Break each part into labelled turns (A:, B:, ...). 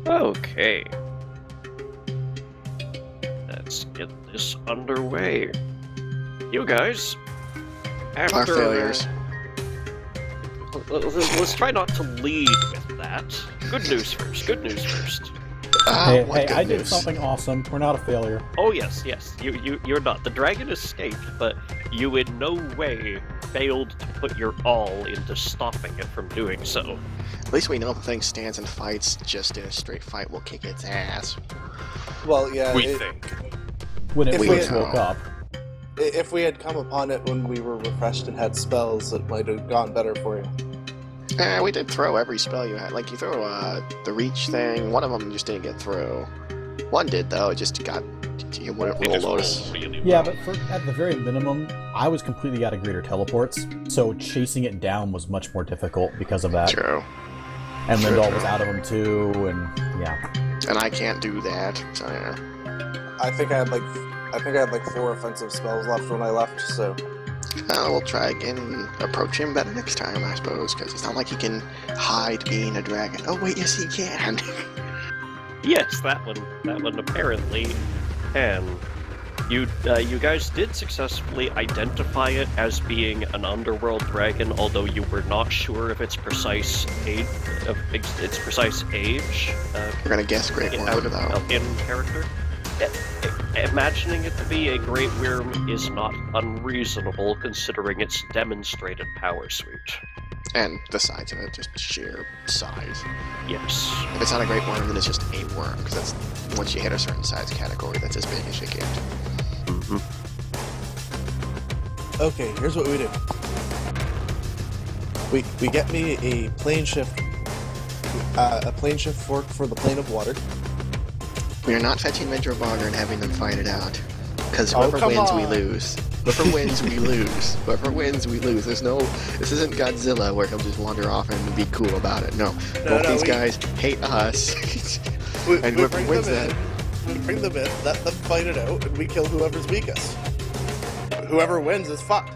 A: Okay. Let's get this underway. You guys, after...
B: Our failures.
A: Let's try not to lead with that. Good news first, good news first.
C: Hey, I did something awesome. We're not a failure.
A: Oh yes, you're not. The dragon escaped, but you in no way failed to put your all into stopping it from doing so.
B: At least we know if the thing stands and fights just in a straight fight, we'll kick its ass.
D: Well, yeah.
E: We think.
C: When it
D: If we
C: first
B: had-
C: woke up.
D: If we had come upon it when we were refreshed and had spells, it might have gone better for you.
B: We did throw every spell you had. Like, you threw the reach thing. One of them just didn't get through. One did, though. It just got... You wouldn't
A: It
B: roll
A: just
B: Lotus.
A: rolled really
C: Yeah,
A: well.
C: but at the very minimum, I was completely out of greater teleports, so chasing it down was much more difficult because of that.
B: True.
C: And
B: True,
C: Lindal
B: true.
C: was out of them too, and yeah.
B: And I can't do that, so yeah.
D: I think I had like 4 offensive spells left when I left, so...
B: We'll try again and approach him better next time, I suppose, because it's not like he can hide being a dragon. Oh, wait, yes, he can.
A: Yes, that one apparently can. You guys did successfully identify it as being an underworld dragon, although you were not sure of its precise age.
B: We're gonna guess Great Worm, though.
A: In character. Imagining it to be a Great Worm is not unreasonable, considering its demonstrated power suite.
B: And the size of it, just sheer size.
A: Yes.
B: If it's not a Great Worm, then it's just a worm, because that's once you hit a certain size category, that's as big as you get.
A: Mm-hmm.
D: Okay, here's what we do. We get me a plane shift fork for the plane of water.
B: We are not fetching Venture Bogger and having them fight it out. Because
D: Oh,
B: whoever
D: come
B: wins, we
D: on.
B: lose. Whoever wins, we lose. Whoever wins, we lose. This isn't Godzilla where he'll just wander off and be cool about it. No, both these guys hate us. And whoever wins that...
D: We bring them in, let them fight it out, and we kill whoever's weakest. Whoever wins is fucked.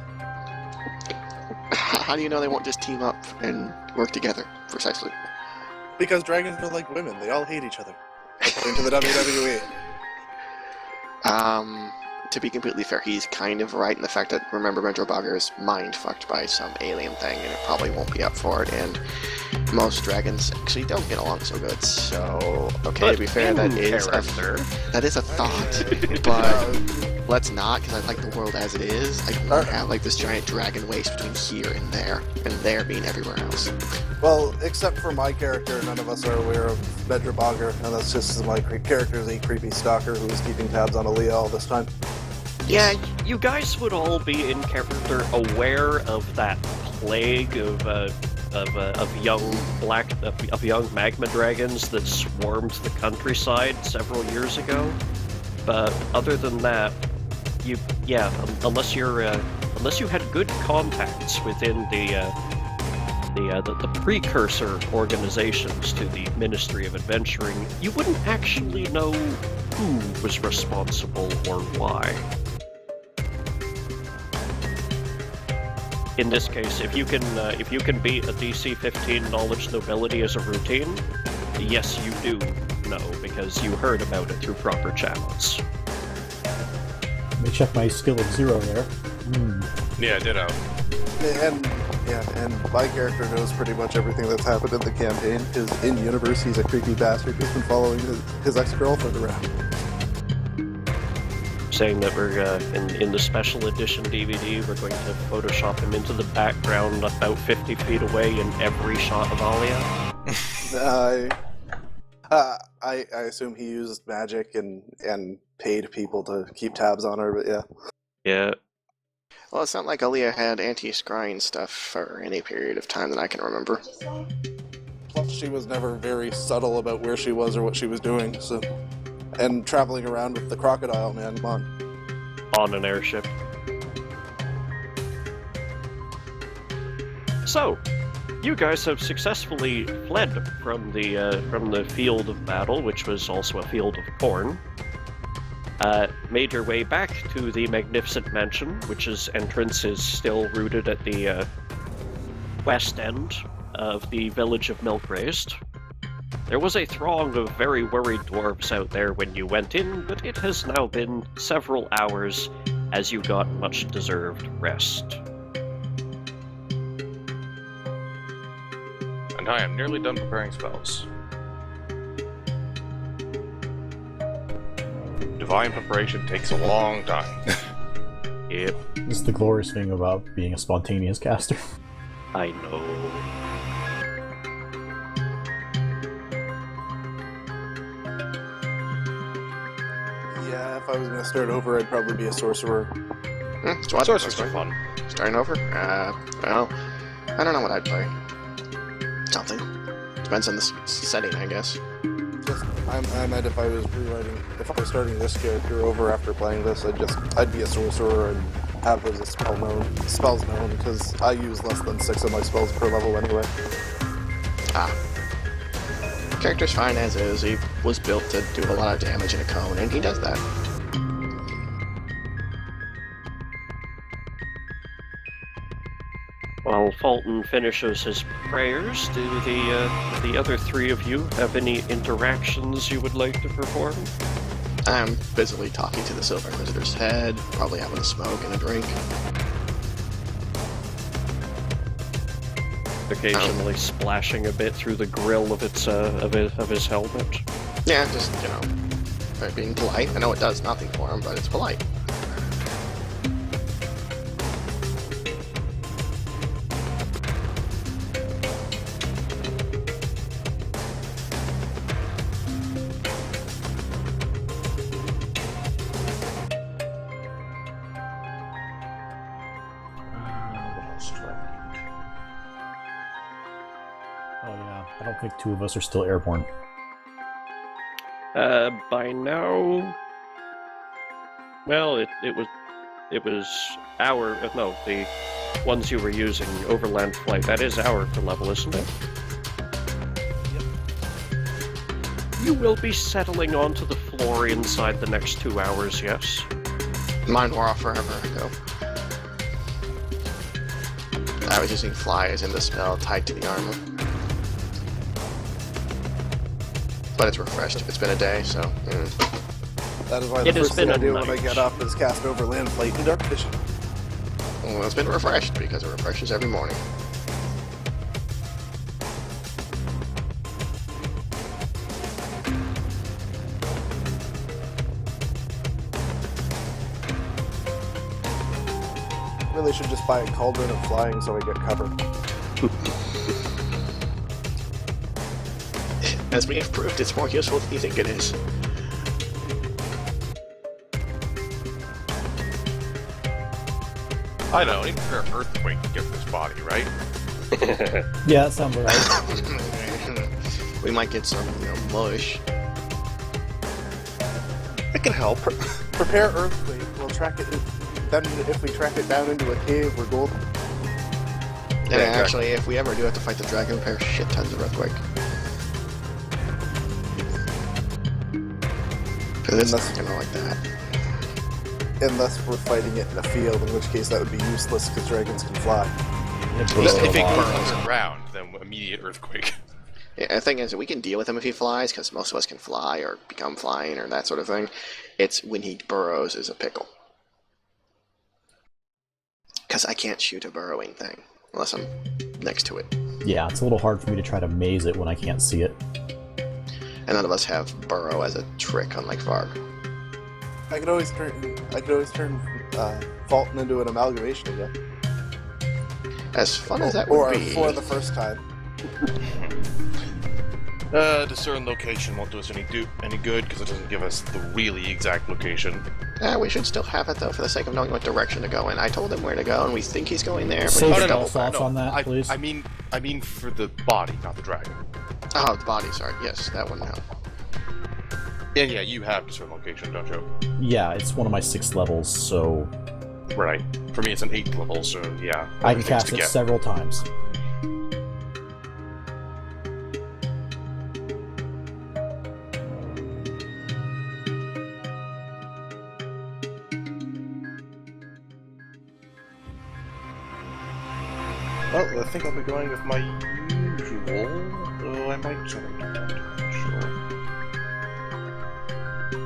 B: How do you know they won't just team up and work together? Precisely.
D: Because dragons are like women, they all hate each other. According to the WWE.
B: To be completely fair, he's kind of right in the fact that, remember, Venture Bogger is mind-fucked by some alien thing, and it probably won't be up for it, and most dragons actually don't get along so good, so... Okay,
A: But
B: to be fair, that is a thought, but let's not, because I like the world as it is. I don't want to have, like, this giant dragon waste between here and there being everywhere else.
D: Well, except for my character, none of us are aware of Vedra Bogger, and that's just my character is a creepy stalker who was keeping tabs on Aaliyah all this time.
A: Yeah, you guys would all be in character aware of that plague of young magma dragons that swarmed the countryside several years ago. But other than that, unless you had good contacts within the precursor organizations to the Ministry of Adventuring, you wouldn't actually know who was responsible or why. In this case, if you can beat a DC 15 knowledge nobility as a routine, yes, you do know, because you heard about it through proper channels.
C: Let me check my skill of 0 there.
E: Yeah, ditto.
D: And my character knows pretty much everything that's happened in the campaign, because in universe he's a creepy bastard who's been following his ex-girlfriend around.
A: Saying that we're in the special edition DVD, we're going to Photoshop him into the background about 50 feet away in every shot of Alia.
D: I assume he used magic and paid people to keep tabs on her, but yeah.
A: Yeah.
B: Well, it's not like Aaliyah had anti-scrying stuff for any period of time that I can remember.
D: Plus, she was never very subtle about where she was or what she was doing, so... And traveling around with the crocodile, man, come on.
A: On an airship. So, you guys have successfully fled from the field of battle, which was also a field of corn. Made your way back to the magnificent mansion, which's entrance is still rooted at the west end of the village of Milk Raised. There was a throng of very worried dwarves out there when you went in, but it has now been several hours as you got much-deserved rest.
E: And I am nearly done preparing spells. Divine preparation takes a long time.
A: Yep,
C: This is the glorious thing about being a spontaneous caster.
A: I know.
D: Yeah, if I was gonna start over, I'd probably be a sorcerer.
B: So
E: Sorcerers are fun.
B: Starting over? Well, I don't know what I'd play. Something. Depends on the setting, I guess.
D: Just, I meant if I was starting this character over after playing this, I'd be a sorcerer and have those as spells known, because I use less than 6 of my spells per level anyway.
B: Character's fine as is. He was built to do a lot of damage in a cone, and he does that.
A: While Fulton finishes his prayers, do the other three of you have any interactions you would like to perform?
B: I'm busily talking to the Silver Inquisitor's head, probably having a smoke and a drink.
A: Occasionally splashing a bit through the grill of its of his helmet.
B: Yeah, just, being polite. I know it does nothing for him, but it's polite.
C: Oh yeah, I don't think 2 of us are still airborne.
A: By now, well, it was our no, the ones you were using overland flight. That is our level, isn't it? Yep. You will be settling onto the floor inside the next 2 hours. Yes.
B: Mine wore off forever ago. I was using flies in the spell tied to the armor. But it's refreshed if it's been a day, so...
D: That is why
A: It
D: the
A: has
D: first thing
A: been
D: I
A: a
D: do when I
A: night.
D: get up is cast Overland Flight and Dark Vision.
B: Well, it's been refreshed, because it refreshes every morning.
D: Really should just buy a Cauldron of Flying so I get cover.
B: As we have proved, it's more useful than you think it is.
E: I know, I need to prepare an earthquake to get this body, right?
C: Yeah, that sounds right.
B: We might get some, mush.
E: It can help.
D: Prepare Earthquake, we'll track it. Then if we track it down into a cave, we're golden.
B: And actually, if we ever do have to fight the dragon, prepare shit tons of earthquake. Because it's not like that.
D: Unless we're fighting it in a field, in which case that would be useless because dragons can fly.
C: It's
E: If it
C: a lot.
E: burns around, then immediate earthquake.
B: Yeah, the thing is, we can deal with him if he flies, because most of us can fly or become flying or that sort of thing. It's when he burrows is a pickle. Because I can't shoot a burrowing thing, unless I'm next to it.
C: Yeah, it's a little hard for me to try to maze it when I can't see it.
B: And none of us have burrow as a trick, unlike Varg.
D: I could always turn Fulton into an amalgamation again.
B: As fun as that would
D: Or
B: be...
D: for the first time.
E: Discern location won't do us any good because it doesn't give us the really exact location.
B: we should still have it, though, for the sake of knowing what direction to go in. I told him where to go, and we think he's going there, but
C: Save
B: he's
C: your
B: double
C: thoughts on that, please.
E: I mean for the body, not the dragon.
B: Oh, the body, sorry. Yes, that wouldn't help.
E: And yeah, you have discern location, don't you?
C: Yeah, it's one of my 6 levels, so
E: Right. For me, it's an 8th level, so yeah.
C: I can
E: things
C: cast
E: to
C: it
E: get.
C: several times.
E: Well, I think I'll be going with my usual. I might set it to sure.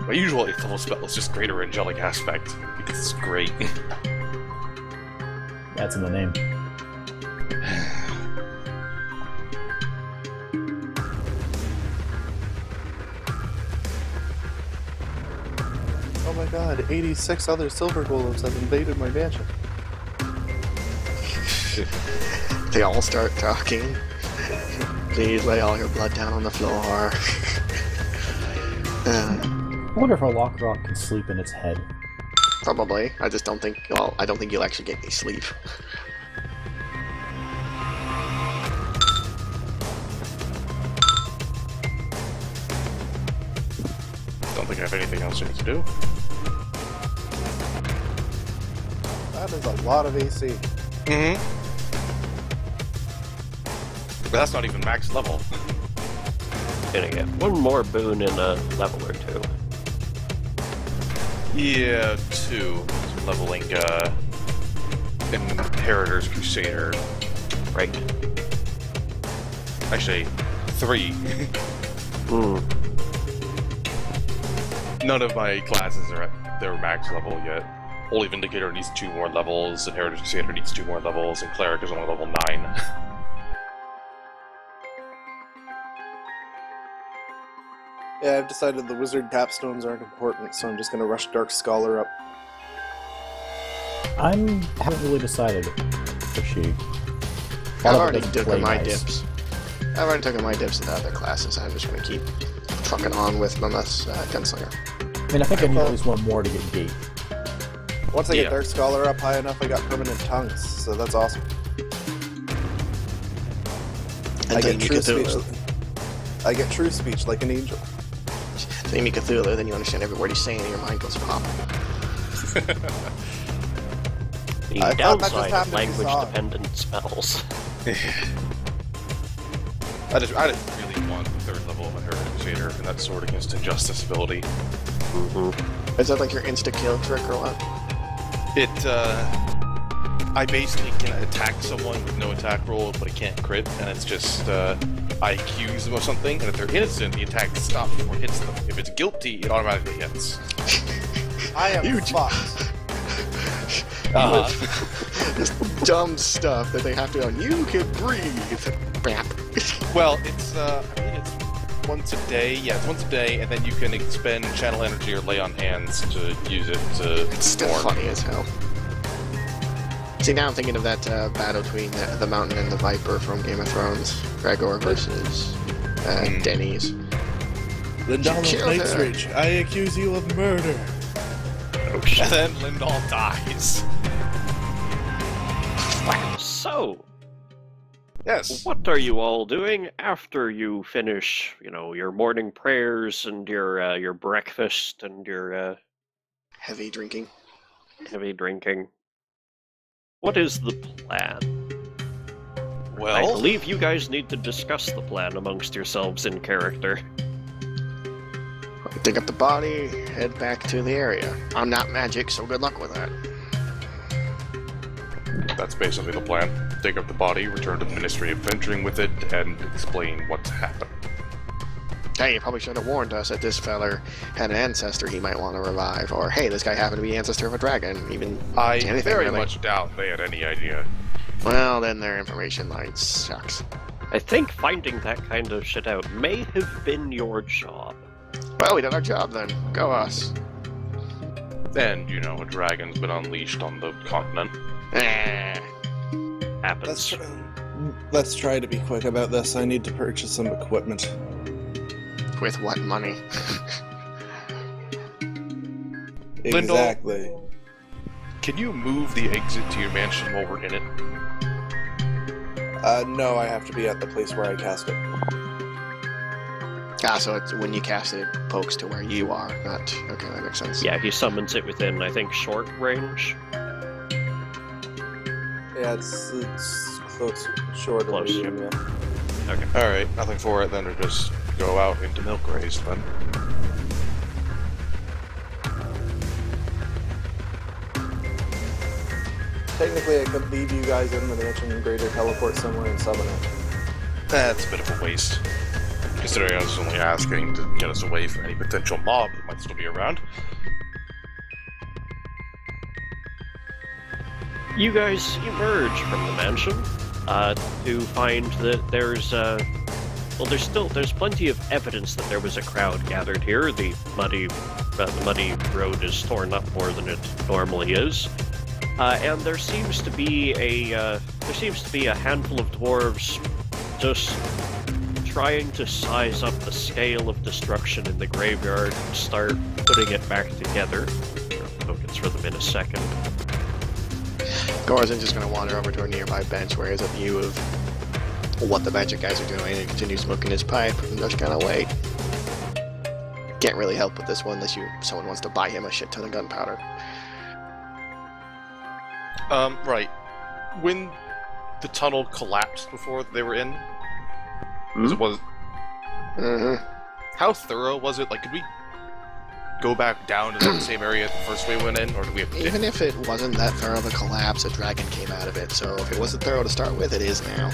E: My usual 8th level spell is just Greater Angelic Aspect, because it's great.
C: That's in the name.
D: Oh my god, 86 other silver golems have invaded my mansion.
B: They all start talking. Please lay all your blood down on the floor.
C: I wonder if our Lockrock can sleep in its head.
B: Probably. I just don't think. Well, I don't think you'll actually get any sleep.
E: Don't think I have anything else I need to do.
D: That is a lot of AC.
E: Mm-hmm. But that's not even max level.
A: Gonna get one more boon in a level or two.
E: Yeah, 2. Leveling, Inheritor's Crusader.
A: Right.
E: Actually, 3.
A: Hmm.
E: None of my classes are at their max level yet. Holy Vindicator needs 2 more levels, Inheritor's Crusader needs 2 more levels, and Cleric is only level 9.
D: Yeah, I've decided the wizard capstones aren't important, so I'm just gonna rush Dark Scholar up.
C: Haven't really decided for she.
B: I've already taken my dips. I've already taken my dips into other classes. I'm just gonna keep trucking on with Mammoth's Gunslinger.
C: I mean, I think I need at least one more to get Gate.
D: Once I get
E: Yeah.
D: Dark Scholar up high enough, I got permanent tongues, so that's awesome.
B: And
D: I
B: then
D: get
B: you
D: true
B: Cthulhu.
D: speech. I get true speech like an angel.
B: Then you Cthulhu, then you understand every word he's saying and your mind goes pop.
A: The
D: I thought that just
A: downside
D: happened
A: of
D: to be
A: language-dependent spells.
E: I just really want the 3rd level of Inheritor's Crusader, and that Sword Against Injustice ability.
A: Mm-hmm.
B: Is that like your insta-kill trick or what?
E: I basically can attack someone with no attack roll, but it can't crit, and it's just, I accuse them of something, and if they're innocent, the attack stops before it hits them. If it's guilty, it automatically hits.
D: I am
B: Huge.
D: fucked.
B: Just dumb stuff that they have to go, you can breathe. Bap.
E: Well, it's, I think it's once a day. Yeah, it's once a day, and then you can expend channel energy or lay on hands to use it to
B: It's still
E: warn.
B: funny as hell. See, now I'm thinking of that battle between the Mountain and the Viper from Game of Thrones. Gregor versus Denny's.
D: Lindal of
B: Kill
D: Knight's
B: her.
D: Reach, I accuse you of murder.
A: Oh shit.
E: And then Lindahl dies.
A: So,
E: Yes.
A: what are you all doing after you finish, your morning prayers and your breakfast and your
B: Heavy drinking.
A: heavy drinking? What is the plan? I
E: Well,
A: believe you guys need to discuss the plan amongst yourselves in character.
B: Dig up the body, head back to the area. I'm not magic, so good luck with that.
E: that's basically the plan. Dig up the body, return to the Ministry of Venturing with it, and explain what's happened.
B: Hey, you probably should have warned us that this feller had an ancestor he might want to revive, or hey, this guy happened to be the ancestor of a dragon, even
E: I
B: anything
E: very
B: really.
E: much doubt they had any idea.
B: Well, then their information line sucks.
A: I think finding that kind of shit out may have been your job.
B: Well, we did our job then. Go us.
E: And, a dragon's been unleashed on the continent.
A: Happens.
D: Let's try to be quick about this. I need to purchase some equipment.
B: With what money?
E: Lindell?
D: Exactly.
E: Can you move the exit to your mansion while we're in it?
D: No, I have to be at the place where I cast it.
B: So it's when you cast it, it pokes to where you are, not... Okay, that makes sense.
A: Yeah, he summons it within, I think, short range.
D: Yeah, it's close, short
A: Close,
D: of medium, yeah.
A: Okay.
E: Alright, nothing for it then to just go out into Milk Raised then.
D: Technically, I could leave you guys in the mansion and greater teleport somewhere and summon it.
E: That's a bit of a waste. Considering I was only asking to get us away from any potential mob that might still be around.
A: You guys emerge from the mansion to find that there's plenty of evidence that there was a crowd gathered here. The muddy road is torn up more than it normally is, and there seems to be a handful of dwarves just trying to size up the scale of destruction in the graveyard and start putting it back together. Focus for them in a second.
B: Gorzin's just going to wander over to a nearby bench where he has a view of what the magic guys are doing and continue smoking his pipe and just kind of wait. Can't really help with this one unless someone wants to buy him a shit ton of gunpowder.
E: Right. When the tunnel collapsed before they were in, how thorough was it? Like, could we go back down to the same area the first way we went in, or do we have to...
B: Even if it wasn't that thorough of a collapse, a dragon came out of it, so if it wasn't thorough to start with, it is now.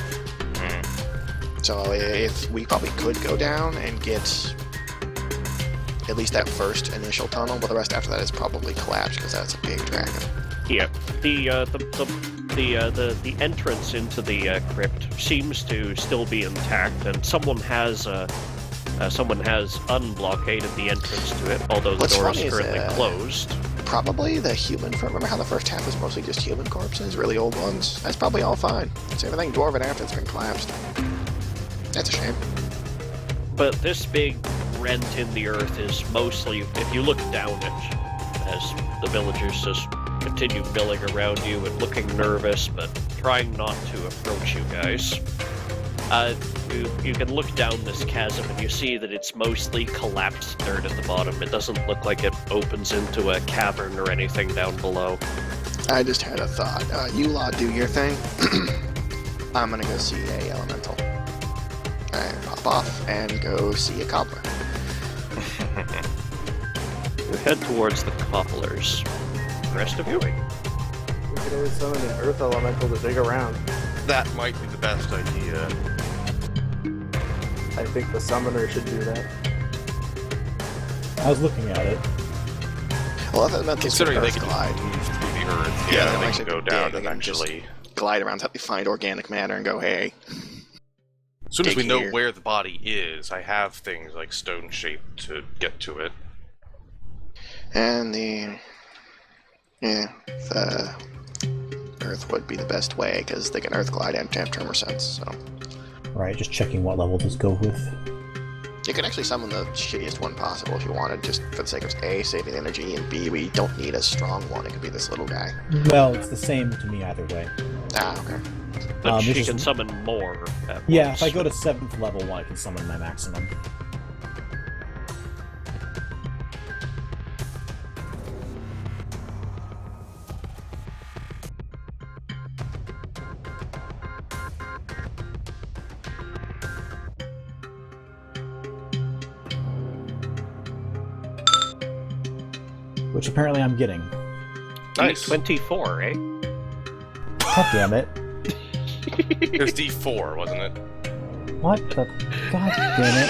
B: So if we probably could go down and get at least that first initial tunnel, but the rest after that is probably collapsed because that's a big dragon.
A: Yeah, the entrance into the crypt seems to still be intact, and someone has unblockaded the entrance to it, although the door is currently closed.
B: Probably the human. Remember how the first half was mostly just human corpses, really old ones? That's probably all fine. It's everything dwarven after it's been collapsed. That's a shame.
A: But this big rent in the earth is mostly, if you look down it, as the villagers just continue milling around you and looking nervous, but trying not to approach you guys. You can look down this chasm and you see that it's mostly collapsed dirt at the bottom. It doesn't look like it opens into a cavern or anything down below.
B: I just had a thought. You lot do your thing. I'm gonna go see a elemental. And pop off and go see a cobbler.
A: You head towards the cobblers. The rest of you?
D: We could always summon an earth elemental to dig around.
E: That might be the best idea.
D: I think the summoner should do that.
C: I was looking at it.
B: Well, elementals
E: Considering they can
B: glide.
E: move through the earth,
B: Yeah,
E: they
B: like
E: can
B: to
E: go
B: dig
E: down
B: and
E: eventually.
B: Glide around, help you find organic matter and go, hey.
E: As soon as we
B: dig
E: know
B: here.
E: where the body is, I have things like stone shape to get to it.
B: And the earth would be the best way because they can earth glide and have tremor sense. So
C: Right, just checking what level this go with.
B: you can actually summon the shittiest one possible if you wanted, just for the sake of A, saving energy, and B, we don't need a strong one. It could be this little guy.
C: Well, it's the same to me either way.
B: Ah, okay.
A: But she
C: this
A: can
C: is-
A: summon more at
C: Yeah,
A: once.
C: if I go to 7th level 1, I can summon my maximum. Which apparently I'm getting.
E: Nice.
A: 24, eh?
C: God damn it.
E: It was D4, wasn't it?
C: What the... God damn it.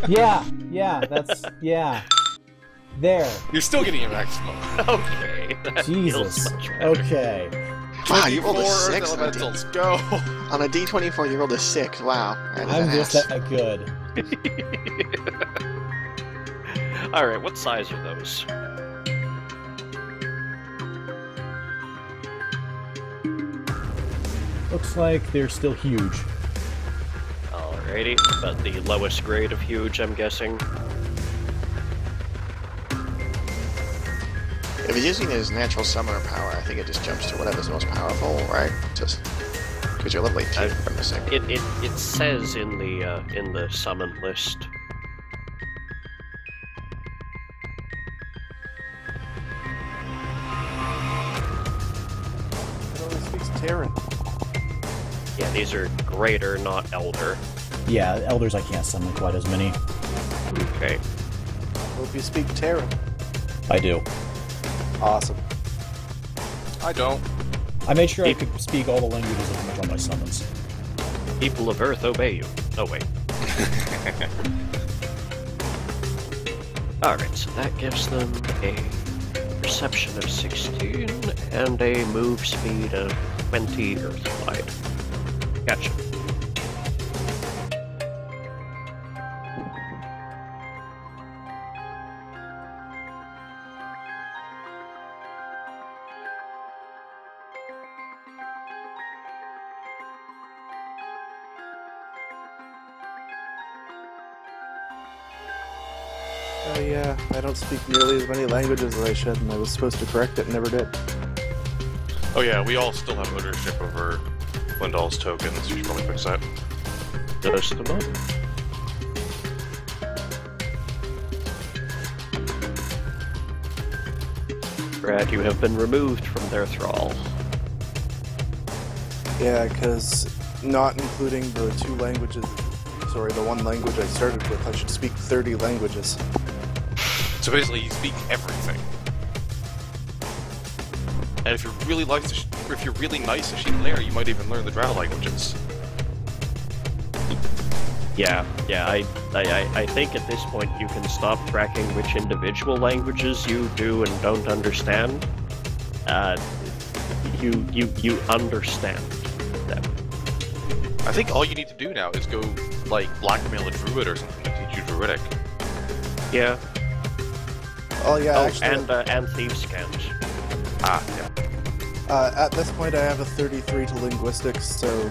C: Yeah, yeah. There.
E: You're still getting a maximum.
A: Okay. That
C: Jesus.
A: feels much better.
C: Okay.
B: Wow, you rolled a
E: 24
B: 6 on a,
E: elementals, go!
B: on a D24. You rolled a 6. Wow, that is
C: I'm
B: an
C: just
B: ass.
C: that good.
A: Alright, what size are those?
C: Looks like they're still huge.
A: Alrighty, but the lowest grade of huge, I'm guessing.
B: If he's using his natural summoner power, I think it just jumps to whatever's most powerful, right? Just because you're level 18 from the same.
A: It says in the summon list.
D: It only speaks Terran.
A: Yeah, these are greater, not elder.
C: Yeah, elders I can't summon quite as many.
A: Okay.
D: Hope you speak Terran.
C: I do.
D: Awesome.
E: I don't.
C: I made sure I could speak all the languages of pretty much all my summons.
A: People of Earth obey you. Oh, wait. Alright, so that gives them a perception of 16 and a move speed of 20 Earthglide. Gotcha.
D: Oh yeah, I don't speak nearly as many languages as I should, and I was supposed to correct it and never did.
E: Oh yeah, we all still have ownership over Lindall's tokens. You should probably fix that.
A: Just a moment. Brad, you have been removed from their thrall.
D: Yeah, because not including the the one language I started with, I should speak 30 languages.
E: So basically, you speak everything. And if you're really nice to Lair, you might even learn the Drow languages.
A: Yeah, I think at this point you can stop tracking which individual languages you do and don't understand. You understand them.
E: I think all you need to do now is go, like, blackmail a druid or something to teach you druidic.
A: Yeah.
D: Oh yeah,
A: Oh,
D: actually,
A: and thieves' cant.
E: Ah, yeah.
D: at this point I have a 33 to linguistics, so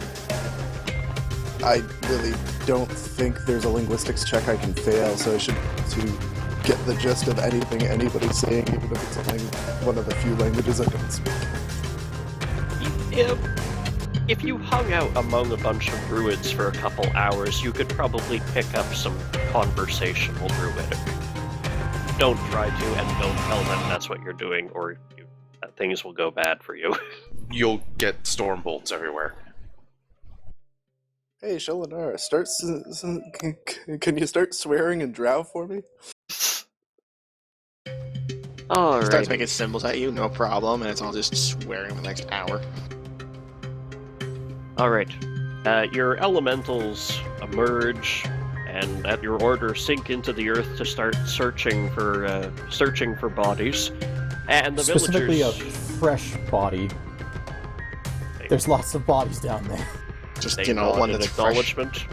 D: I really don't think there's a linguistics check I can fail, so I should to get the gist of anything anybody's saying, even if it's one of the few languages I don't speak.
A: If you hung out among a bunch of druids for a couple hours, you could probably pick up some conversational druidic. Don't try to, and don't tell them that's what you're doing, or things will go bad for you.
E: You'll get storm bolts everywhere.
D: Hey, Shelinar, can you start swearing in Drow for me?
A: Alright.
B: Starts making symbols at you, no problem, and it's all just swearing for the next hour.
A: Alright. Your elementals emerge, and at your order sink into the earth to start searching for bodies. And the
C: Specifically
A: villagers...
C: a fresh body. There's lots of bodies down there.
B: Just,
A: They nod
B: one
A: in
B: that's fresh.
A: acknowledgement.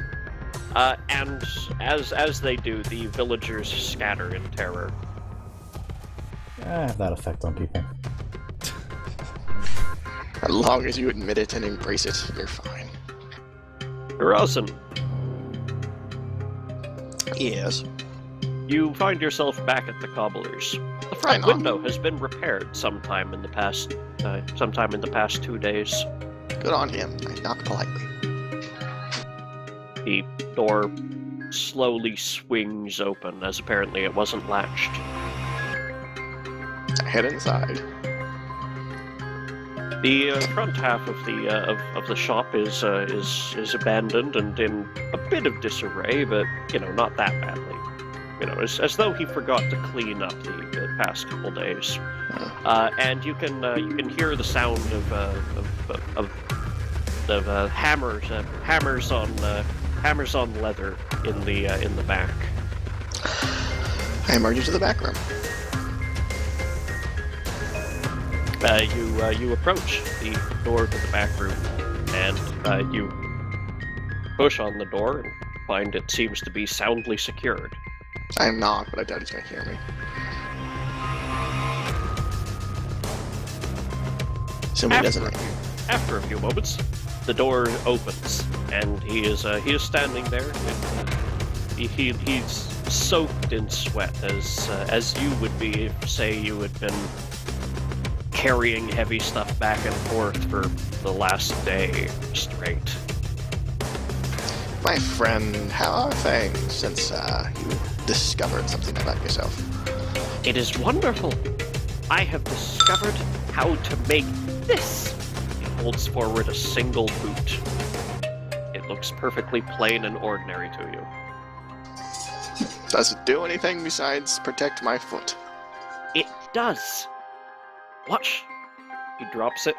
A: And as they do, the villagers scatter in terror.
C: I have that effect on people.
B: As long as you admit it and embrace it, you're fine.
A: Rosen,
B: Yes.
A: you find yourself back at the cobblers. The front
B: Hang on.
A: window has been repaired sometime in the past 2 days.
B: Good on him. I knock politely.
A: The door slowly swings open, as apparently it wasn't latched.
B: I head inside.
A: The front half of the shop is abandoned and in a bit of disarray, but not that badly. As though he forgot to clean up the past couple days. And you can hear the sound of hammers on leather in the back.
B: I emerge into the back room.
A: You approach the door to the back room, and you push on the door and find it seems to be soundly secured.
B: I am not, but I doubt he's going to hear me. Assuming he doesn't.
A: After a few moments, the door opens, and he is standing there. He's soaked in sweat, as you would be if, say, you had been carrying heavy stuff back and forth for the last day straight.
B: My friend, how are things since you discovered something about yourself?
A: It is wonderful. I have discovered how to make this. He holds forward a single boot. It looks perfectly plain and ordinary to you.
B: Does it do anything besides protect my foot?
A: It does. Watch. He drops it,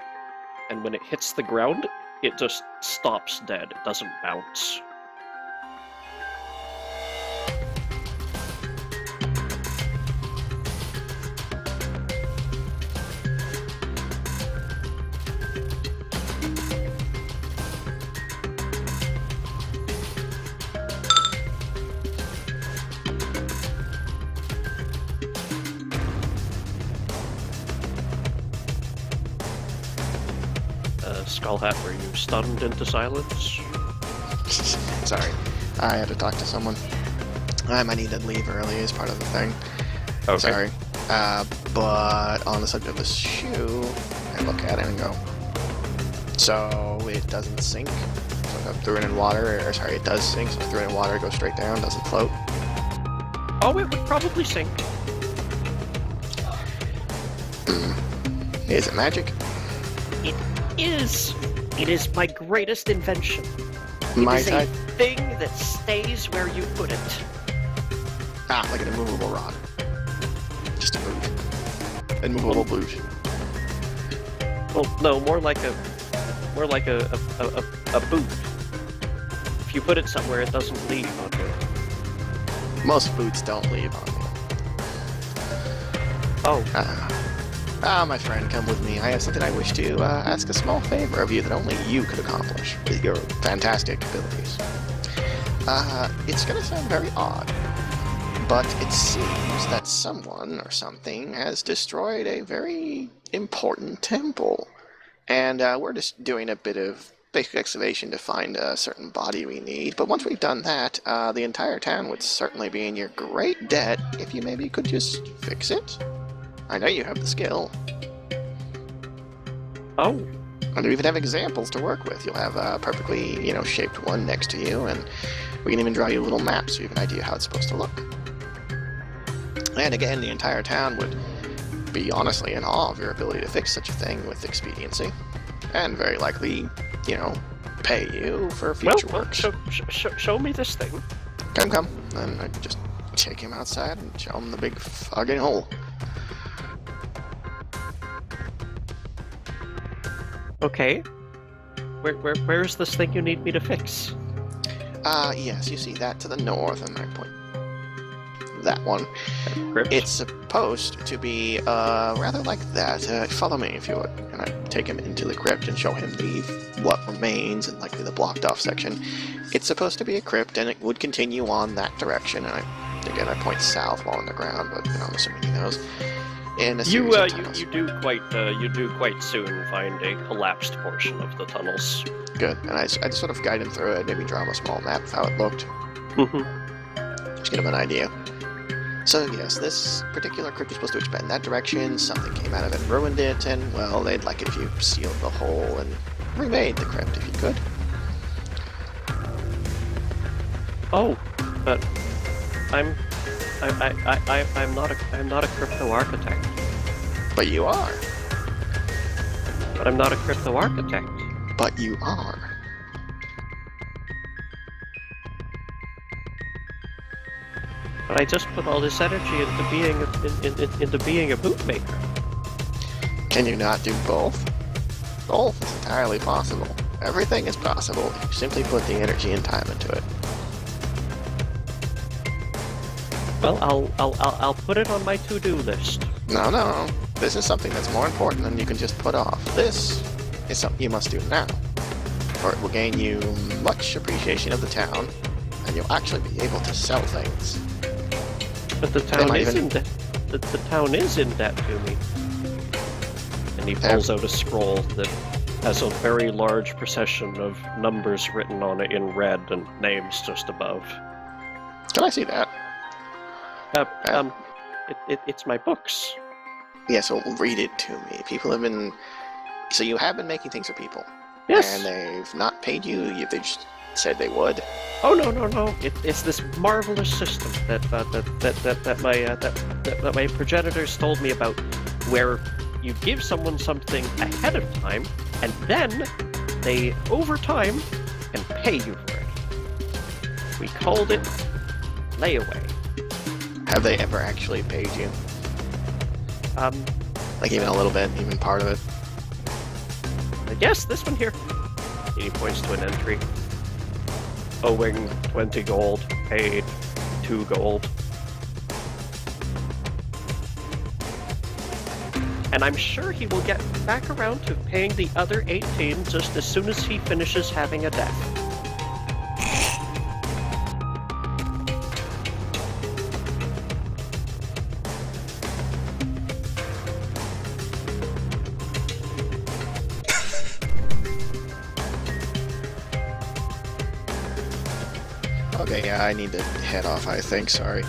A: and when it hits the ground, it just stops dead. It doesn't bounce. Skullhat, were you stunned into silence?
B: Sorry, I had to talk to someone. I might need to leave early as part of the thing.
A: Okay.
B: Sorry. But on the subject of the shoe, I look at it and go, so it doesn't sink? So if I threw it in water, or sorry, it does sink, so if I threw it in water, it goes straight down, doesn't float?
A: Oh, it would probably sink.
B: Is it magic?
A: It is my greatest invention.
B: My
A: It is a
B: type?
A: thing that stays where you put it.
B: Ah, like an immovable rod. Just a boot. Immovable boot.
A: Well, no, more like a boot. If you put it somewhere, it doesn't leave on you.
B: Most boots don't leave on me.
A: Oh,
B: My friend, come with me. I have something I wish to ask a small favor of you that only you could accomplish with your fantastic abilities. It's gonna sound very odd, but it seems that someone or something has destroyed a very important temple. And we're just doing a bit of basic excavation to find a certain body we need. But once we've done that, the entire town would certainly be in your great debt if you maybe could just fix it. I know you have the skill.
A: oh,
B: And we even have examples to work with. You'll have a perfectly, shaped one next to you, and we can even draw you a little map so you have an idea how it's supposed to look. And again, the entire town would be honestly in awe of your ability to fix such a thing with expediency. And very likely, pay you for future work.
A: show me this thing.
B: Come. And I just take him outside and show him the big fucking hole.
A: Okay. Where is this thing you need me to fix?
B: Yes, you see that to the north, and I point that one.
A: Crypt?
B: It's supposed to be, rather like that. Follow me, if you would. And I take him into the crypt and show him what remains, and likely the blocked off section. It's supposed to be a crypt, and it would continue on that direction, and I point south while on the ground, but, I'm assuming he knows. In a series of tunnels.
A: You do quite soon find a collapsed portion of the tunnels.
B: Good, and I just sort of guide him through it, maybe draw him a small map of how it looked. Just give him an idea. So yes, this particular crypt was supposed to expand in that direction, something came out of it and ruined it, and well, they'd like it if you sealed the hole and remade the crypt if you could.
A: Oh, but I'm not a crypto architect.
B: But you are.
A: But I'm not a crypto architect.
B: But you are.
A: But I just put all this energy into being a bootmaker.
B: Can you not do both? Both is entirely possible. Everything is possible if you simply put the energy and time into it.
A: Well, I'll put it on my to-do list.
B: No. This is something that's more important than you can just put off. This is something you must do now, or it will gain you much appreciation of the town, and you'll actually be able to sell things.
A: But the town is in debt. The town is in debt to me. And he pulls out a scroll that has a very large procession of numbers written on it in red and names just above.
B: Can I see that?
A: It's my books.
B: Yeah, so read it to me. People have been... So you have been making things for people.
A: Yes.
B: And they've not paid you, they just said they would.
A: Oh no! It's this marvelous system that my progenitors told me about, where you give someone something ahead of time, and then they, over time, can pay you for it. We called it layaway.
B: Have they ever actually paid you? Like even a little bit, even part of it?
A: Yes, this one here. And he points to an entry. Owing 20 gold, paid 2 gold. And I'm sure he will get back around to paying the other 18 just as soon as he finishes having a death.
B: Okay, yeah, I need to head off, I think, sorry.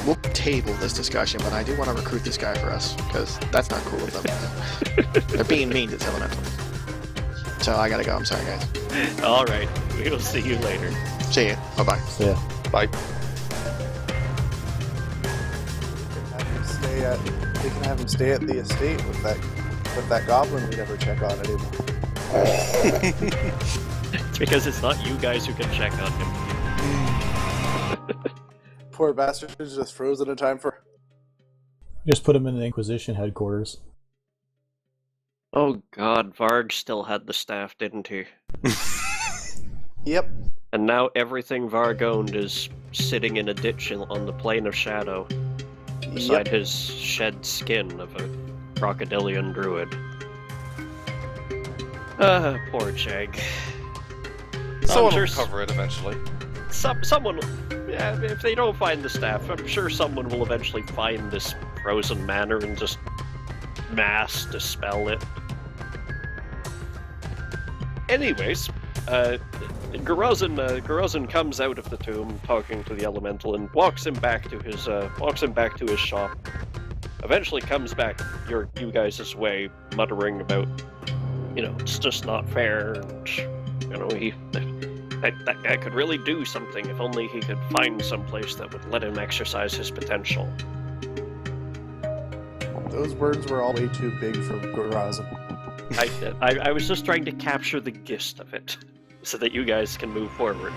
B: We'll table this discussion, but I do want to recruit this guy for us, because that's not cool of them. They're being mean to this elemental. So I gotta go, I'm sorry, guys.
A: Alright, we will see you later.
B: See ya, bye-bye.
C: So yeah.
E: Bye.
D: They can have him stay at the estate with that goblin we never check on anymore.
A: It's because it's not you guys who can check on him.
D: Poor bastard is just frozen in time for.
C: Just put him in the Inquisition headquarters.
A: Oh god, Varg still had the staff, didn't he?
D: Yep.
A: And now everything Varg owned is sitting in a ditch on the plane of shadow, beside his shed skin of a crocodilian druid. Poor Jag.
E: Someone
A: sure
E: will cover it eventually.
A: Someone, yeah, if they don't find the staff, I'm sure someone will eventually find this frozen manor and just mass dispel it. Anyways, Gorozin comes out of the tomb, talking to the elemental, and walks him back to his shop. Eventually, comes back you guys' way, muttering about, it's just not fair. That guy could really do something if only he could find someplace that would let him exercise his potential.
D: Those words were all way too big for Gorazin.
A: I was just trying to capture the gist of it, so that you guys can move forward.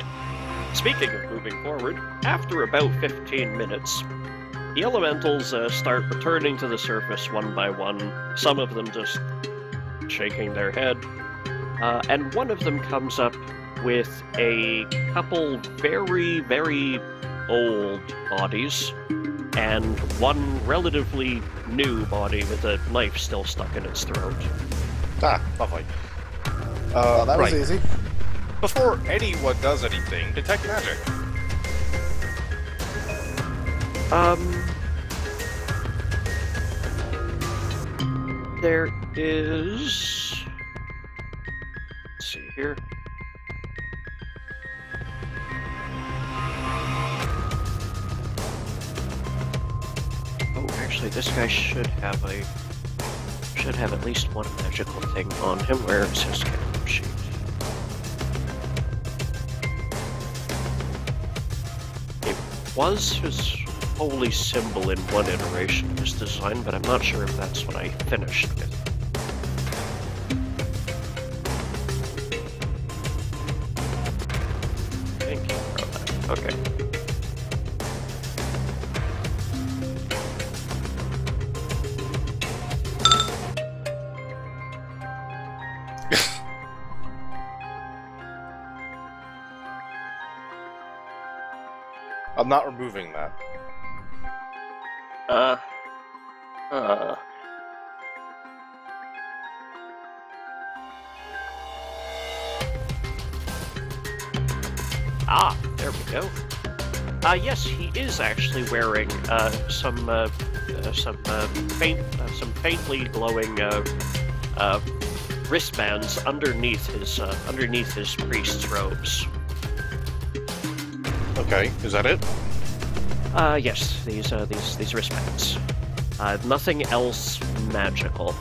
A: Speaking of moving forward, after about 15 minutes, the elementals start returning to the surface one by one, some of them just shaking their head, and one of them comes up with a couple very, very old bodies, and one relatively new body with a knife still stuck in its throat.
E: Ah, lovely.
D: That was
E: right.
D: easy.
E: Before anyone does anything, detect magic.
A: There is... Let's see here. Oh, actually, this guy should have at least one magical thing on him. Where is his character sheet? It was his holy symbol in one iteration of his design, but I'm not sure if that's what I finished with. Thank you for that. Okay.
E: I'm not removing that.
A: There we go. Yes, he is actually wearing some faintly glowing wristbands underneath his priest's robes.
E: Okay, is that it?
A: Yes, these wristbands. Nothing else magical.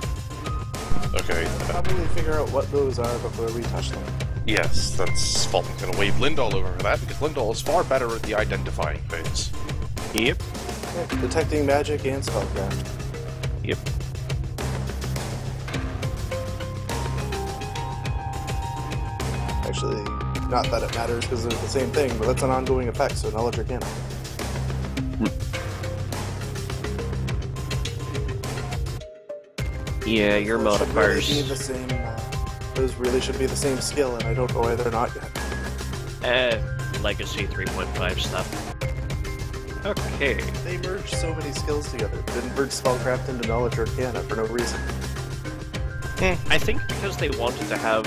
E: Okay.
D: Probably figure out what those are before we touch them.
E: Yes, that's fault. I'm gonna wave Lindal over for that, because Lindal is far better at the identifying phase.
A: Yep.
D: Yeah, detecting magic and spellcraft.
A: Yep.
D: Actually, not that it matters because they're the same thing, but that's an ongoing effect, so knowledge or canon.
A: Yeah, your
D: So it should really
A: modifiers.
D: be the same Those really should be the same skill, and I don't know why they're not yet.
A: Legacy 3.5 stuff. Okay.
D: They merged so many skills together. Didn't merge Spellcraft into Knowledge Arcana for no reason.
A: I think because they wanted to have,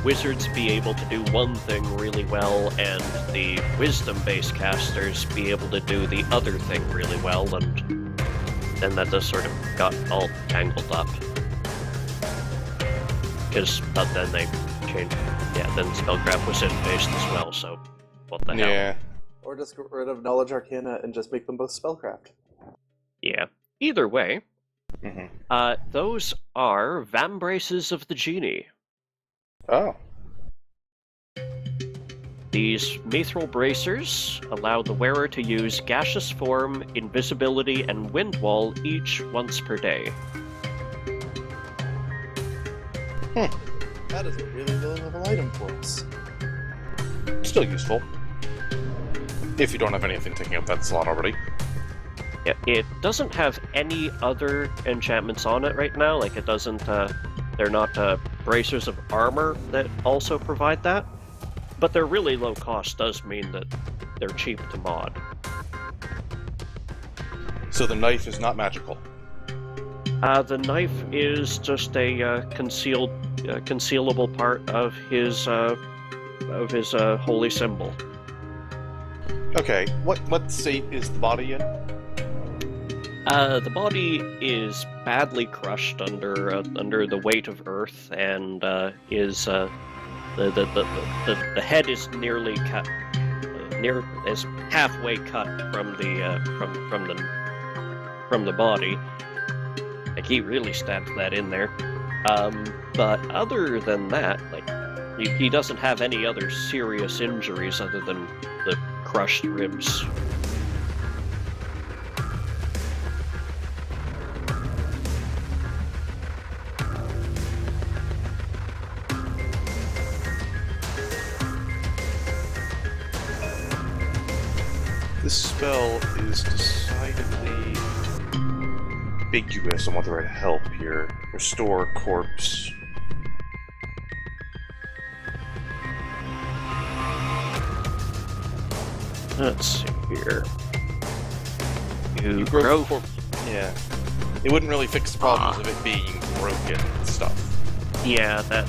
A: wizards be able to do one thing really well, and the wisdom-based casters be able to do the other thing really well, and then that just sort of got all tangled up. But then they changed. Yeah, then Spellcraft was based as well, so what the hell?
E: Yeah.
D: Or just get rid of Knowledge Arcana and just make them both Spellcraft.
A: Yeah. Either way,
E: Mm-hmm.
A: those are Vambraces of the Genie.
E: Oh.
A: These mithril bracers allow the wearer to use gaseous form, invisibility, and wind wall each once per day.
D: That is a really low level item for us.
E: Still useful. If you don't have anything taking up that slot already.
A: Yeah, it doesn't have any other enchantments on it right now. Like, it doesn't, they're not bracers of armor that also provide that. But their really low cost does mean that they're cheap to mod.
E: So the knife is not magical.
A: The knife is just a concealable part of his holy symbol.
E: Okay, what state is the body in?
A: The body is badly crushed under the weight of Earth, and the head is nearly cut, is halfway cut from the body. Like, he really stabbed that in there. But other than that, like, he doesn't have any other serious injuries other than the crushed ribs.
E: This spell is decidedly ambiguous on what the right help here. Restore corpse.
A: Let's see here. You
E: Broke
A: grow.
E: corpse. Yeah. It wouldn't really fix the problems of it being broken and stuff.
A: Yeah, that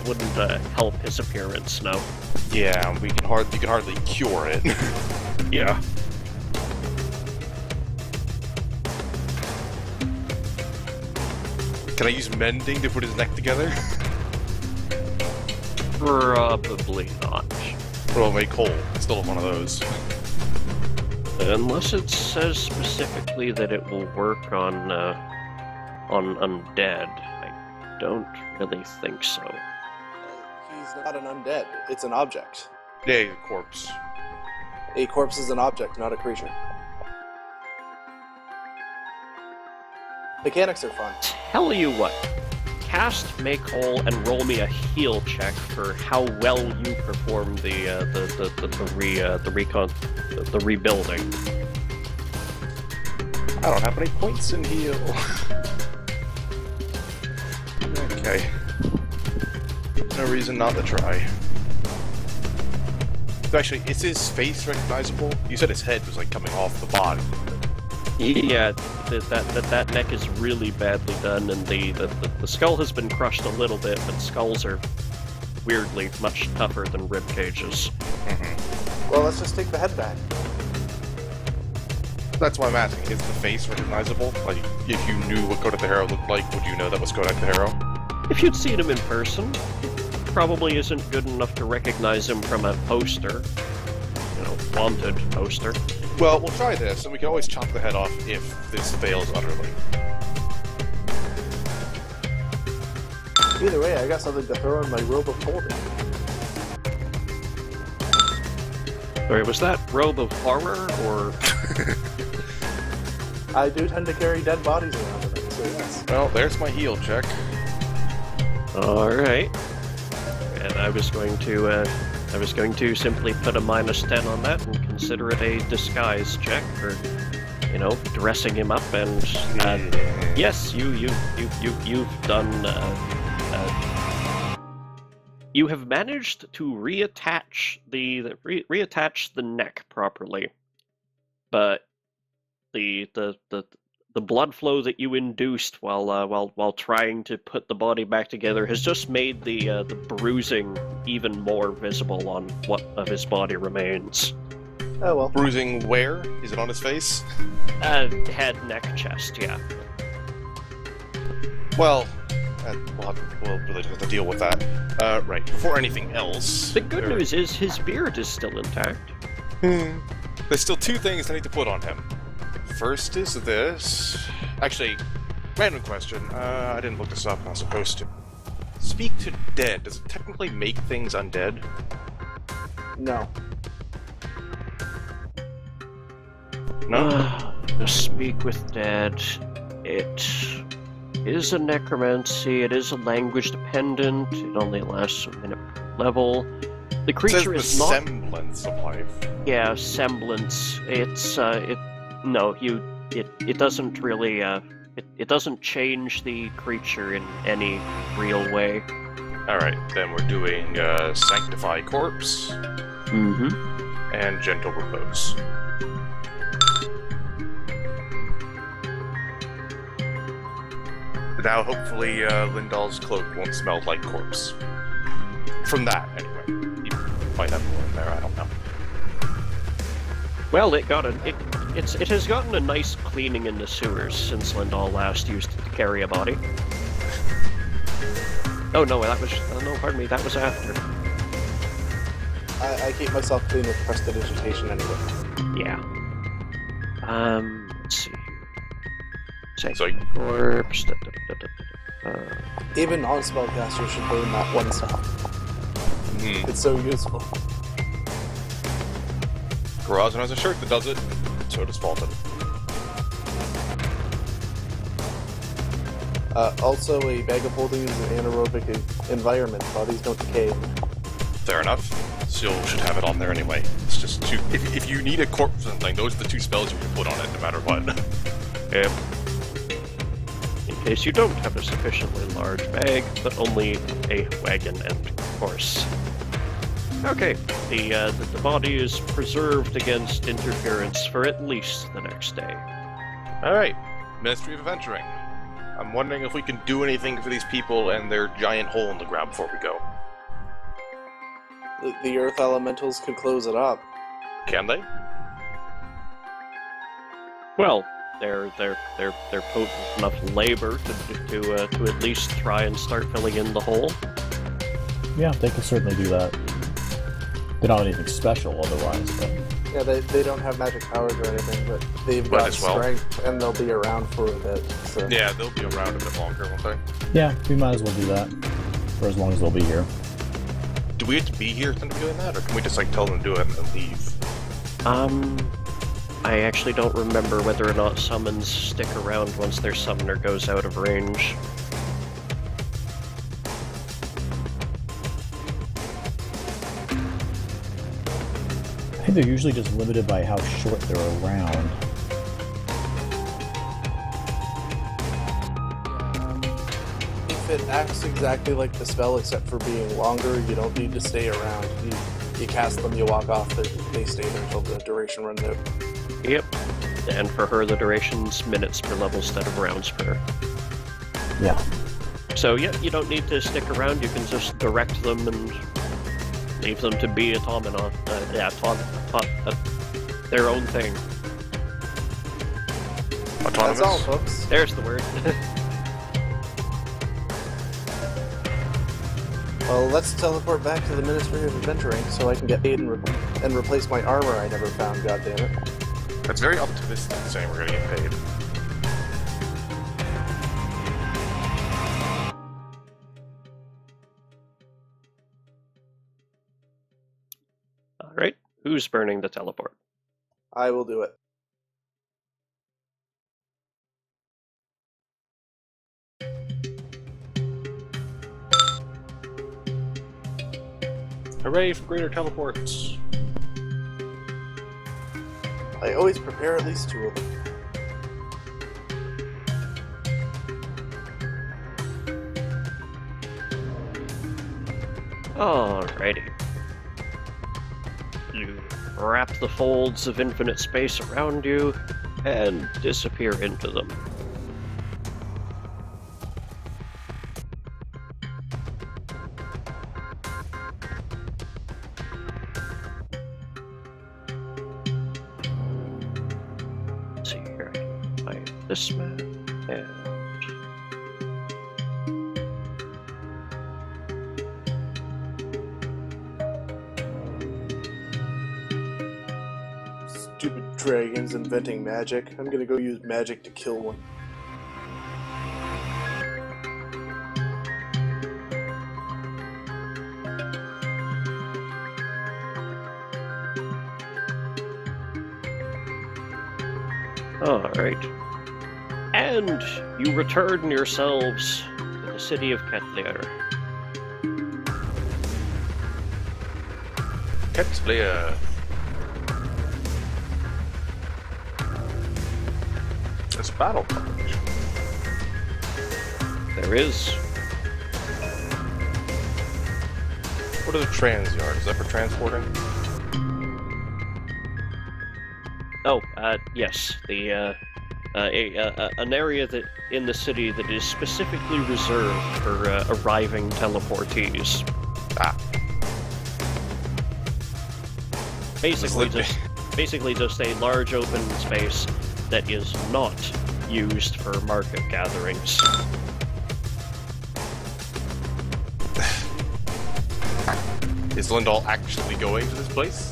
A: wouldn't help his appearance. No.
E: Yeah, you can hardly cure it.
A: Yeah.
E: Can I use mending to put his neck together?
A: Probably not.
E: Well, make whole. Still one of those.
A: Unless it says specifically that it will work on undead. I don't really think so.
D: He's not an undead. It's an object.
E: Yeah, corpse.
D: A corpse is an object, not a creature. Mechanics are fun.
A: Tell you what. Cast, make whole, and roll me a heal check for how well you perform the rebuilding.
E: I don't have any points in heal. Okay. No reason not to try. Actually, is his face recognizable? You said his head was like coming off the body.
A: Yeah, that neck is really badly done, and the skull has been crushed a little bit, but skulls are weirdly much tougher than rib cages.
D: Well, let's just take the head back.
E: That's why I'm asking. Is the face recognizable? Like, if you knew what Kodak the Hero looked like, would you know that was Kodak the Hero?
A: If you'd seen him in person, probably isn't good enough to recognize him from a poster. Wanted poster.
E: Well, we'll try this, and we can always chop the head off if this fails utterly.
D: Either way, I got something to throw in my robe of holding.
A: Sorry, was that robe of horror, or...?
D: I do tend to carry dead bodies around with it, so yes.
E: Well, there's my heal check.
A: Alright. And I was going to simply put a -10 on that and consider it a disguise check for dressing him up, and yes, you've done. You have managed to reattach the neck properly, but the blood flow that you induced while trying to put the body back together has just made the bruising even more visible on what of his body remains.
D: Oh well.
E: Bruising where? Is it on his face?
A: Head, neck, chest, yeah.
E: Well, we'll really have to deal with that. Right, before anything else...
A: The good news is his beard is still intact.
E: There's still two things I need to put on him. First is this... Actually, random question. I didn't look this up, I was supposed to. Speak to dead. Does it technically make things undead?
D: No.
E: No?
A: Speak with dead. It is a necromancy, it is a language dependent, it only lasts a minute per level. The creature
E: it says
A: is
E: the
A: not...
E: semblance of life.
A: Yeah, semblance. It's, it doesn't really, it doesn't change the creature in any real way.
E: Alright, then we're doing, Sanctify Corpse.
A: Mm-hmm.
E: And Gentle Repose. Now, hopefully, Lindahl's cloak won't smell like corpse. From that, anyway. You might have more in there, I don't know.
A: Well, it has gotten a nice cleaning in the sewers since Lindahl last used it to carry a body. Oh no, that was... no, pardon me, that was after.
D: I keep myself clean with prestidigitation anyway.
A: Yeah. Let's see.
E: So,
A: Corpse.
D: Even non-spellcasters should learn that one stuff. It's so useful.
E: Karazhan has a shirt that does it. So does Fulton.
D: Also, a bag of holding is an anaerobic environment. Bodies don't decay.
E: Fair enough. Still should have it on there anyway. It's just two. If you need a corpse or something, those are the two spells you can put on it, no matter what.
A: Yep. In case you don't have a sufficiently large bag, but only a wagon and horse. Okay, the body is preserved against interference for at least the next day.
E: Alright, Ministry of Adventuring. I'm wondering if we can do anything for these people and their giant hole in the ground before we go.
D: The Earth Elementals could close it up.
E: Can they?
A: Well, they're potent enough labor to at least try and start filling in the hole.
C: Yeah, they can certainly do that. They don't have anything special otherwise, but...
D: Yeah, they don't have magic powers or anything, but they've
E: Might
D: got
E: as well.
D: strength, and they'll be around for a bit. So.
E: Yeah, they'll be around a bit longer, won't they?
C: Yeah, we might as well do that. For as long as they'll be here.
E: Do we have to be here to be doing that, or can we just like tell them to do it and then leave?
A: I actually don't remember whether or not summons stick around once their summoner goes out of range.
C: I think they're usually just limited by how short they're around.
D: If it acts exactly like the spell, except for being longer, you don't need to stay around. You cast them, you walk off, they stay there until the duration runs out.
A: Yep. And for her, the duration's minutes per level instead of rounds per.
C: Yeah.
A: So yeah, you don't need to stick around, you can just direct them and leave them to be their own thing.
E: Autonomous?
D: That's all, folks.
A: There's the word.
D: Well, let's teleport back to the Ministry of Adventuring so I can get paid and replace my armor I never found, goddammit.
E: That's very optimistic saying we're gonna get paid.
A: Alright, who's burning the teleport?
D: I will do it.
E: Hooray for greater teleports!
D: I always prepare at least 2 of them.
A: Alrighty. You wrap the folds of infinite space around you and disappear into them. Let's see here, I can find this map and
D: Stupid dragons inventing magic. I'm gonna go use magic to kill one.
A: Alright. And you return yourselves to the city of Ketlir.
E: Ketlia. It's battle coverage.
A: There is.
E: What are the trans yards? Is that for transporting?
A: Oh, yes. The an area that in the city that is specifically reserved for arriving teleportees.
E: Ah.
A: Basically just a large open space that is not used for market gatherings.
E: Is Lindahl actually going to this place?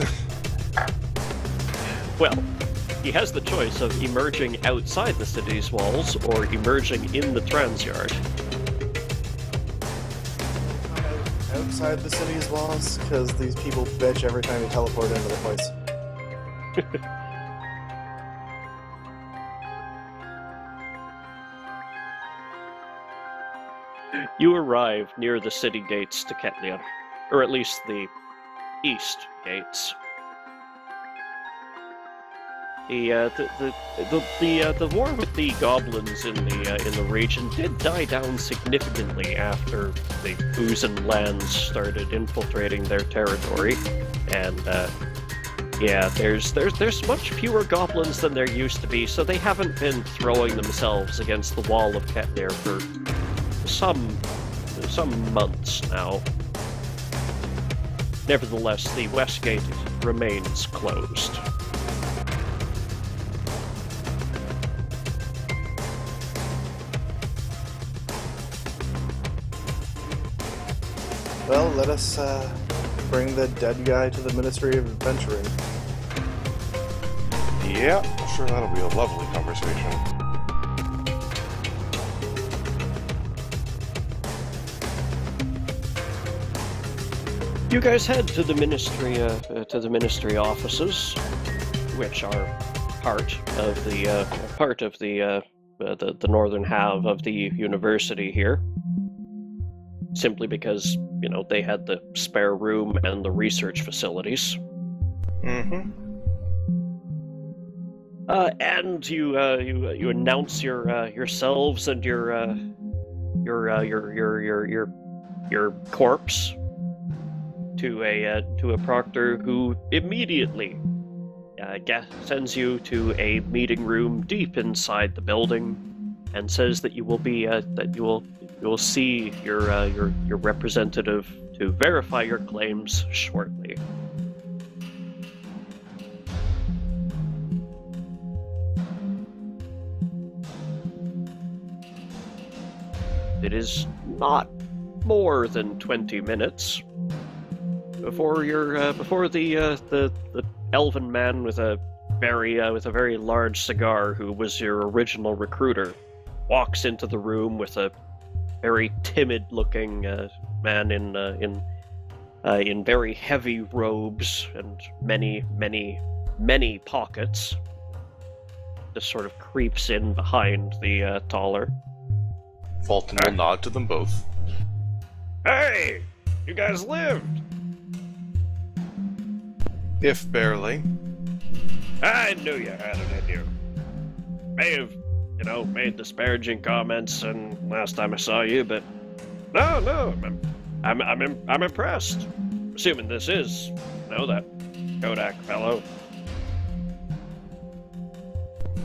A: Well, he has the choice of emerging outside the city's walls or emerging in the transyard.
D: Outside the city's walls, because these people bitch every time you teleport into the place.
A: You arrive near the city gates to Ketlia, or at least the east gates. The war with the goblins in the region did die down significantly after the Oozan lands started infiltrating their territory, and yeah, there's much fewer goblins than there used to be, so they haven't been throwing themselves against the wall of Ketlir for some months now. Nevertheless, the west gate remains closed.
D: Well, let us bring the dead guy to the Ministry of Adventuring.
E: Yeah, I'm sure that'll be a lovely conversation.
A: You guys head to the ministry offices, which are part of the northern half of the university here. Simply because, you know, they had the spare room and the research facilities.
E: Mm-hmm.
A: And you announce yourselves and your corpse to a proctor who immediately sends you to a meeting room deep inside the building and says that you will be you will see your representative to verify your claims shortly. It is not more than 20 minutes before the elven man with a very large cigar, who was your original recruiter, walks into the room with a very timid-looking man in very heavy robes and many pockets. Just sort of creeps in behind the taller.
E: Fulton will nod to them both.
A: Hey, you guys lived.
E: If barely.
A: I knew you had it in you. May have, made disparaging comments and last time I saw you, but no, I'm impressed. Assuming this is, that Kodak fellow.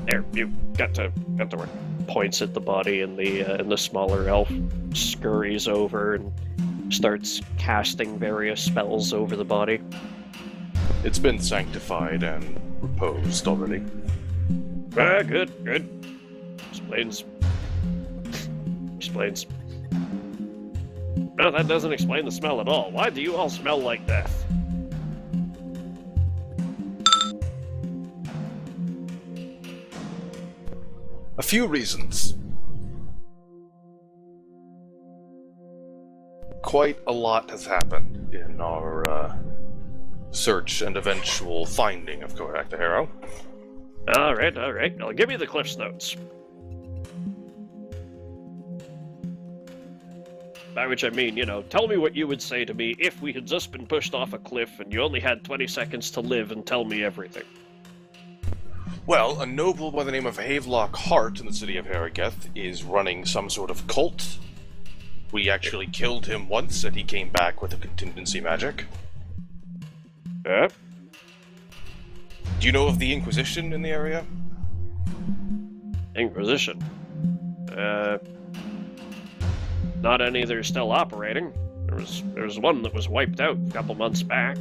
A: There, you got to work. Points at the body, and the smaller elf scurries over and starts casting various spells over the body.
E: It's been sanctified and reposed already.
A: Ah, good. Explains. No, that doesn't explain the smell at all. Why do you all smell like death?
E: A few reasons. Quite a lot has happened in our search and eventual finding of Kodak the Hero.
A: All right. Well, give me the Cliff's Notes. By which I mean, tell me what you would say to me if we had just been pushed off a cliff and you only had 20 seconds to live and tell me everything.
E: Well, a noble by the name of Havelock Hart in the city of Harrogeth is running some sort of cult. We actually killed him once, and he came back with a contingency magic.
A: Yeah?
E: Do you know of the Inquisition in the area?
A: Inquisition? Not any that are still operating. There was one that was wiped out a couple months back.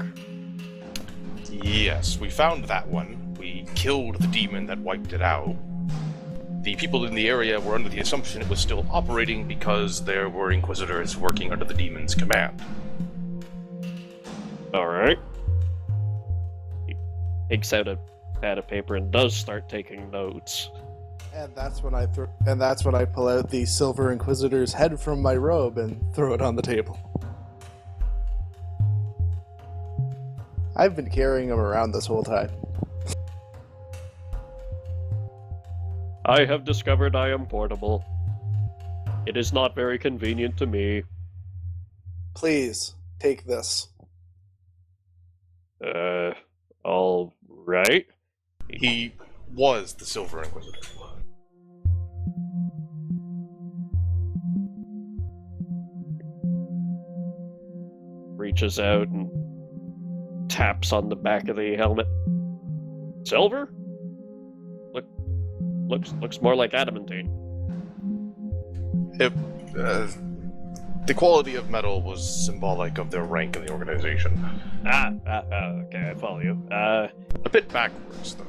E: Yes, we found that one. We killed the demon that wiped it out. The people in the area were under the assumption it was still operating because there were Inquisitors working under the demon's command.
A: Alright. He takes out a pad of paper and does start taking notes.
D: And that's when I pull out the Silver Inquisitor's head from my robe and throw it on the table. I've been carrying him around this whole time.
A: I have discovered I am portable. It is not very convenient to me.
D: Please, take this.
A: All right.
E: He was the Silver Inquisitor.
A: Reaches out and taps on the back of the helmet. Silver? Looks more like adamantine.
E: The quality of metal was symbolic of their rank in the organization.
A: Okay, I follow you.
E: A bit backwards, though.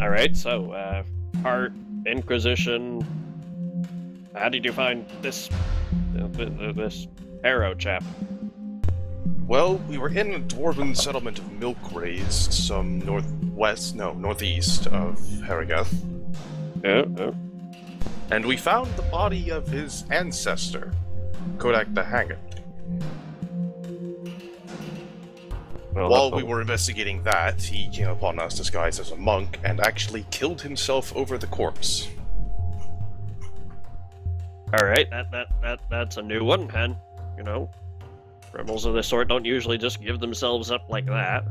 A: Alright, so, Heart, Inquisition... How did you find this arrow chap?
E: Well, we were in a dwarven settlement of milk raised, some northeast of Harrogeth.
A: Yeah.
E: And we found the body of his ancestor, Kodak the Hanged.
A: Well,
E: While we were investigating that, he came upon us disguised as a monk and actually killed himself over the corpse.
A: Alright, that's a new one, and, criminals of this sort don't usually just give themselves up like that.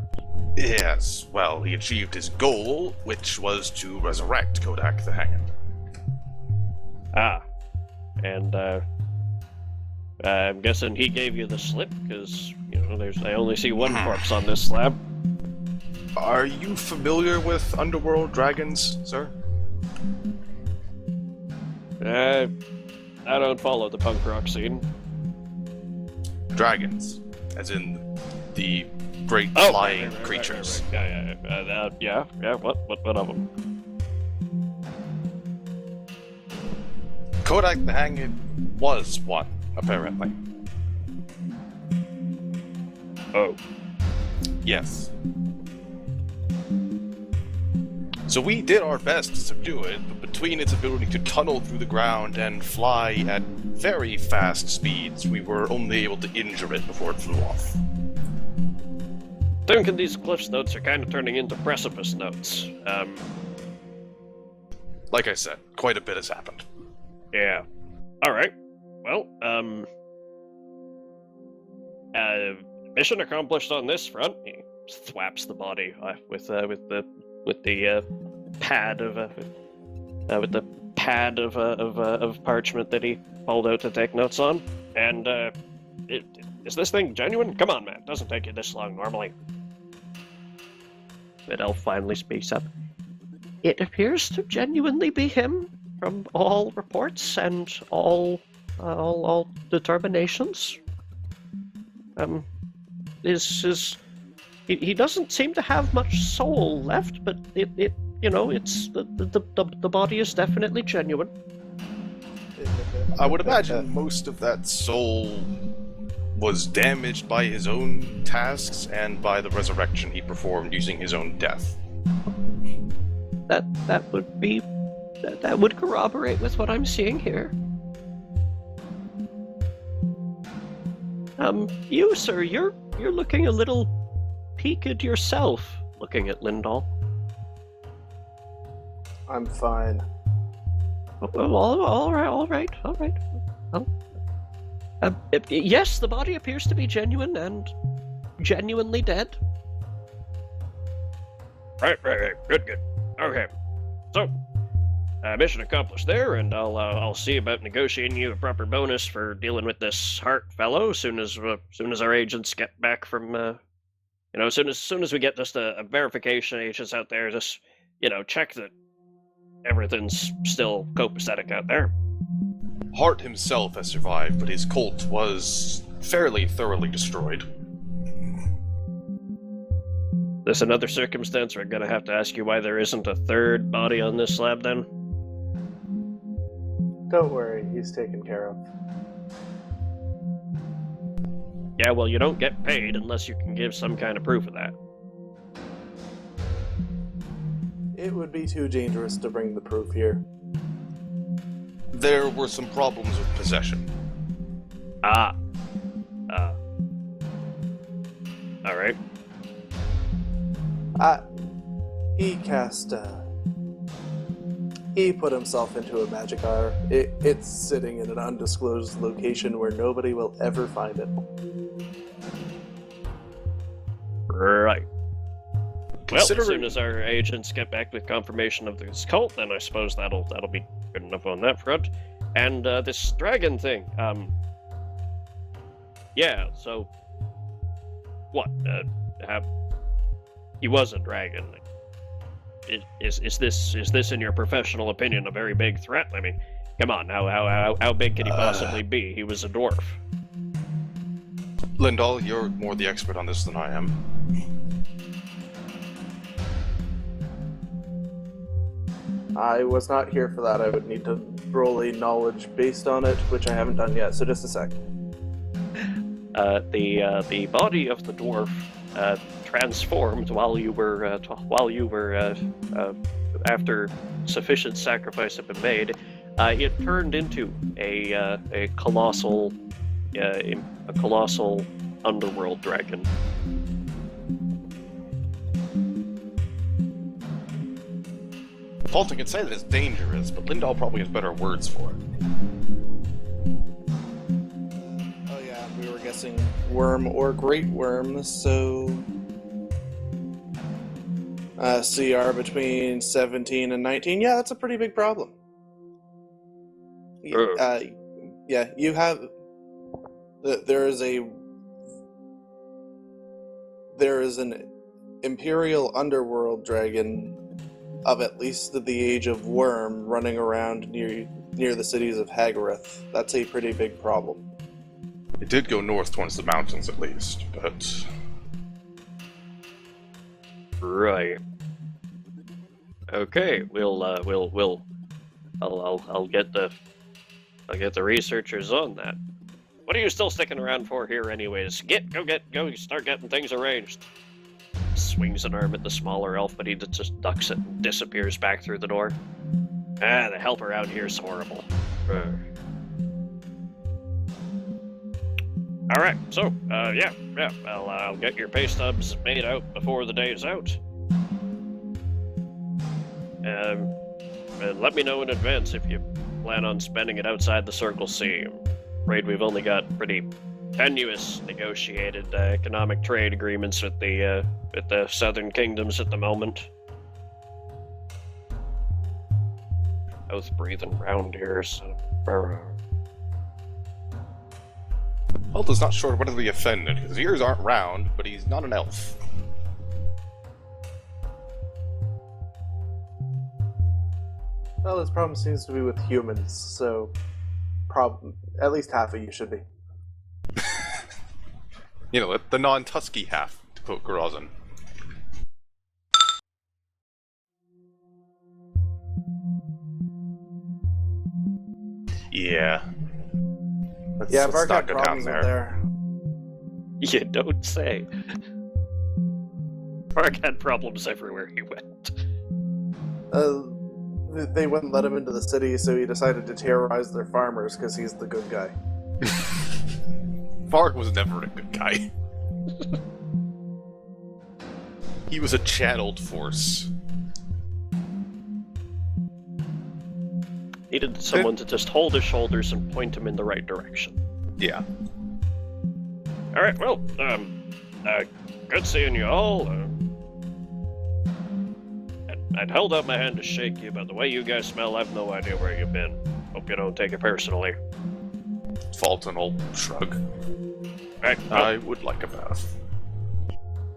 E: Yes, well, he achieved his goal, which was to resurrect Kodak the Hanged.
A: And, I'm guessing he gave you the slip, because, I only see one corpse on this slab.
E: Are you familiar with underworld dragons, sir?
A: I don't follow the punk rock scene.
E: Dragons, as in the great flying creatures.
A: Right. Yeah. What of them?
E: Kodak the Hanged was one, apparently.
A: Oh.
E: Yes. So we did our best to subdue it, but between its ability to tunnel through the ground and fly at very fast speeds, we were only able to injure it before it flew off.
A: Thinking these Cliff's Notes are kind of turning into precipice notes.
E: Like I said, quite a bit has happened.
A: Yeah. Alright. Well, mission accomplished on this front. He thwaps the body with the pad of parchment that he pulled out to take notes on, and is this thing genuine? Come on, man. It doesn't take you this long normally. Mid-elf finally speaks up. It appears to genuinely be him, from all reports and all determinations. He doesn't seem to have much soul left, but it's the body is definitely genuine.
E: I would imagine most of that soul was damaged by his own tasks and by the resurrection he performed using his own death.
A: That would corroborate with what I'm seeing here. You, sir, you're looking a little peaked yourself, looking at Lindahl.
D: I'm fine.
A: Well, all right. Well, yes, the body appears to be genuine and genuinely dead. Right. Good. Okay. So, mission accomplished there, and I'll see about negotiating you a proper bonus for dealing with this Hart fellow as soon as our agents get back from, as soon as we get just a verification agents out there, just, check that everything's still copacetic out there.
E: Hart himself has survived, but his cult was fairly thoroughly destroyed.
A: This another circumstance where I'm gonna have to ask you why there isn't a third body on this slab then?
D: Don't worry, he's taken care of.
A: Yeah, well, you don't get paid unless you can give some kind of proof of that.
D: It would be too dangerous to bring the proof here.
E: There were some problems with possession.
A: Alright.
D: He put himself into a magic hour. It's sitting in an undisclosed location where nobody will ever find it.
A: Right. Well, as
E: Considering-
A: soon as our agents get back with confirmation of this cult, then I suppose that'll be good enough on that front. And this dragon thing, yeah. So, what? He was a dragon. Is this, in your professional opinion, a very big threat? I mean, come on, how big could he possibly be? He was a dwarf.
E: Lindahl, you're more the expert on this than I am.
D: I was not here for that. I would need to roll a knowledge based on it, which I haven't done yet, so just a sec.
A: The body of the dwarf transformed while you were after sufficient sacrifice had been made. It turned into a colossal underworld dragon.
E: Paulton can say that it's dangerous, but Lindahl probably has better words for it.
D: Oh yeah, we were guessing worm or great worm, so... CR between 17 and 19. Yeah, that's a pretty big problem. Yeah, you have... There is an Imperial Underworld dragon of at least the age of Worm running around near the cities of Hagareth. That's a pretty big problem.
E: It did go north towards the mountains, at least, but...
A: Right. Okay, I'll get the researchers on that. What are you still sticking around for here, anyways? Go, start getting things arranged. Swings an arm at the smaller elf, but he just ducks it and disappears back through the door. The help around here is horrible. Alright, so, yeah, I'll get your pay stubs made out before the day is out. And let me know in advance if you plan on spending it outside the Circle C. I'm afraid we've only got pretty tenuous negotiated economic trade agreements with the southern kingdoms at the moment. Mouth breathing round here, son of a...
E: Falto's not sure whether to be offended. His ears aren't round, but he's not an elf.
D: Well, this problem seems to be with humans, so at least half of you should be.
E: You know, the non-Tusky half, to quote Garazan. Yeah.
D: Yeah,
E: let's
D: Vark
E: not
D: had
E: go down
D: problems with there.
A: You don't say. Mark had problems everywhere he went.
D: They wouldn't let him into the city, so he decided to terrorize their farmers because he's the good guy.
E: Vark was never a good guy. He was a channeled force.
A: Needed someone to just hold his shoulders and point him in the right direction.
E: Yeah.
A: Alright, well, good seeing you all. I'd held out my hand to shake you, but the way you guys smell, I've no idea where you've been. Hope you don't take it personally.
E: Fulton will shrug.
A: Right, well,
E: I would like a bath.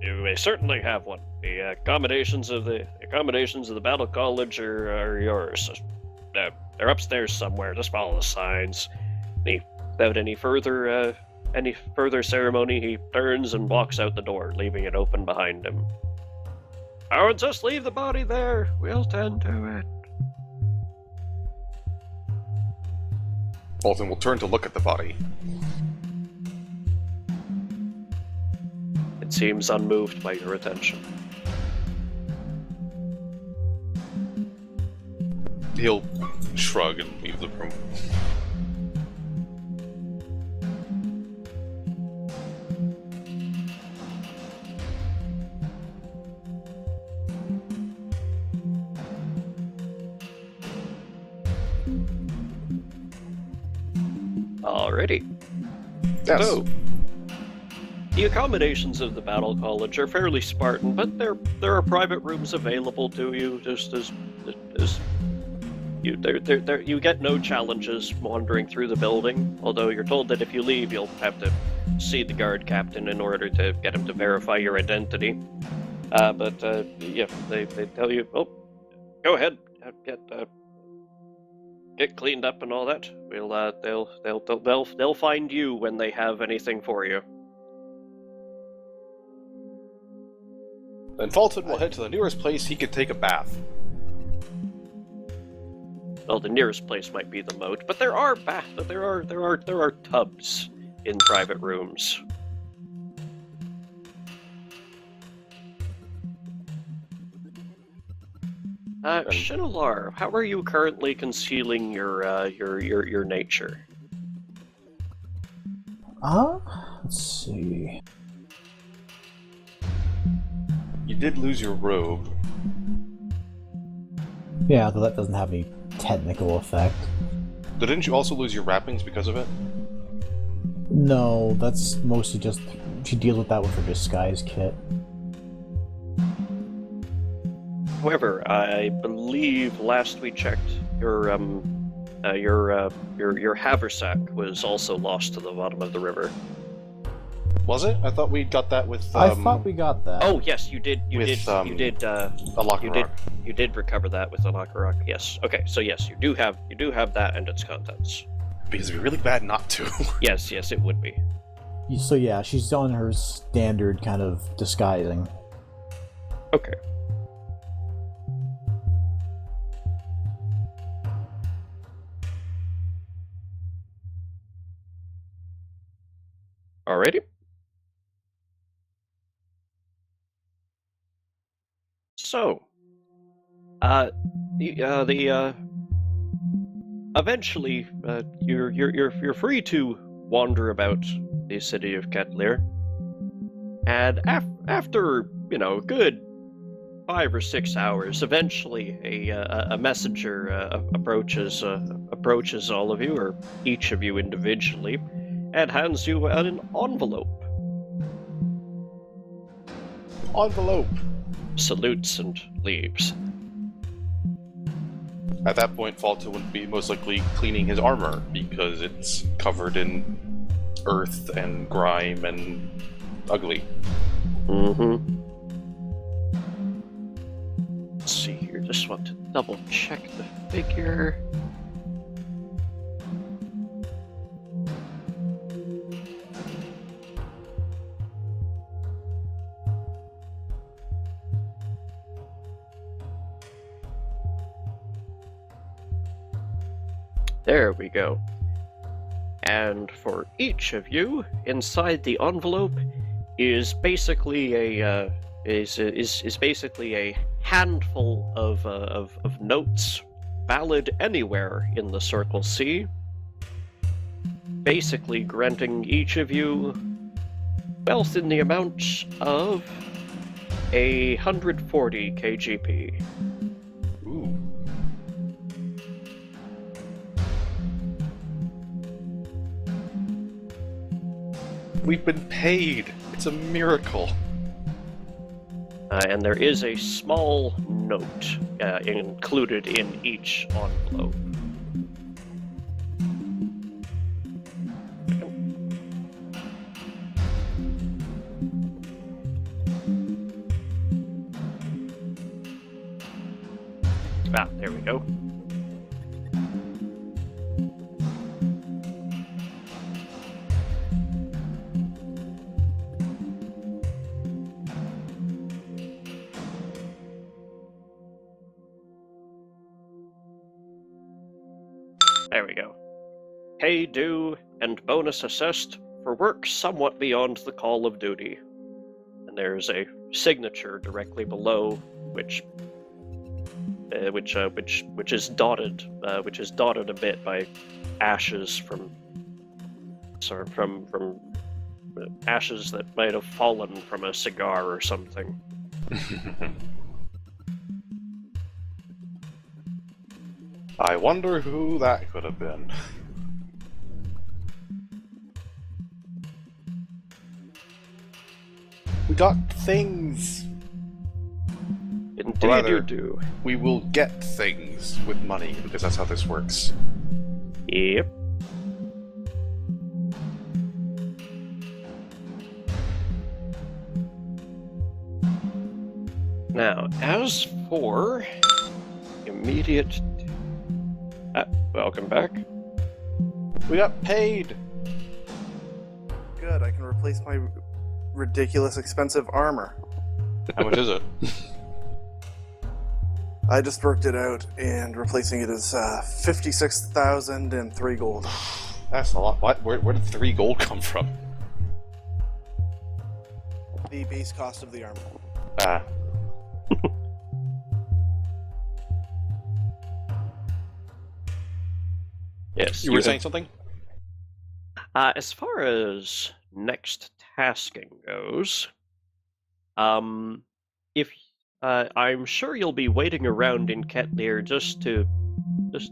A: you may certainly have one. The accommodations of the Battle College are yours. They're upstairs somewhere. Just follow the signs. Without any further ceremony, he turns and walks out the door, leaving it open behind him. Oh, and just leave the body there. We'll tend to it.
E: Fulton will turn to look at the body.
A: It seems unmoved by your attention.
E: He'll shrug and leave the room.
A: Alrighty.
E: Yes.
A: So, the accommodations of the Battle College are fairly Spartan, but there are private rooms available to you. Just as you get no challenges wandering through the building. Although you're told that if you leave, you'll have to see the guard captain in order to get him to verify your identity. Yeah, they tell you, oh, go ahead, get cleaned up and all that. They'll find you when they have anything for you.
E: Then Fulton will head to the nearest place he can take a bath.
A: Well, the nearest place might be the moat, but there are tubs in private rooms. Shinolar, how are you currently concealing your nature?
C: Let's see.
E: You did lose your robe.
C: Yeah, though that doesn't have any technical effect.
E: But didn't you also lose your wrappings because of it?
C: No, that's mostly just she deals with that with her disguise kit.
A: However, I believe last we checked, your haversack was also lost to the bottom of the river.
E: Was it? I thought we got that with.
C: I thought we got that.
A: Oh yes, you did. You did.
E: a locker rock.
A: You did recover that with the locker rock. Yes. Okay. So yes, you do have that and its contents.
E: Because it'd be really bad not to.
A: Yes. Yes, it would be.
C: So yeah, she's on her standard kind of disguising.
A: Okay. Alrighty. So, eventually, you're free to wander about the city of Ketlir, and after a good 5 or 6 hours, eventually a messenger approaches all of you, or each of you individually, and hands you an envelope.
E: Envelope.
A: Salutes and leaves.
E: At that point, Fulton would be most likely cleaning his armor because it's covered in earth and grime and ugly.
A: Mm-hmm. Let's see here, just want to double check the figure. There we go. And for each of you, inside the envelope is basically a basically a handful of notes, valid anywhere in the Circle C, basically granting each of you wealth in the amount of 140 KGP.
E: Ooh. We've been paid. It's a miracle.
A: And there is a small note included in each envelope. Ah, there we go. There we go. Pay due and bonus assessed for work somewhat beyond the call of duty. And there's a signature directly below, which is dotted a bit by ashes from ashes that might have fallen from a cigar or something.
E: I wonder who that could have been. We got things.
A: Indeed
E: Rather,
A: you do.
E: We will get things with money, because that's how this works.
A: Yep. Now, as for immediate... welcome back.
E: We got paid!
D: Good, I can replace my ridiculous expensive armor.
E: How much is it?
D: I just worked it out, and replacing it is 56,003 gold.
E: That's a lot. What? Where did 3 gold come from?
D: The base cost of the armor.
E: Ah.
A: Yes.
E: You were saying something?
A: As far as next tasking goes, if I'm sure you'll be waiting around in Ketlir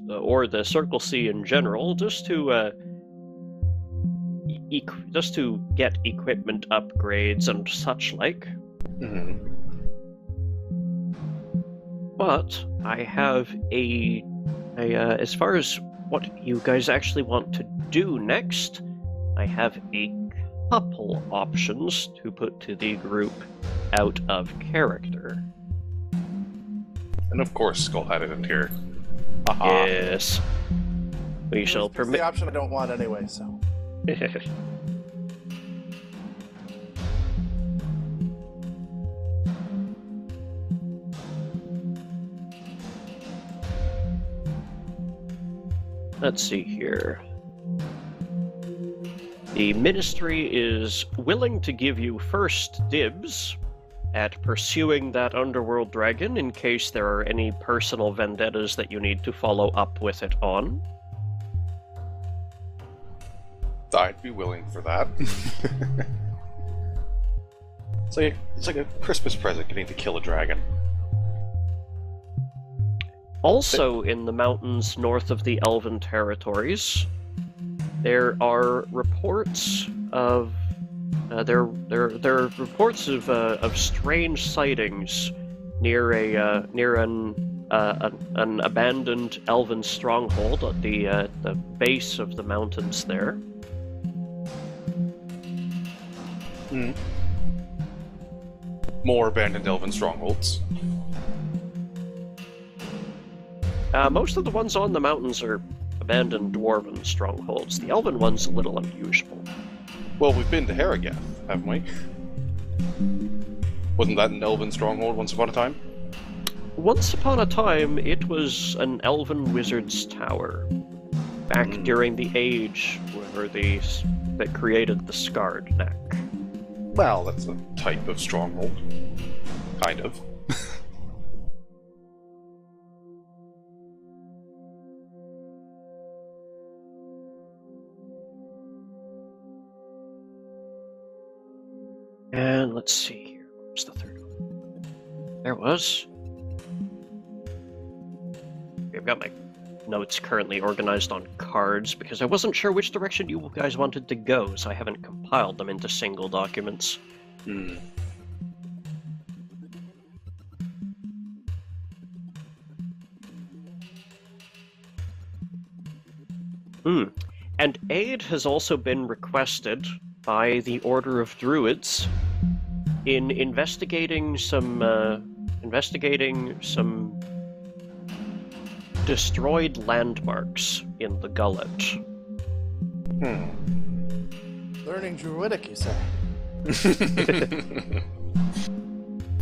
A: or the Circle C in general, just to get equipment upgrades and such like.
E: Mm-hmm.
A: But I have as far as what you guys actually want to do next, I have a couple options to put to the group out of character.
E: And of course, Skull had it in here.
A: Yes. We shall
D: It's
A: permit.
D: the option I don't want anyway, so.
A: Let's see here. The Ministry is willing to give you first dibs at pursuing that underworld dragon in case there are any personal vendettas that you need to follow up with it on.
E: I'd be willing for that. It's like a Christmas present getting to kill a dragon.
A: Also in the mountains north of the Elven territories, there are reports of there are reports of strange sightings near an abandoned Elven stronghold at the base of the mountains there.
E: More abandoned elven strongholds.
A: Most of the ones on the mountains are abandoned dwarven strongholds. The elven one's a little unusual.
E: Well, we've been to Harrogeth, haven't we? Wasn't that an elven stronghold once upon a time?
A: Once upon a time, it was an elven wizard's tower. Back during the age where that created the Scarred Neck.
E: Well, that's a type of stronghold. Kind of.
A: And let's see here. Where's the third one? There was. I've got my notes currently organized on cards because I wasn't sure which direction you guys wanted to go, so I haven't compiled them into single documents. And aid has also been requested by the Order of Druids in investigating some destroyed landmarks in the Gullet.
D: Learning Druidic, you say?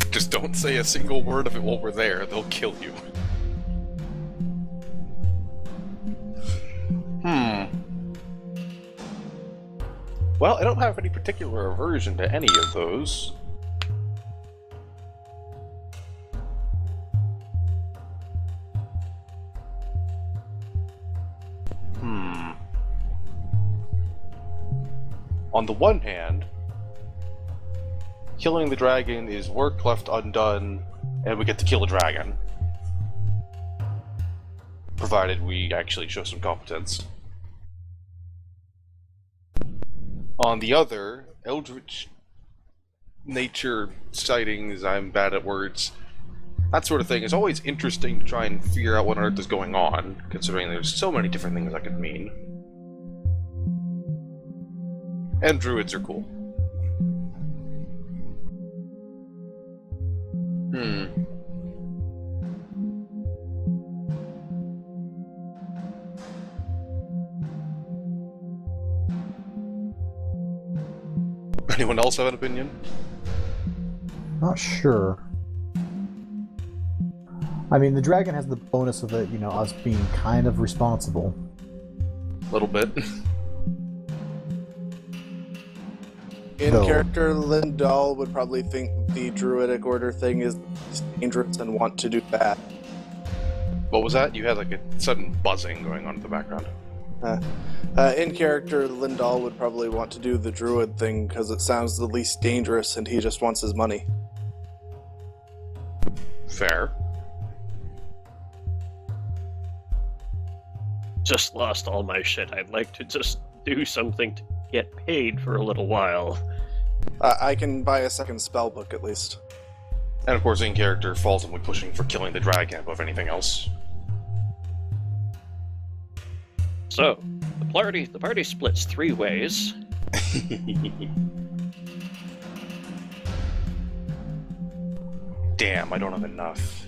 E: Just don't say a single word of it while we're there, they'll kill you. Well, I don't have any particular aversion to any of those. On the one hand, killing the dragon is work left undone, and we get to kill a dragon. Provided we actually show some competence. On the other, eldritch nature sightings, I'm bad at words, that sort of thing is always interesting to try and figure out what on earth is going on, considering there's so many different things that could mean. And druids are cool. Anyone else have an opinion?
C: Not sure. I mean, the dragon has the bonus of it, you know, us being kind of responsible.
E: A little bit.
D: In
C: No.
D: character, Lindahl would probably think the Druidic Order thing is dangerous and want to do that.
E: What was that? You had like a sudden buzzing going on in the background.
D: In character, Lindahl would probably want to do the Druid thing because it sounds the least dangerous and he just wants his money.
E: Fair.
A: Just lost all my shit. I'd like to just do something to get paid for a little while.
D: I can buy a second spell book at least.
E: And of course, in character, falls in with pushing for killing the dragon above anything else.
A: So, the party splits 3 ways.
E: Damn, I don't have enough.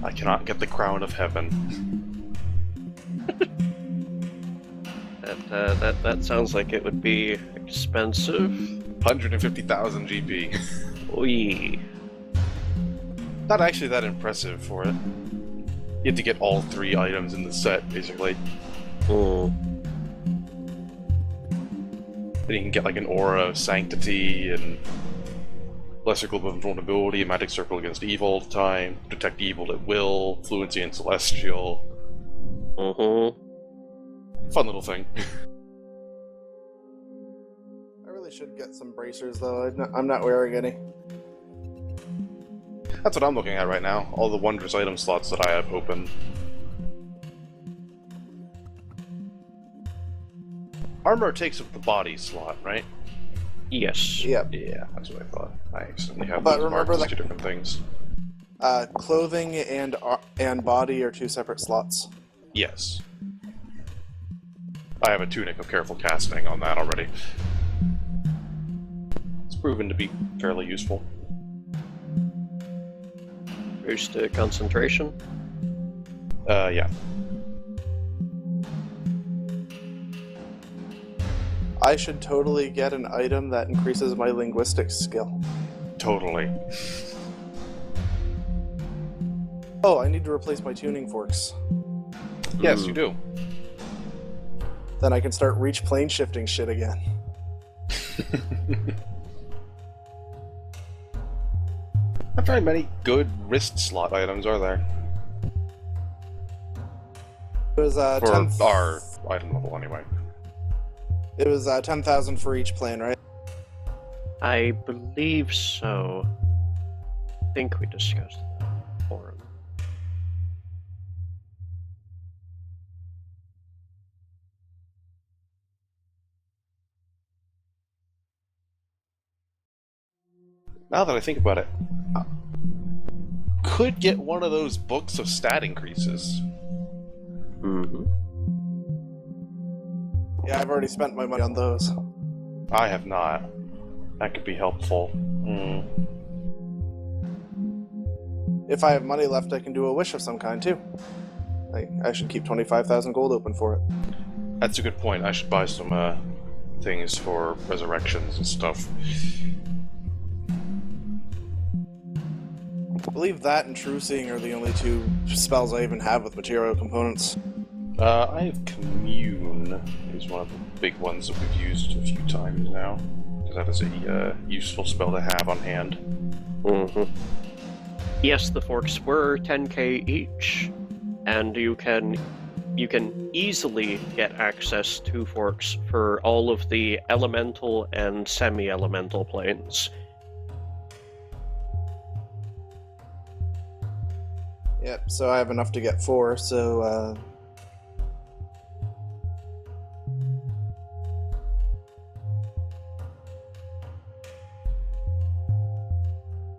E: I cannot get the crown of heaven.
A: That sounds like it would be expensive.
E: 150,000 GP.
A: Oy.
E: Not actually that impressive for it. You have to get all 3 items in the set, basically.
A: Mm.
E: Then you can get like an aura of sanctity and lesser global vulnerability, a magic circle against evil all the time, detect evil at will, fluency in celestial. Fun little thing.
D: I really should get some bracers though. I'm not wearing any.
E: That's what I'm looking at right now. All the wondrous item slots that I have open. Armor takes up the body slot, right?
A: Yes.
D: Yep.
E: Yeah, that's what I thought. I accidentally have
D: But
E: those
D: remember
E: marked as
D: that-
E: two different things.
D: Clothing and body are 2 separate slots.
E: Yes. I have a tunic of careful casting on that already. It's proven to be fairly useful.
A: Boost to concentration.
E: Yeah.
D: I should totally get an item that increases my linguistics skill.
E: Totally.
D: Oh, I need to replace my tuning forks.
E: Yes, you do.
D: Then I can start reach plane shifting shit again.
E: Not very many good wrist slot items, are there?
D: It was
E: For our item level, anyway.
D: It was 10,000 for each plane, right?
A: I believe so. I think we discussed that on the forum.
E: Now that I think about it, could get one of those books of stat increases.
A: Mm-hmm.
D: Yeah, I've already spent my money on those.
E: I have not. That could be helpful.
D: If I have money left, I can do a wish of some kind, too. I should keep 25,000 gold open for it.
E: That's a good point. I should buy some things for resurrections and stuff.
D: I believe that and True Seeing are the only 2 spells I even have with material components.
E: I have Commune, is one of the big ones that we've used a few times now. Because that is a useful spell to have on hand.
A: Mm-hmm. Yes, the forks were 10k each, and you can easily get access to forks for all of the elemental and semi-elemental planes.
D: Yep, so I have enough to get 4, so,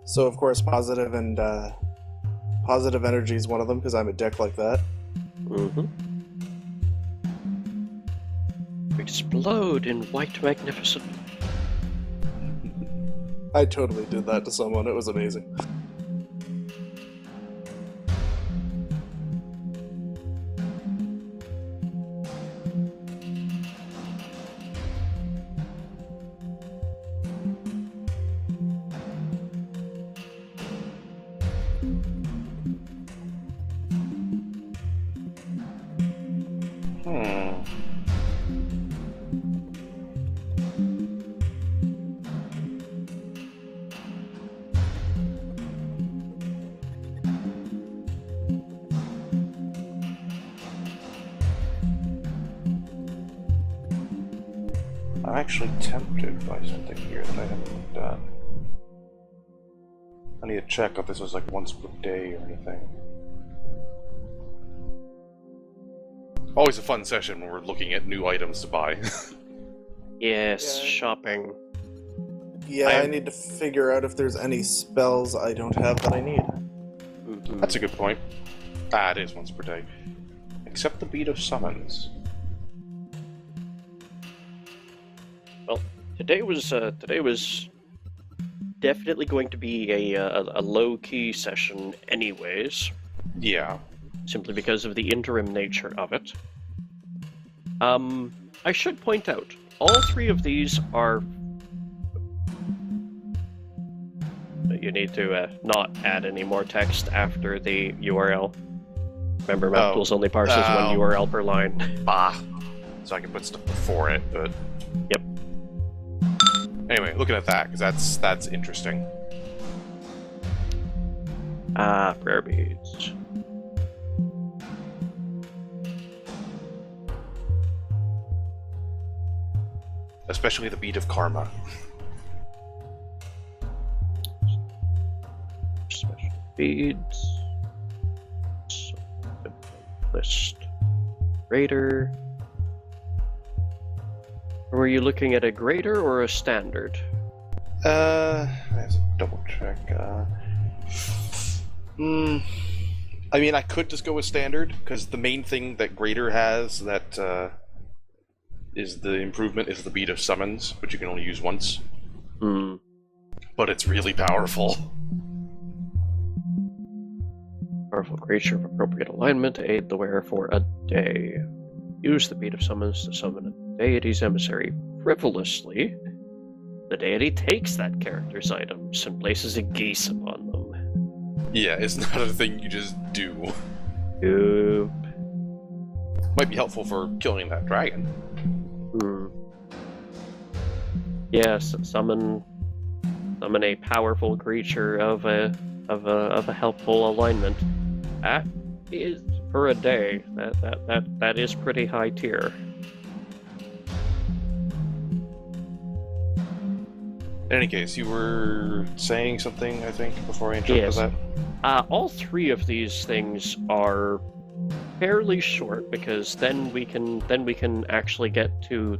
D: So, of course, positive and, positive energy is one of them, because I'm a dick like that.
A: Mm-hmm. Explode in white magnificent.
D: I totally did that to someone, it was amazing.
E: I'm actually tempted by something here that I haven't looked at. I need to check if this was like once per day or anything. Always a fun session when we're looking at new items to buy.
A: Yes,
D: Yeah.
A: shopping.
D: Yeah, I need to figure out if there's any spells I don't have that I need.
A: Mhm.
E: That's a good point. Ah, it is once per day. Except the beat of summons.
A: Well, today was definitely going to be a low-key session anyways,
E: Yeah.
A: simply because of the interim nature of it. I should point out, all 3 of these are... You need to not add any more text after the URL. Remember, MapTool's only parses one URL per line.
E: Bah. So I can put stuff before it, but...
A: Yep.
E: Anyway, looking at that, because that's interesting.
A: Ah, prayer beads.
E: Especially the beat of karma.
A: Special beads. List. Raider. Were you looking at a greater or a standard?
E: I have to double check. I mean, I could just go with standard, because the main thing that greater has that is the improvement is the beat of summons, which you can only use once.
A: Hmm.
E: But it's really powerful.
A: Powerful creature of appropriate alignment to aid the wearer for a day. Use the beat of summons to summon a deity's emissary frivolously. The deity takes that character's items and places a geese upon them.
E: Yeah, it's not a thing you just do.
A: Oop.
E: Might be helpful for killing that dragon.
A: Yes, summon a powerful creature of a helpful alignment. That is for a day. That is pretty high tier.
E: In any case, you were saying something, I think, before I interrupted
A: Yes.
E: that?
A: All three of these things are fairly short because then we can actually get to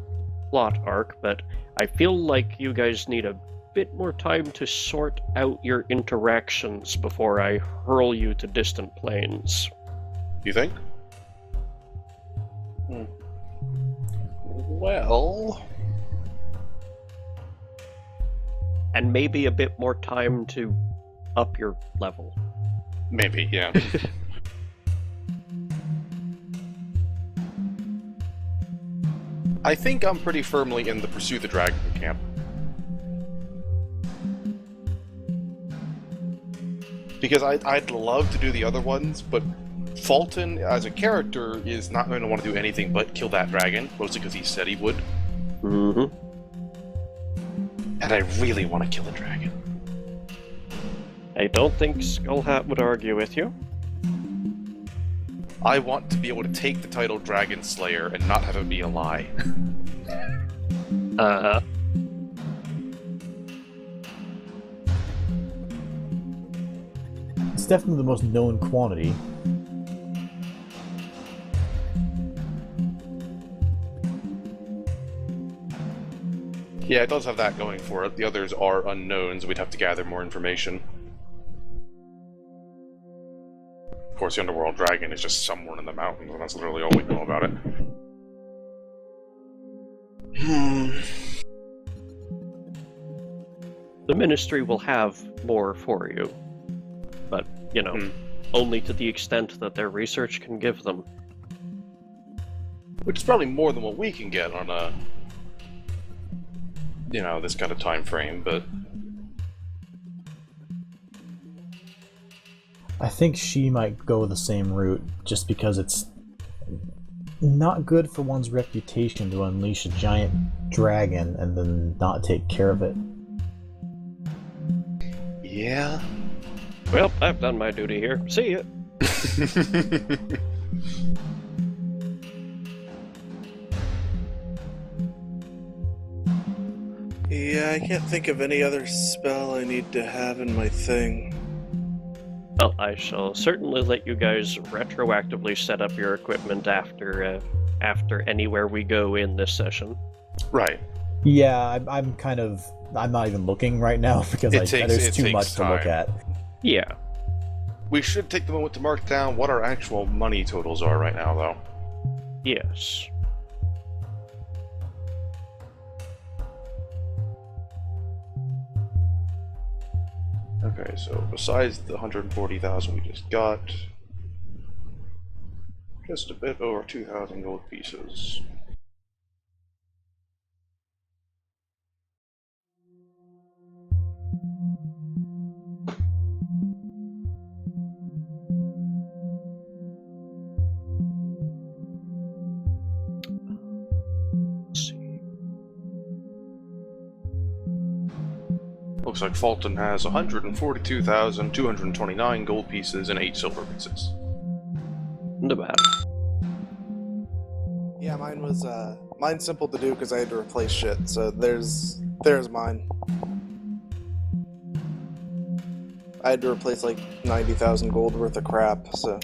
A: plot arc, but I feel like you guys need a bit more time to sort out your interactions before I hurl you to distant planes.
E: You think? Well...
A: And maybe a bit more time to up your level.
E: Maybe, yeah. I think I'm pretty firmly in the Pursue the Dragon camp. Because I'd love to do the other ones, but Fulton, as a character, is not going to want to do anything but kill that dragon, mostly because he said he would.
A: Mm-hmm.
E: And I really want to kill the dragon.
A: I don't think Skullhat would argue with you.
E: I want to be able to take the title Dragon Slayer and not have it be a lie.
C: It's definitely the most known quantity.
E: Yeah, it does have that going for it. The others are unknowns. We'd have to gather more information. Of course, the Underworld Dragon is just somewhere in the mountains, and that's literally all we know about it.
A: The Ministry will have more for you. But, you know, only to the extent that their research can give them.
E: Which is probably more than what we can get on a... you know, this kind of time frame, but...
C: I think she might go the same route, just because it's not good for one's reputation to unleash a giant dragon and then not take care of it.
E: Yeah?
A: Well, I've done my duty here. See ya.
D: Yeah, I can't think of any other spell I need to have in my thing.
A: Well, I shall certainly let you guys retroactively set up your equipment after anywhere we go in this session.
E: Right.
C: Yeah, I'm not even looking right now because there's too much to look at.
A: Yeah.
E: We should take the moment to mark down what our actual money totals are right now, though.
A: Yes.
E: Okay, so besides the 140,000 we just got, just a bit over 2,000 gold pieces.
A: Let's see.
E: Looks like Fulton has 142,229 gold pieces and 8 silver pieces.
A: Not bad.
D: Yeah, mine was mine's simple to do because I had to replace shit. So there's mine. I had to replace like 90,000 gold worth of crap. So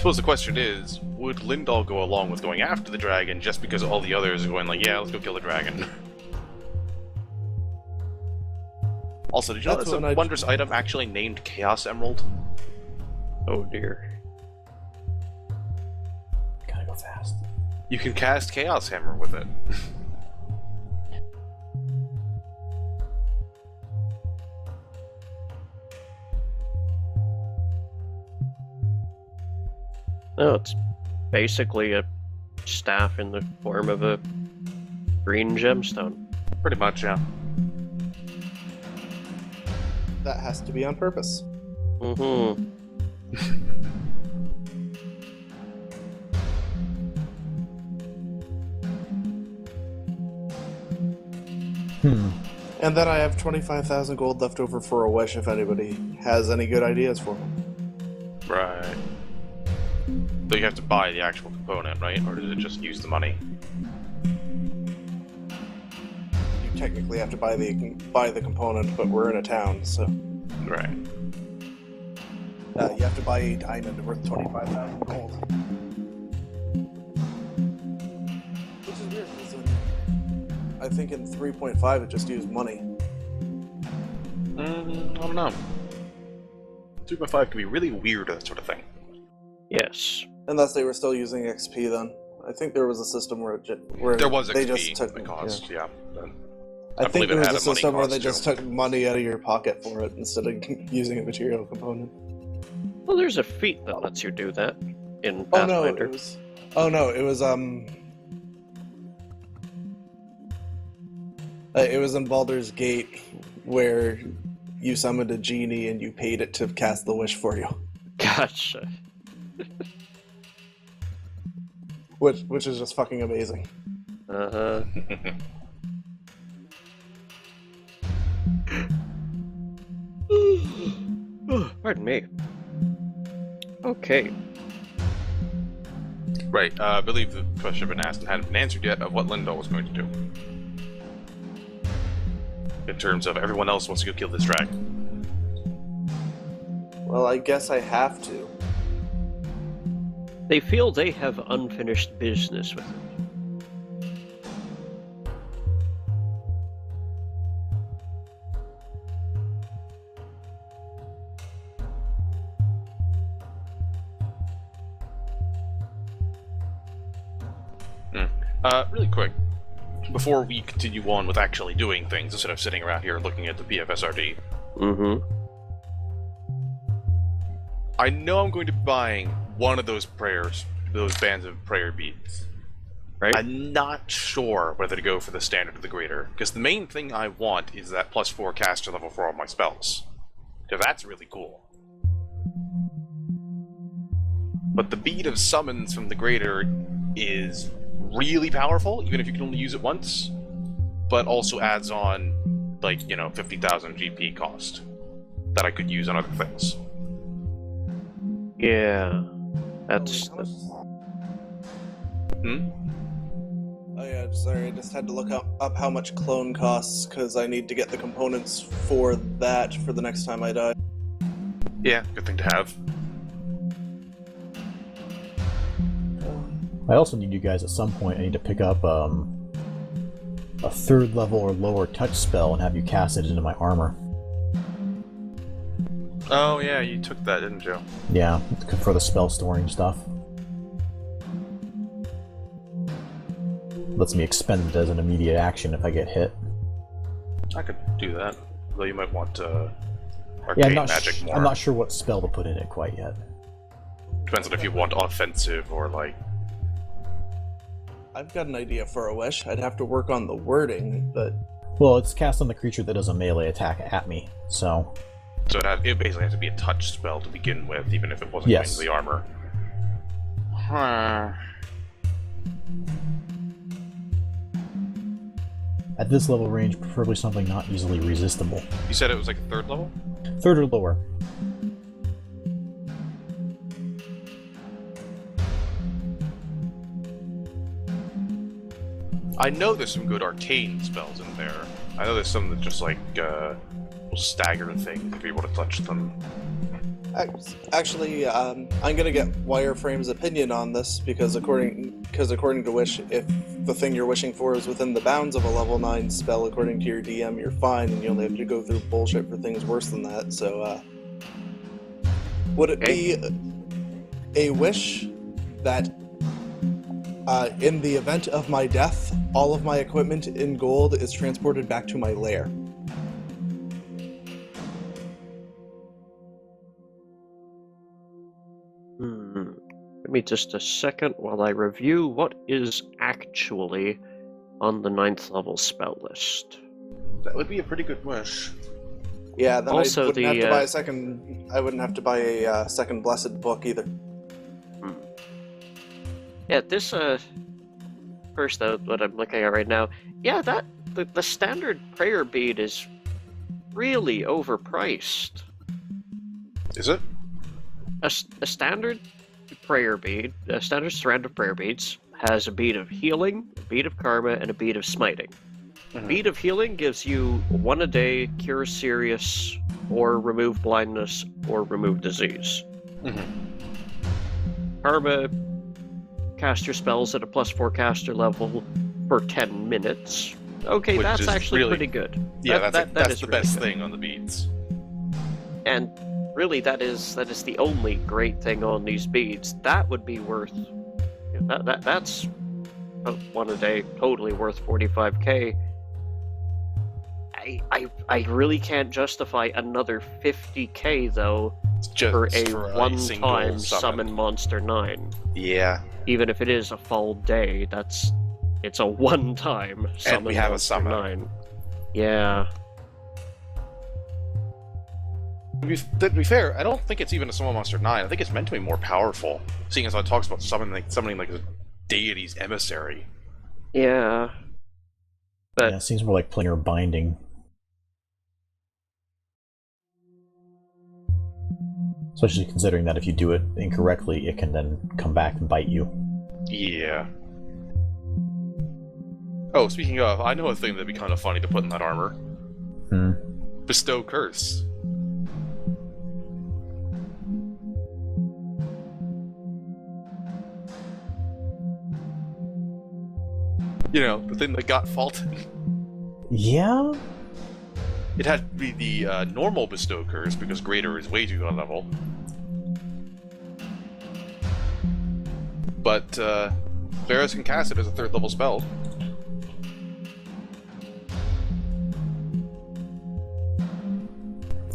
E: suppose the question is, would Lindahl go along with going after the dragon just because all the others are going like, yeah, let's go kill the dragon? Also, did you know
D: That's
E: there's a
D: what I'd-
E: wondrous item actually named Chaos Emerald?
A: Oh dear.
C: Gotta go fast.
E: You can cast Chaos Hammer with it.
A: No, it's basically a staff in the form of a green gemstone.
E: Pretty much, yeah.
D: That has to be on purpose.
A: Mm-hmm.
D: And then I have 25,000 gold left over for a wish if anybody has any good ideas for me.
E: Right. So you have to buy the actual component, right? Or does it just use the money?
D: You technically have to buy the component, but we're in a town, so
E: Right.
D: you have to buy a diamond worth 25,000 gold. Which is weird, because I think in 3.5 it just used money.
E: I don't know. 2.5 can be really weird, that sort of thing.
A: Yes.
D: Unless they were still using XP then. I think there was a system where
E: There was
D: they
E: XP
D: just took
E: that cost, yeah. But
D: I think
E: believe
D: there
E: it
D: was
E: had
D: a
E: a money
D: system where they
E: cost,
D: just
E: too.
D: took money out of your pocket for it instead of using a material component.
A: Well, there's a feat that lets you do that in
D: Oh no,
A: Pathfinder.
D: it was in Baldur's Gate where you summoned a genie and you paid it to cast the wish for you.
A: Gotcha.
D: Which is just fucking amazing.
A: Uh-huh. Pardon me. Okay.
E: Right, I believe the question had been asked and hadn't been answered yet of what Lindahl was going to do. In terms of everyone else wants to go kill this dragon.
D: Well, I guess I have to.
A: They feel they have unfinished business with it.
E: Really quick, before we continue on with actually doing things instead of sitting around here looking at the PFSRD,
A: Mm-hmm.
E: I know I'm going to be buying one of those prayers, those bands of prayer beads.
A: Right?
E: I'm not sure whether to go for the standard or the greater, because the main thing I want is that +4 caster level for all my spells. Because that's really cool. But the bead of summons from the greater is really powerful, even if you can only use it once, but also adds on, like, 50,000 GP cost that I could use on other things.
A: Yeah. That's...
D: How much-
E: Hmm?
D: Oh yeah, sorry, I just had to look up how much clone costs, because I need to get the components for that for the next time I die.
E: Yeah, good thing to have.
C: I also need you guys at some point. I need to pick up a 3rd level or lower touch spell and have you cast it into my armor.
E: Oh yeah, you took that, didn't you?
C: Yeah, for the spell storing stuff. Lets me expend it as an immediate action if I get hit.
E: I could do that, though you might want
C: Yeah,
E: arcane magic more.
C: I'm not sure what spell to put in it quite yet.
E: Depends on if you want offensive or like.
D: I've got an idea for a wish. I'd have to work on the wording, but
C: Well, it's cast on the creature that does a melee attack at me, so...
E: So it basically has to be a touch spell to begin with, even if it wasn't
C: Yes.
E: going to the armor. Huh.
C: At this level range, preferably something not easily resistible.
E: You said it was like a 3rd level?
C: 3rd or lower.
E: I know there's some good arcane spells in there. I know there's some that just like will stagger things if you're able to touch them.
D: Actually, I'm gonna get Wireframe's opinion on this because according to Wish, if the thing you're wishing for is within the bounds of a level 9 spell, according to your DM, you're fine, and you only have to go through bullshit for things worse than that. So, would it be a wish that, in the event of my death, all of my equipment in gold is transported back to my lair?
A: Give me just a second while I review what is actually on the 9th level spell list.
E: That would be a pretty good wish.
D: Yeah, then
A: Also,
D: I wouldn't
A: the,
D: have to buy a second. I wouldn't have to buy a second blessed book either.
A: Yeah, this first though, what I'm looking at right now, yeah, that the standard prayer bead is really overpriced.
E: Is it?
A: A standard prayer bead, a standard strand of prayer beads, has a bead of healing, a bead of karma, and a bead of smiting. Bead of healing gives you 1 a day, cure serious, or remove blindness, or remove disease. Karma, cast your spells at a +4 caster level for 10 minutes. Okay,
E: Which
A: that's
E: is
A: actually
E: really-
A: pretty good.
E: Yeah, that's
A: is
E: the
A: really
E: best
A: good.
E: thing on the beads.
A: And really, that is the only great thing on these beads. That would be worth. That's 1 a day, totally worth 45k. I really can't justify another 50k though
E: Just
A: for a
E: single
A: one-time summon Monster 9.
E: Yeah.
A: Even if it is a full day, it's a one-time summon
E: we have a
A: Monster
E: summon.
A: 9. Yeah.
E: To be fair, I don't think it's even a Summon Monster 9. I think it's meant to be more powerful, seeing as how it talks about summoning like a deity's emissary.
A: Yeah. But
C: Yeah, it seems more like planar binding. Especially considering that if you do it incorrectly, it can then come back and bite you.
E: Yeah. Oh, speaking of, I know a thing that'd be kind of funny to put in that armor. Bestow Curse. You know, the thing that got faulted.
C: Yeah?
E: It had to be the normal Bestow Curse, because Greater is way too high level. But, Varus can cast it as a 3rd level spell.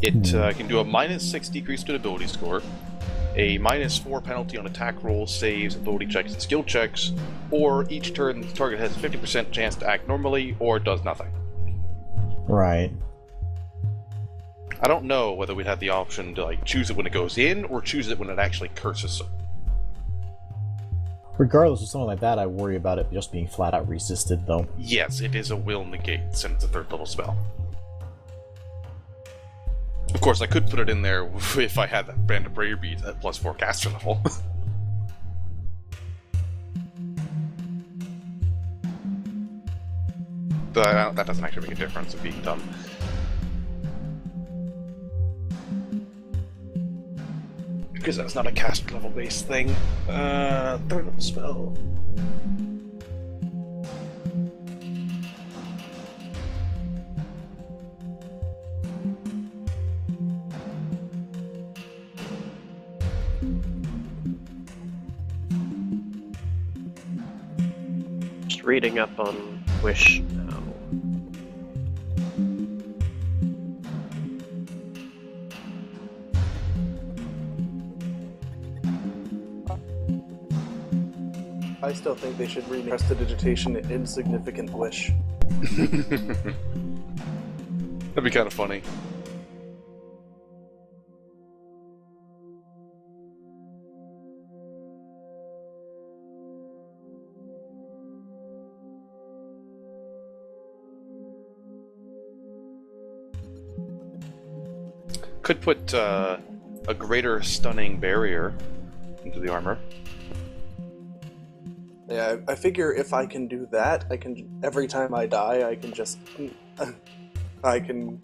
E: It can do a -6 decrease to ability score, a -4 penalty on attack rolls, saves, ability checks, and skill checks, or each turn the target has a 50% chance to act normally, or does nothing.
C: Right.
E: I don't know whether we'd have the option to like choose it when it goes in, or choose it when it actually curses someone.
C: Regardless of something like that, I worry about it just being flat out resisted, though.
E: Yes, it is a will negate, since it's a 3rd level spell. Of course, I could put it in there if I had that Band of Prayer Beads at +4 caster level. But that doesn't actually make a difference of being done. Because that's not a caster level based thing. 3rd level spell.
A: just reading up on Wish now.
D: I still think they should rename Prestidigitation Insignificant Wish.
E: That'd be kind of funny. Could put a greater stunning barrier into the armor.
D: Yeah, I figure if I can do that, I can every time I die, I can just I can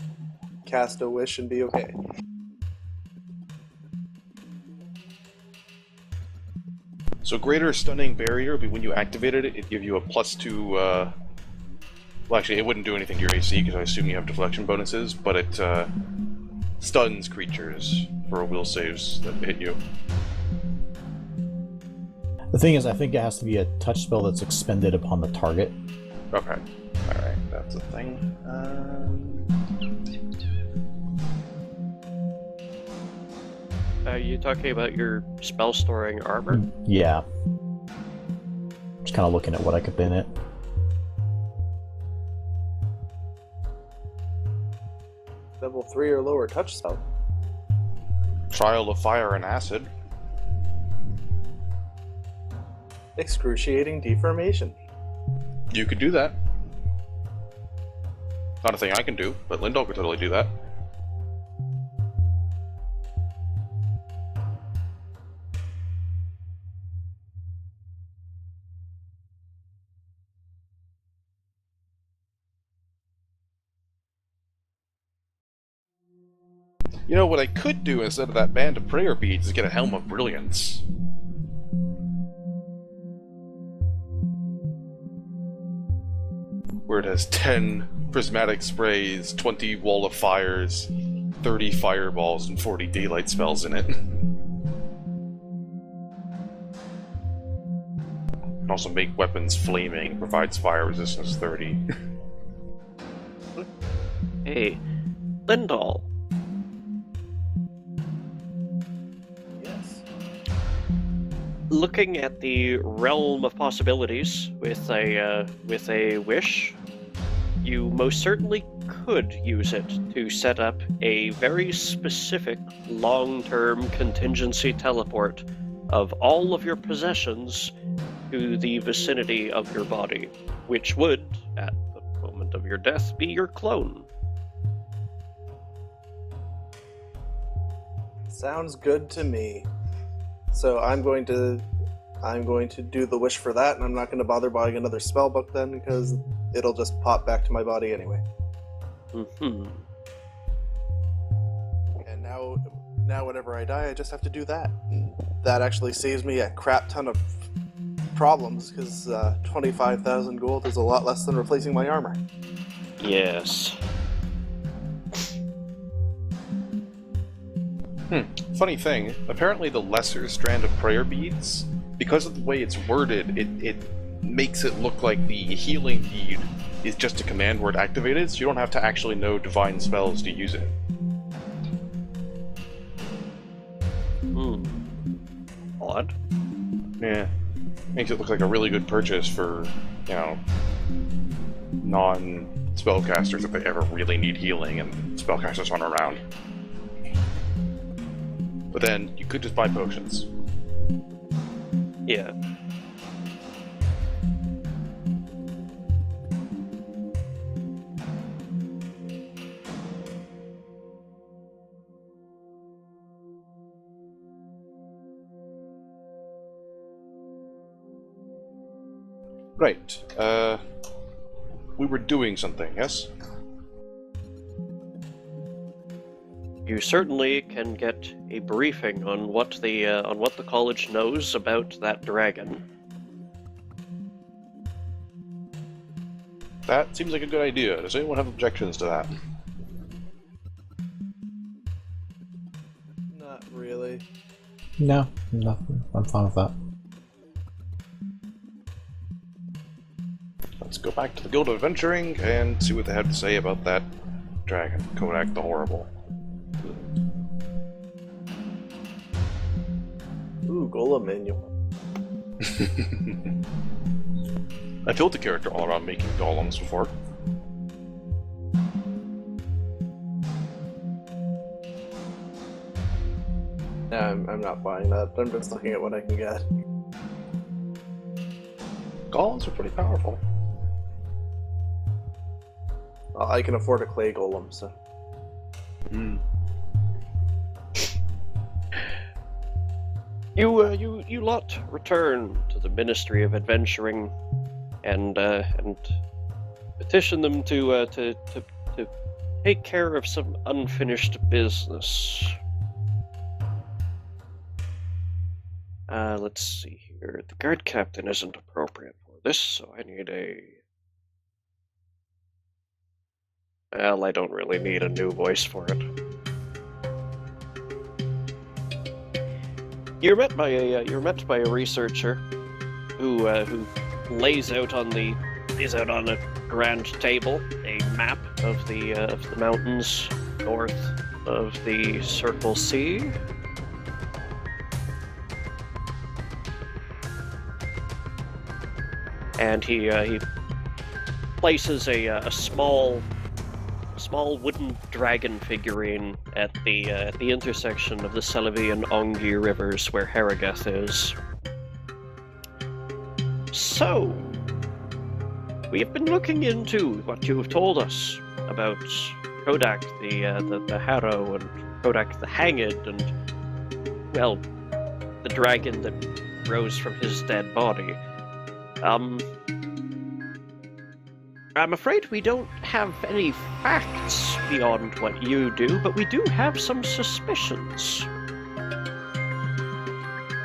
D: cast a wish and be okay.
E: So greater stunning barrier would be when you activated it, it'd give you a +2, well actually it wouldn't do anything to your AC because I assume you have deflection bonuses, but it stuns creatures for will saves that hit you.
C: The thing is, I think it has to be a touch spell that's expended upon the target.
E: Okay. Alright, that's a thing.
A: Are you talking about your spell storing armor?
C: Yeah. Just kind of looking at what I could put in it.
D: Level 3 or lower touch spell.
E: Trial of Fire and Acid.
D: Excruciating deformation.
E: You could do that. Not a thing I can do, but Lindell could totally do that. You know, what I could do instead of that band of prayer beads is get a Helm of Brilliance. Where it has 10 prismatic sprays, 20 wall of fires, 30 fireballs, and 40 daylight spells in it. Can also make weapons flaming, provides fire resistance 30.
A: Hey, Lindell.
D: Yes.
A: Looking at the realm of possibilities with a wish, you most certainly could use it to set up a very specific long-term contingency teleport of all of your possessions to the vicinity of your body, which would, at the moment of your death, be your clone.
D: Sounds good to me. So I'm going to do the wish for that, and I'm not going to bother buying another spell book then, because it'll just pop back to my body anyway.
A: Mm-hmm.
D: And now whenever I die, I just have to do that. And that actually saves me a crap ton of problems, because 25,000 gold is a lot less than replacing my armor.
A: Yes.
E: Funny thing, apparently the lesser strand of prayer beads, because of the way it's worded, it makes it look like the healing bead is just a command word activated, so you don't have to actually know divine spells to use it.
A: Odd.
E: Yeah. Makes it look like a really good purchase for, you know, non-spellcasters if they ever really need healing and spellcasters aren't around. But then, you could just buy potions.
A: Yeah.
E: Right. We were doing something, yes?
A: You certainly can get a briefing on what the college knows about that dragon.
E: That seems like a good idea. Does anyone have objections to that?
D: Not really.
C: No, nothing. I'm fine with that.
E: Let's go back to the Guild of Adventuring and see what they have to say about that dragon, Kodak the Horrible.
D: Ooh, Golem manual.
E: I built a character all around making golems before.
D: Nah, I'm not buying that. I'm just looking at what I can get.
E: Golems are pretty powerful.
D: Well, I can afford a clay golem, so.
A: You lot return to the Ministry of Adventuring, and petition them to take care of some unfinished business. Let's see here. here. The guard captain isn't appropriate for this, so I need a... Well, I don't really need a new voice for it. You're met by a researcher who lays out on a grand table a map of the mountains north of the Circle C. And he places a small wooden dragon figurine at the intersection of the Celebi and Ongi rivers where Harrogeth is. So, we have been looking into what you have told us about Kodak the Harrow and Kodak the Hanged and, well, the dragon that rose from his dead body. I'm afraid we don't have any facts beyond what you do, but we do have some suspicions.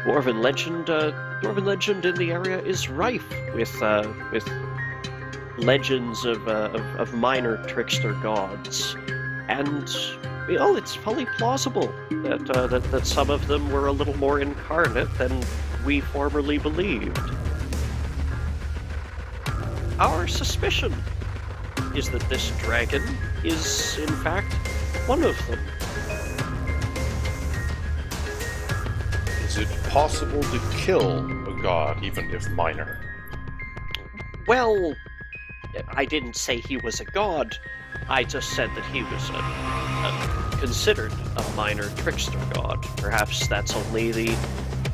A: Dwarven legend in the area is rife with legends of minor trickster gods, and it's fully plausible that some of them were a little more incarnate than we formerly believed. Our suspicion is that this dragon is, in fact, one of them.
E: Is it possible to kill a god, even if minor?
A: Well, I didn't say he was a god. I just said that he was considered a minor trickster god. Perhaps that's only the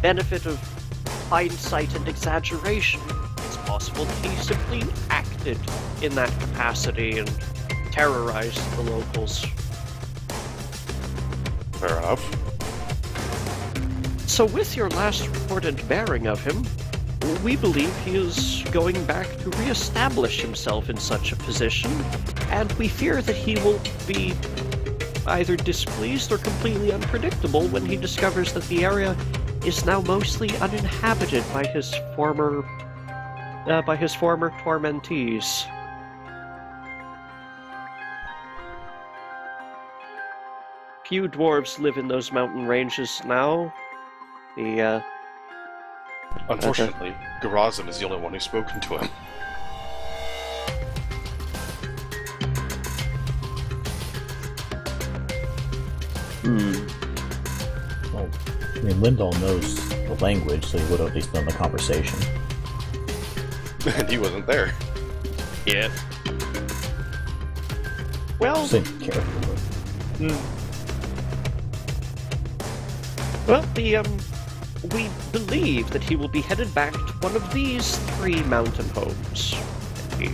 A: benefit of hindsight and exaggeration. It's possible that he simply acted in that capacity and terrorized the locals.
E: Fair enough.
A: So with your last reported bearing of him, we believe he is going back to re-establish himself in such a position, and we fear that he will be either displeased or completely unpredictable when he discovers that the area is now mostly uninhabited by his former tormentees. Few dwarves live in those mountain ranges now.
E: Unfortunately, Garazin is the only one who's spoken to him.
C: Well, I mean, Lindahl knows the language, so he would have at least known the conversation.
E: And he wasn't there.
A: Yeah. Well,
C: Same character.
A: Well, we believe that he will be headed back to one of these 3 mountain homes. He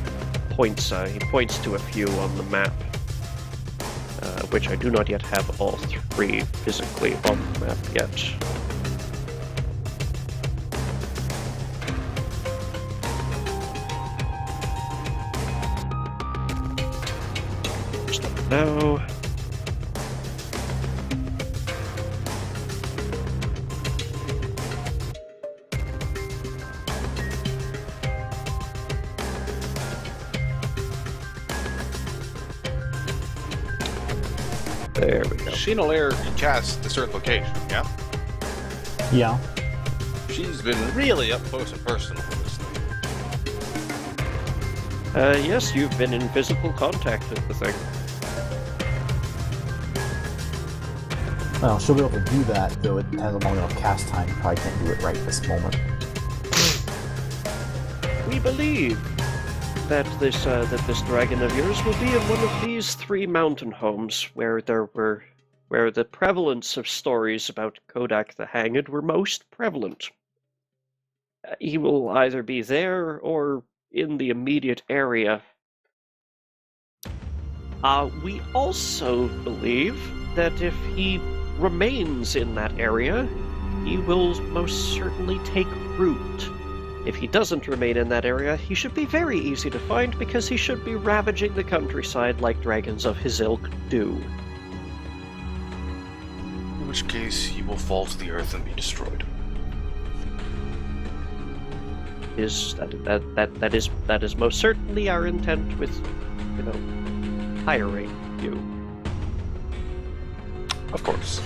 A: points to a few on the map, which I do not yet have all 3 physically on the map yet. Just don't know. There we go.
E: Sheena can cast a certain location, yeah?
C: Yeah.
E: She's been really up close and personal with this thing.
A: Yes, you've been in physical contact with the thing.
C: Well, she'll be able to do that, though it has a long enough cast time. You probably can't do it right this moment.
A: We believe that this dragon of yours will be in one of these 3 mountain homes where the prevalence of stories about Kodak the Hanged were most prevalent. He will either be there or in the immediate area. We also believe that if he remains in that area, he will most certainly take root. If he doesn't remain in that area, he should be very easy to find because he should be ravaging the countryside like dragons of his ilk do.
E: In which case, he will fall to the earth and be destroyed.
A: that is most certainly our intent with, hiring you.
E: Of course.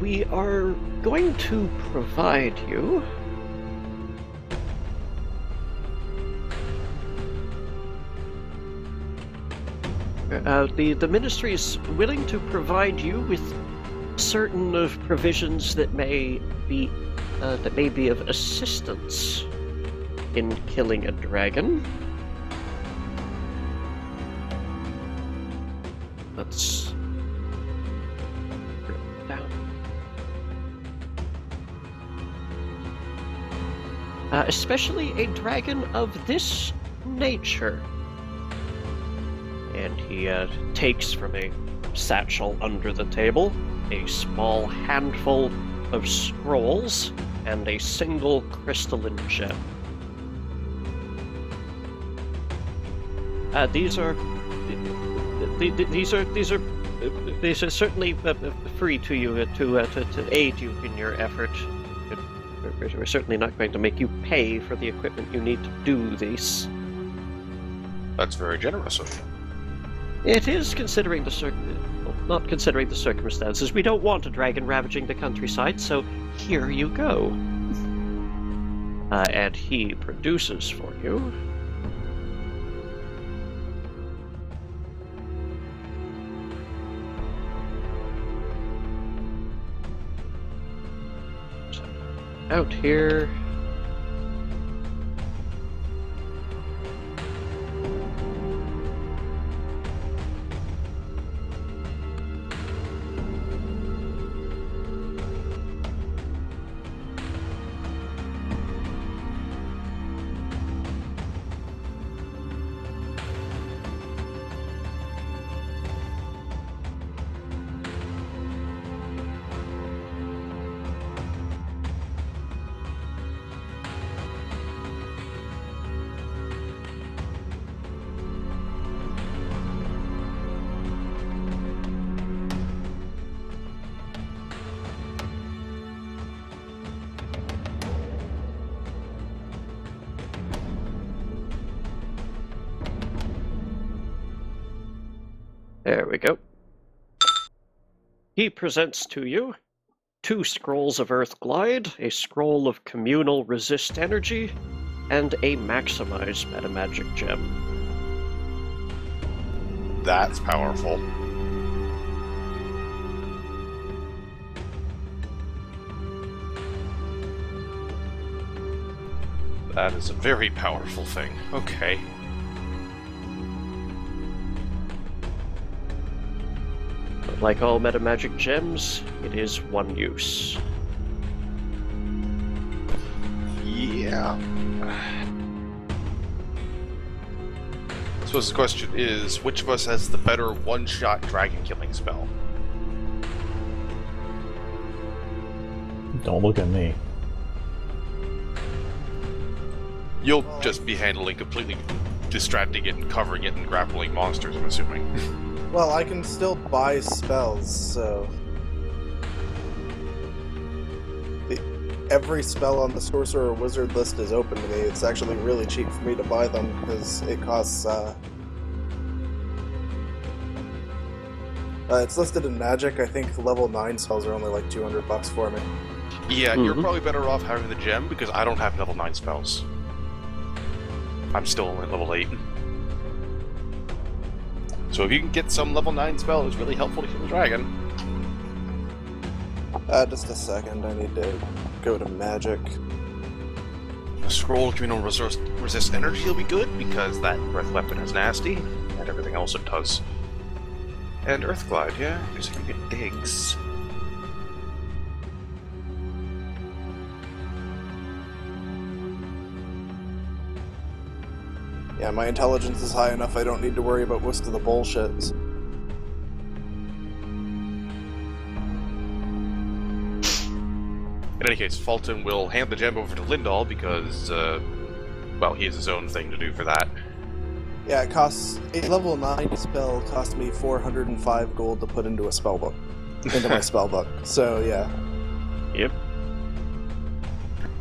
A: We are going to provide you the ministry is willing to provide you with certain of provisions that may be of assistance in killing a dragon. Let's bring it down. Especially a dragon of this nature. And he takes from a satchel under the table a small handful of scrolls and a single crystalline gem. These are certainly free to you to aid you in your effort. We're certainly not going to make you pay for the equipment you need to do this.
E: That's very generous of you.
A: It is, considering not considering the circumstances. We don't want a dragon ravaging the countryside, so here you go. And he produces for you out here. There we go. He presents to you 2 scrolls of Earth Glide, a scroll of communal resist energy, and a maximize metamagic gem.
E: That's powerful. That is a very powerful thing. Okay.
A: But like all metamagic gems, it is one use.
E: Yeah. I suppose the question is, which of us has the better one-shot dragon-killing spell?
C: Don't look at me.
E: You'll just be handling completely distracting it and covering it and grappling monsters, I'm assuming.
D: Well, I can still buy spells, so... Every spell on the Sorcerer Wizard list is open to me. It's actually really cheap for me to buy them, because it costs, it's listed in Magic. I think level 9 spells are only like $200 for me.
E: Yeah, you're probably better off having the gem, because I don't have level 9 spells. I'm still only level 8. So if you can get some level 9 spell, it's really helpful to kill the dragon.
D: Just a second, I need to go to Magic.
E: A scroll of communal resist energy will be good, because that breath weapon is nasty, and everything else it does. And Earth Glide, yeah, because you can get eggs.
D: Yeah, my intelligence is high enough, I don't need to worry about most of the bullshits.
E: In any case, Fulton will hand the gem over to Lindahl because, well, he has his own thing to do for that.
D: Yeah, it costs... A level 9 spell cost me 405 gold to put into a spellbook. Into my spellbook. So, yeah.
A: Yep.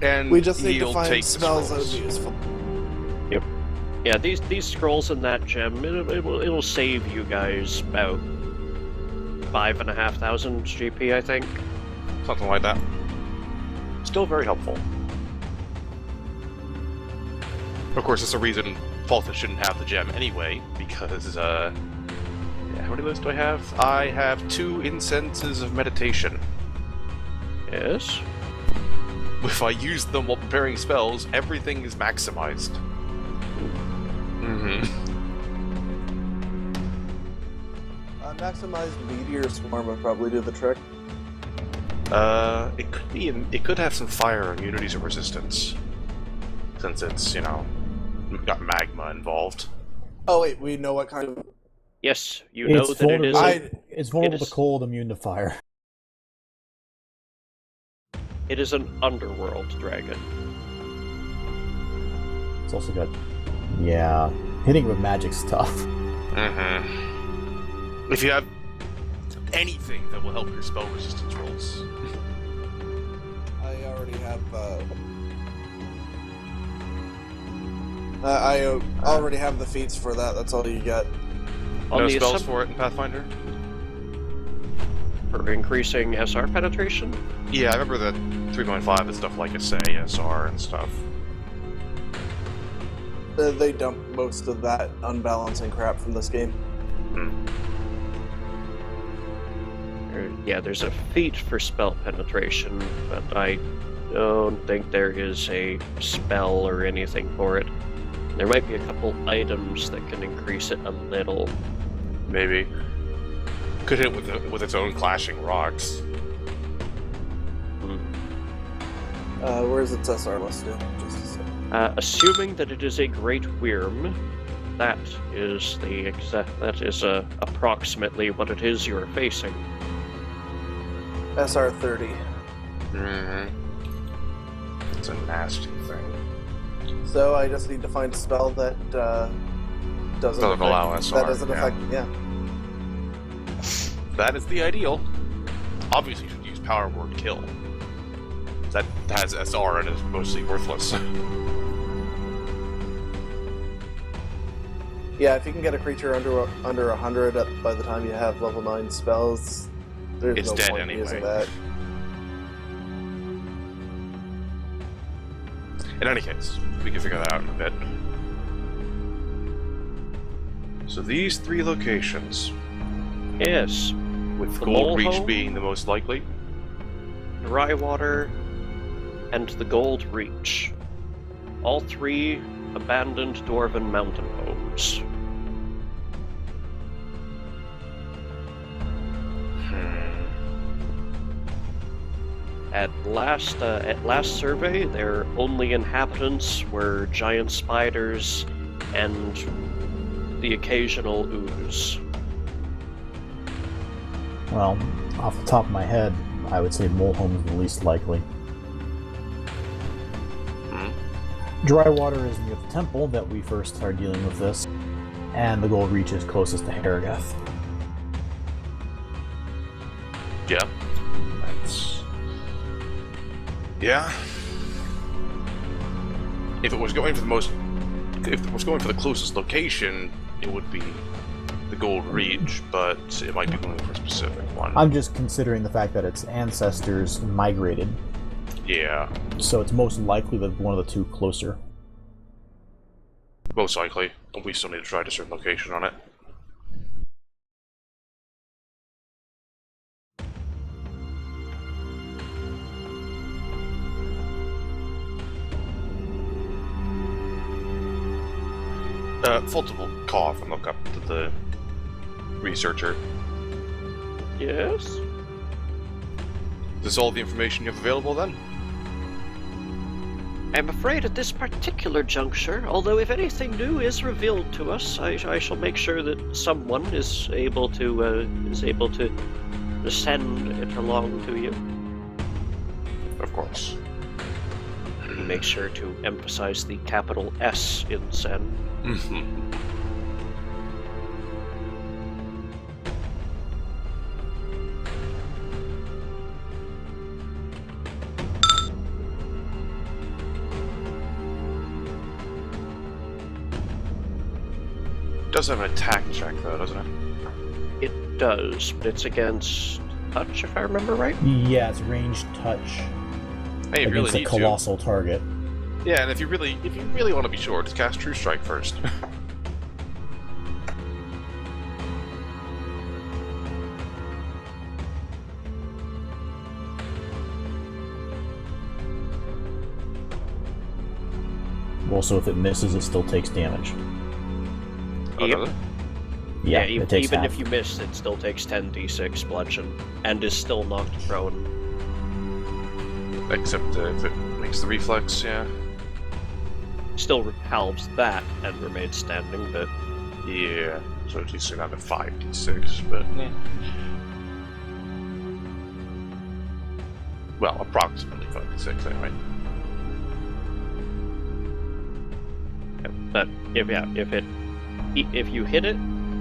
E: And
D: We just need to
E: he'll
D: find
E: take the
D: spells that would
E: scrolls.
D: be useful.
A: Yeah, these scrolls in that gem, it'll save you guys about 5,500 GP, I think.
E: Something like that. Still very helpful. Of course, it's a reason Falta shouldn't have the gem anyway, because, yeah, how many lists do I have? I have 2 incenses of meditation.
A: Yes.
E: If I use them while preparing spells, everything is maximized. Mm-hmm.
D: Maximized meteor swarm would probably do the trick.
E: It could be. It could have some fire immunities or resistance, since it's, you know, got magma involved.
D: Oh wait, we know what kind of...
A: Yes, you know that it is.
C: It's vulnerable
A: is-
C: to cold, immune to fire.
A: It is an underworld dragon.
C: It's also got... Yeah, hitting with magic's tough.
E: Mm-hmm. If you have anything that will help your spell resistance rolls.
D: I already have, I already have the feats for that, that's all you get.
A: On
E: No
A: the
E: spells
A: assum-
E: for it in Pathfinder?
A: For increasing SR penetration?
E: Yeah, I remember that 3.5 is stuff like Assay, SR, and stuff.
D: They dump most of that unbalancing crap from this game.
A: Yeah, there's a feat for spell penetration, but I don't think there is a spell or anything for it. There might be a couple items that can increase it a little.
E: Maybe. Could hit with its own clashing rocks.
D: Where's its SR listed? Just a second.
A: Assuming that it is a great worm, that is approximately what it is you're facing.
D: SR 30.
E: Mm-hmm. It's a nasty thing.
D: So I just need to find a spell that doesn't
E: allow SR.
D: That doesn't affect. Yeah.
E: That is the ideal. Obviously, you should use Power Word Kill. That has SR and is mostly worthless.
D: Yeah, if you can get a creature under 100 by the time you have level 9 spells, there's
E: It's
D: no
E: dead
D: point
E: anyway.
D: in using that.
E: In any case, we can figure that out in a bit. So these 3 locations,
A: Yes,
E: with
A: The
E: Gold
A: Mole
E: Reach
A: Hole?
E: being the most likely.
A: Dry Water, and the Gold Reach. All 3 abandoned Dwarven mountain homes. At last survey, their only inhabitants were giant spiders and the occasional ooze.
C: Well, off the top of my head, I would say Moleholm is the least likely. Dry Water is near the temple that we first started dealing with this, and the Gold Reach is closest to Harrogath.
E: Yeah. Yeah. If it was going for the closest location, it would be the Gold Reach, but it might be going for a specific one.
C: I'm just considering the fact that its ancestors migrated,
E: Yeah,
C: so it's most likely that one of the 2 closer.
E: most likely. But we still need to try a certain location on it. Fulton will cough and look up to the researcher.
A: Yes?
E: Is this all the information you have available then?
A: I'm afraid at this particular juncture, although if anything new is revealed to us, I shall make sure that someone is able to send it along to you.
E: Of course.
A: Make sure to emphasize the capital S in send.
E: does have an attack check, though, doesn't it?
A: It does, but it's against touch, if I remember right.
C: Yeah, it's ranged touch
E: Hey, you really
C: against a
E: need
C: colossal target.
E: to. Yeah, and if you really want to be sure, just cast True Strike first.
C: Also, if it misses, it still takes damage.
E: Oh,
A: Yep.
E: does it?
C: Yeah,
A: Yeah,
C: it takes
A: even
C: half.
A: if you miss, it still takes 10d6 bludgeon, and is still knocked prone.
E: Except if it makes the reflex, yeah.
A: Still halves that and remains standing, but
E: Yeah, so at least you're down to 5d6, but... Yeah. Well, approximately 5d6 anyway.
A: but if you hit it,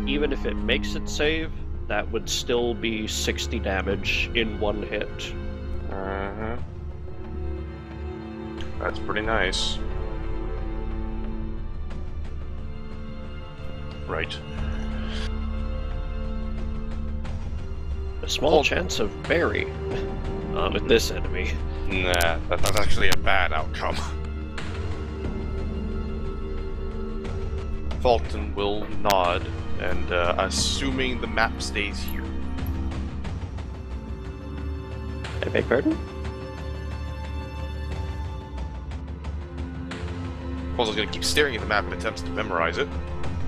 A: even if it makes it save, that would still be 60 damage in one hit.
E: Uh-huh. That's pretty nice. Right.
A: A small chance of berry with this enemy.
E: Nah, that's actually a bad outcome. Fulton will nod, and assuming the map stays here.
A: I beg pardon?
E: Fulton's gonna keep staring at the map and attempts to memorize it.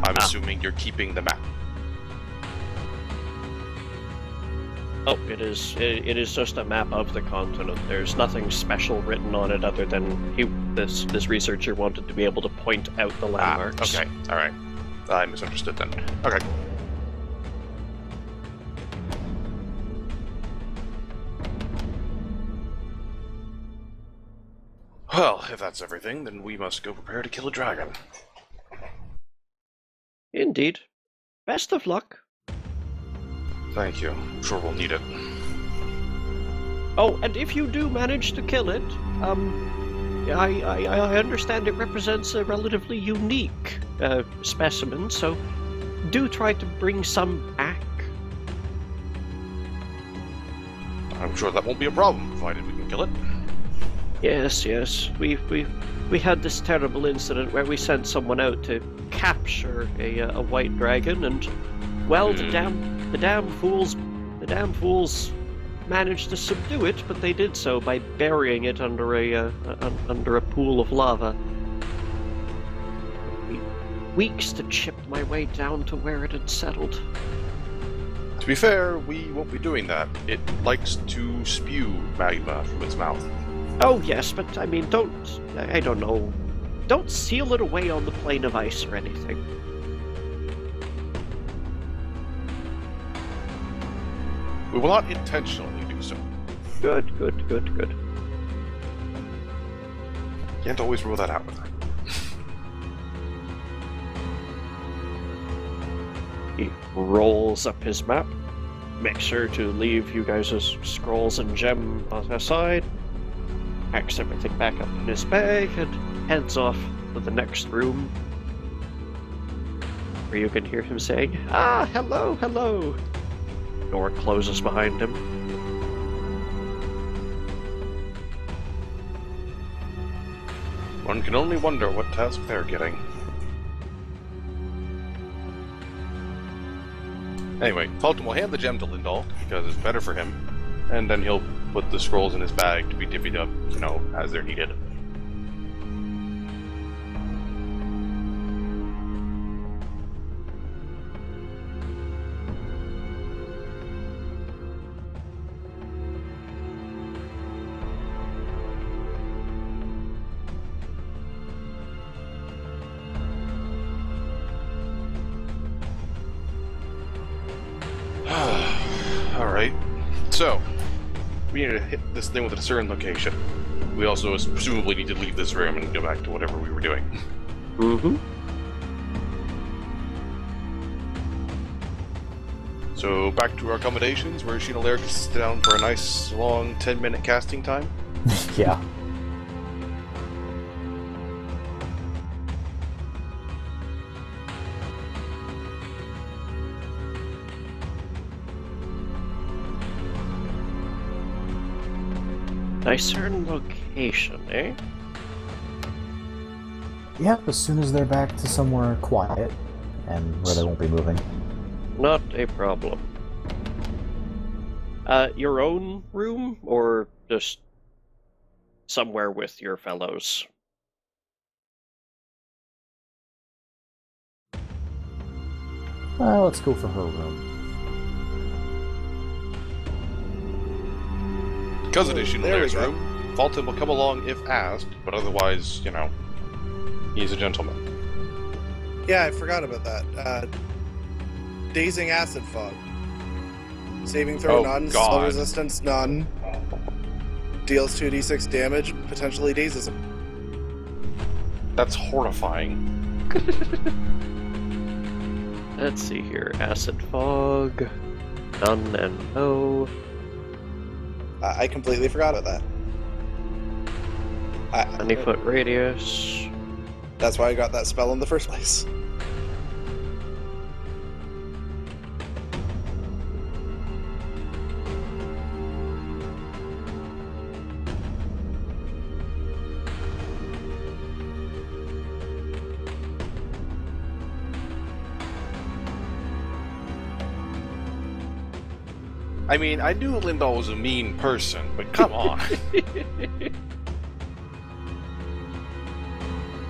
E: I'm assuming you're keeping the map.
A: Oh, it is just a map of the continent. There's nothing special written on it other than this researcher wanted to be able to point out the landmarks.
E: Okay, alright. I misunderstood then. Okay. Well, if that's everything, then we must go prepare to kill a dragon.
A: Indeed. Best of luck.
E: Thank you. I'm sure we'll need it.
A: Oh, and if you do manage to kill it, I understand it represents a relatively unique specimen, so do try to bring some back.
E: I'm sure that won't be a problem, provided we can kill it.
A: Yes, yes. We had this terrible incident where we sent someone out to capture a white dragon, and well, the damn fools managed to subdue it, but they did so by burying it under a pool of lava. Weeks to chip my way down to where it had settled.
E: To be fair, we won't be doing that. It likes to spew magma from its mouth.
A: Oh yes, but I mean, don't seal it away on the plane of ice or anything.
E: We will not intentionally do so.
A: Good.
E: Can't always rule that out with her.
A: He rolls up his map, makes sure to leave you guys' scrolls and gem aside, packs everything back up in his bag, and heads off to the next room, where you can hear him saying, "Ah, hello, hello." Door closes behind him.
E: One can only wonder what task they're getting. Anyway, Fulton will hand the gem to Lindahl, because it's better for him, and then he'll put the scrolls in his bag to be divvied up, as they're needed. Alright, so, we need to hit this thing with a certain location. We also presumably need to leave this room and go back to whatever we were doing.
A: Mm-hmm.
E: So, back to our accommodations, where Sheena Lair can sit down for a nice, long 10-minute casting time.
C: Yeah.
A: Discern location, eh?
C: Yep, as soon as they're back to somewhere quiet and where they won't be moving.
A: Not a problem. Your own room, or just somewhere with your fellows?
C: Let's go for her room.
E: Because it is
D: There we
E: Hlosterin
D: go.
E: room, Fulton will come along if asked, but otherwise, you know, he's a gentleman.
D: Yeah, I forgot about that. Dazing acid fog. Saving throw
E: Oh,
D: none,
E: God.
D: spell resistance none. Deals 2d6 damage, potentially dazes him.
E: That's horrifying.
A: Let's see here. Acid fog. None and no.
D: I completely forgot about that.
A: 20-foot radius.
D: That's why I got that spell in the first place.
E: I mean, I knew Lindahl was a mean person, but come on.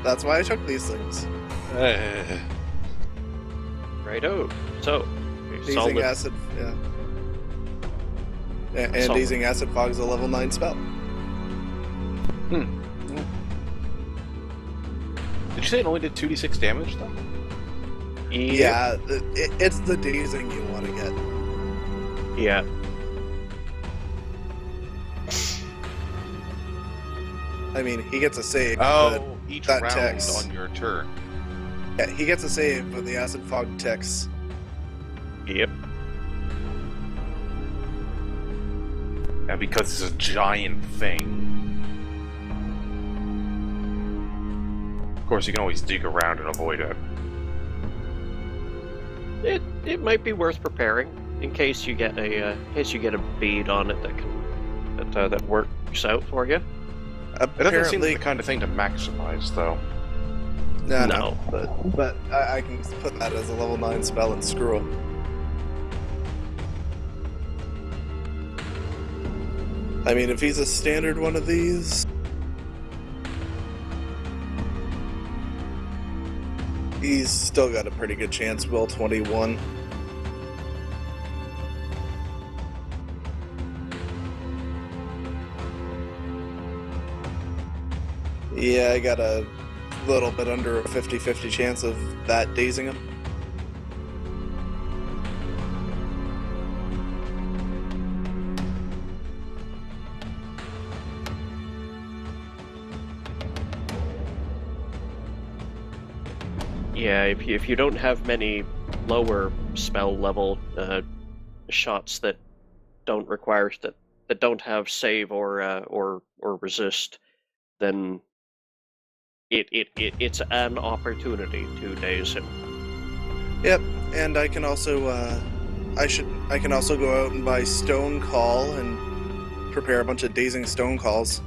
D: That's why I took these things.
A: Righto. So,
D: Dazing
A: solid.
D: acid, yeah. And
A: Solid.
D: Dazing acid fog is a level 9 spell.
E: Did you say it only did 2d6 damage, though?
D: Yeah, it's the dazing you want to get.
A: Yeah.
D: I mean, he gets a save.
E: Oh, each
D: that
E: round
D: text.
E: on your turn.
D: But, yeah, he gets a save, but the acid fog ticks.
A: Yep.
E: And because it's a giant thing. Of course, you can always dig around and avoid it.
A: It might be worth preparing in case you get a bead on it that works out for you.
E: It doesn't seem
D: Apparently,
E: the kind of thing to maximize, though.
D: no. But I can put that as a level 9 spell and screw him. I mean, if he's a standard one of these, he's still got a pretty good chance. Will 21. Yeah, I got a little bit under a 50-50 chance of that dazing him.
A: Yeah, if you don't have many lower spell level shots that don't require that don't have save or resist, then it's an opportunity to daze him.
D: Yep, and I can also I can also go out and buy Stone Call and prepare a bunch of dazing Stone Calls.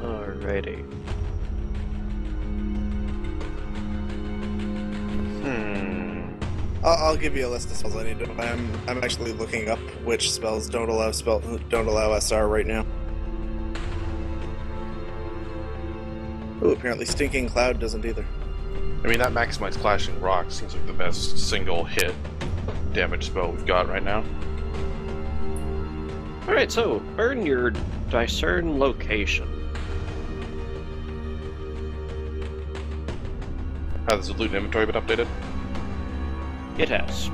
A: Alrighty.
D: I'll give you a list of spells I need to buy. I'm actually looking up which spells don't allow SR right now. Ooh, apparently Stinking Cloud doesn't either.
E: I mean, that Maximize Clashing Rock seems like the best single hit damage spell we've got right now.
A: Alright, so earn your discern location.
E: Has the loot inventory been updated?
A: It has.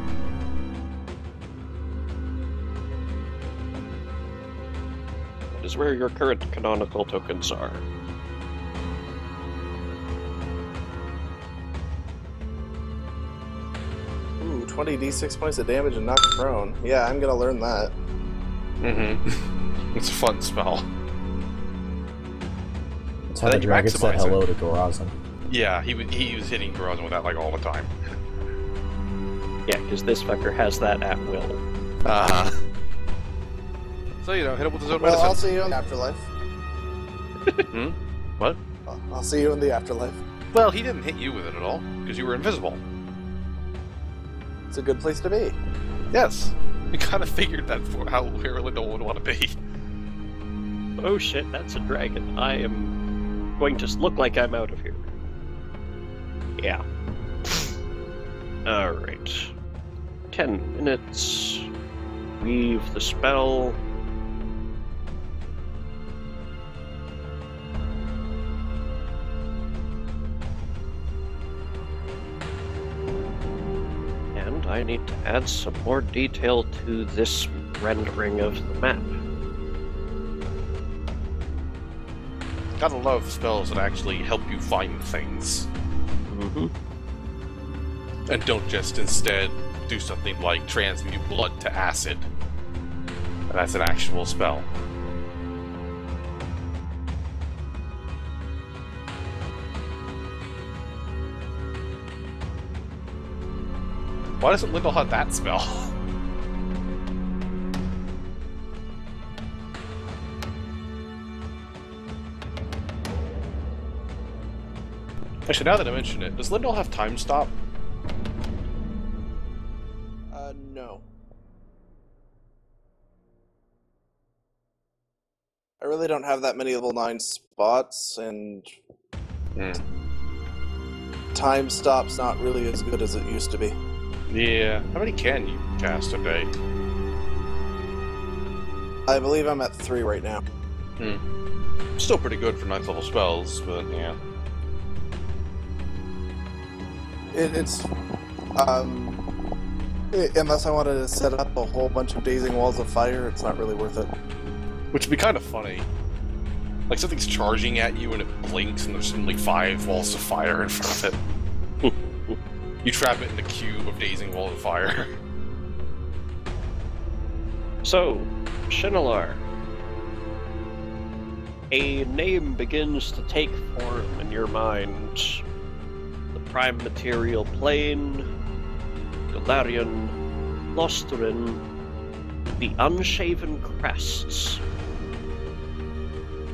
A: That is where your current canonical tokens are.
D: Ooh, 20 d6 points of damage and knock prone. Yeah, I'm gonna learn that.
E: Mm-hmm. It's a fun spell.
C: how the
E: you
C: dragon said
E: maximize
C: hello
E: it.
C: to Gorazon.
E: Yeah, he was hitting Gorazon with that like all the time.
A: Yeah, because this fucker has that at will.
E: Uh-huh. So, you know, hit him with his own
D: Well, I'll
E: medicine.
D: see you in the afterlife.
E: Hmm? What?
D: I'll see you in the afterlife.
E: Well, he didn't hit you with it at all, because you were invisible.
D: It's a good place to be.
E: Yes. We kind of figured that for where Lindell would want to be.
A: Oh shit, that's a dragon. I am going to look like I'm out of here. Yeah. Alright. 10 minutes. Weave the spell. And I need to add some more detail to this rendering of the map.
E: Gotta love spells that actually help you find things.
A: Mm-hmm.
E: And don't just instead do something like transmute blood to acid. And that's an actual spell. Why doesn't Lindell have that spell? Actually, now that I mention it, does Lindell have time stop?
D: No. I really don't have that many level 9 spots, and time stop's not really as good as it used to be.
E: Yeah. How many can you cast a day?
D: I believe I'm at 3 right now.
E: Still pretty good for 9th level spells, but yeah.
D: It's unless I wanted to set up a whole bunch of dazing walls of fire, it's not really worth it.
E: Which would be kind of funny. Like something's charging at you and it blinks and there's suddenly 5 walls of fire in front of it. You trap it in the cube of dazing walls of fire.
A: So, Shinalar. A name begins to take form in your mind. The prime material plane, Galarian, Hlosterin, the unshaven crests.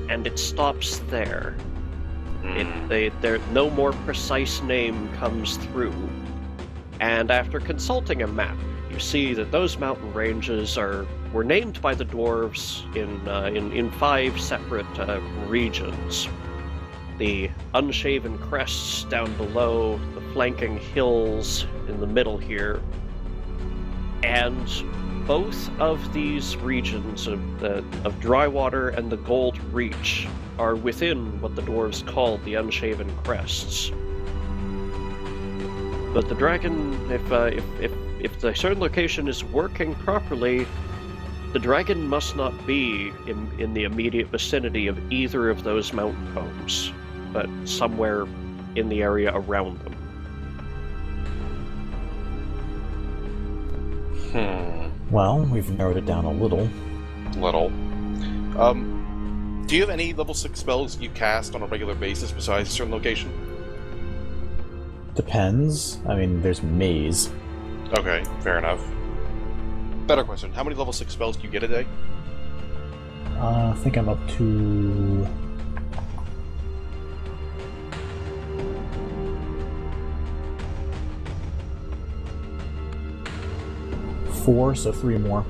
A: And it stops there. No more precise name comes through. And after consulting a map, you see that those mountain ranges were named by the dwarves in 5 separate regions. The unshaven crests down below, the flanking hills in the middle here, and both of these regions of Drywater and the Gold Reach are within what the dwarves call the Unshaven Crests. But the dragon, if the certain location is working properly, the dragon must not be in the immediate vicinity of either of those mountain combs, but somewhere in the area around them.
C: Well, we've narrowed it down a little.
E: Do you have any level 6 spells you cast on a regular basis besides a certain location?
C: Depends. I mean, there's Maze.
E: Okay, fair enough. Better question, how many level 6 spells do you get a day?
C: I think I'm up to... four, so 3 more.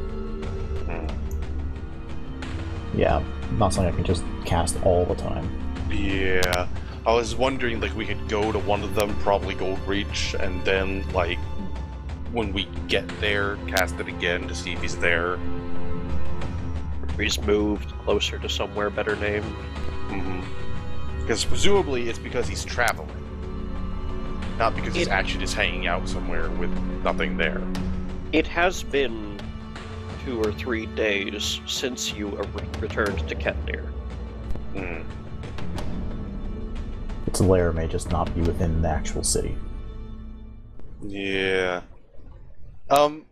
C: Yeah, not something I can just cast all the time.
E: Yeah. I was wondering, like, we could go to one of them, probably Gold Reach, and then, like, when we get there, cast it again to see if he's there.
A: He's moved closer to somewhere better named.
E: Because presumably it's because he's traveling. Not because he's actually just hanging out somewhere with nothing there.
A: It has been 2 or 3 days since you returned to Ketnir.
C: Its lair may just not be within the actual city.
E: Yeah. Do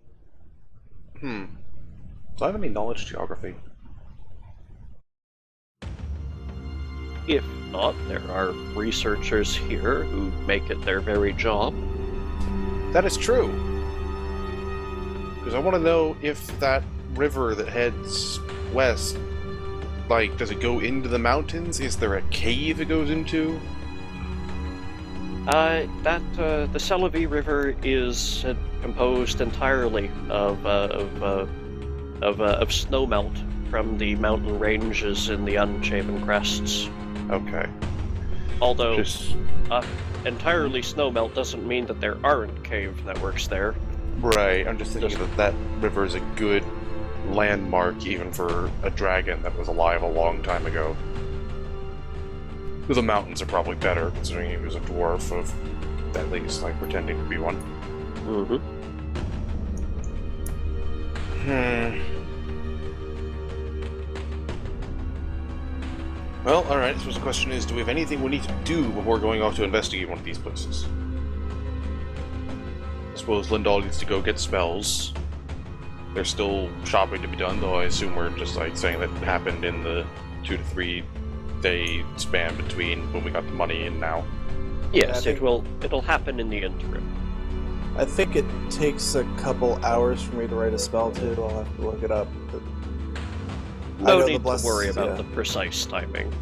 E: I have any knowledge geography?
A: If not. There are researchers here who make it their very job.
E: That is true. Because I want to know if that river that heads west, like, does it go into the mountains? Is there a cave it goes into?
A: The Celavi River is composed entirely of snowmelt from the mountain ranges in the Unshaven Crests.
E: Okay.
A: Although, entirely snowmelt doesn't mean that there aren't cave networks there.
E: Right, I'm just thinking that river is a good landmark even for a dragon that was alive a long time ago. The mountains are probably better, considering he was a dwarf of at least, like, pretending to be one.
A: Mm-hmm.
E: Well, alright, I suppose the question is, do we have anything we need to do before going off to investigate one of these places? I suppose Lindahl needs to go get spells. There's still shopping to be done, though I assume we're just, like, saying that happened in the 2 to 3 day span between when we got the money and now.
A: Yes, it'll happen in the interim.
D: I think it takes a couple hours for me to write a spell too. I'll have to look it up. But
A: No need to worry about the precise timing.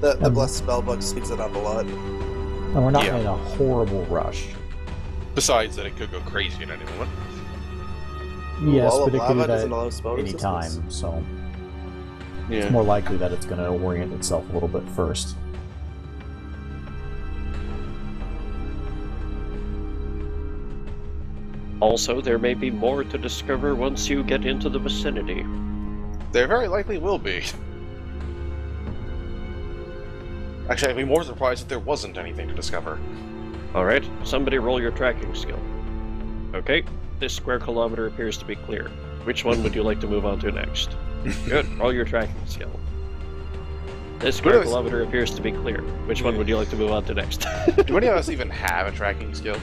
D: The Blessed Spellbook speeds it up a lot.
C: And we're not in a horrible rush.
E: Besides that, it could go crazy at any moment.
C: Yes,
D: Wall of
C: but it could
D: Lava
C: do
D: doesn't allow spell
C: that any
D: resistance.
C: time, so
E: Yeah.
C: it's more likely that it's going to orient itself a little bit first.
A: Also, there may be more to discover once you get into the vicinity.
E: There very likely will be. Actually, I'd be more surprised if there wasn't anything to discover.
A: Alright, somebody roll your tracking skill. Okay, this square kilometer appears to be clear. Which one would you like to move on to next? Good, roll your tracking skill. This square kilometer appears to be clear. Which one would you like to move on to next?
E: Do any of us even have a tracking skill?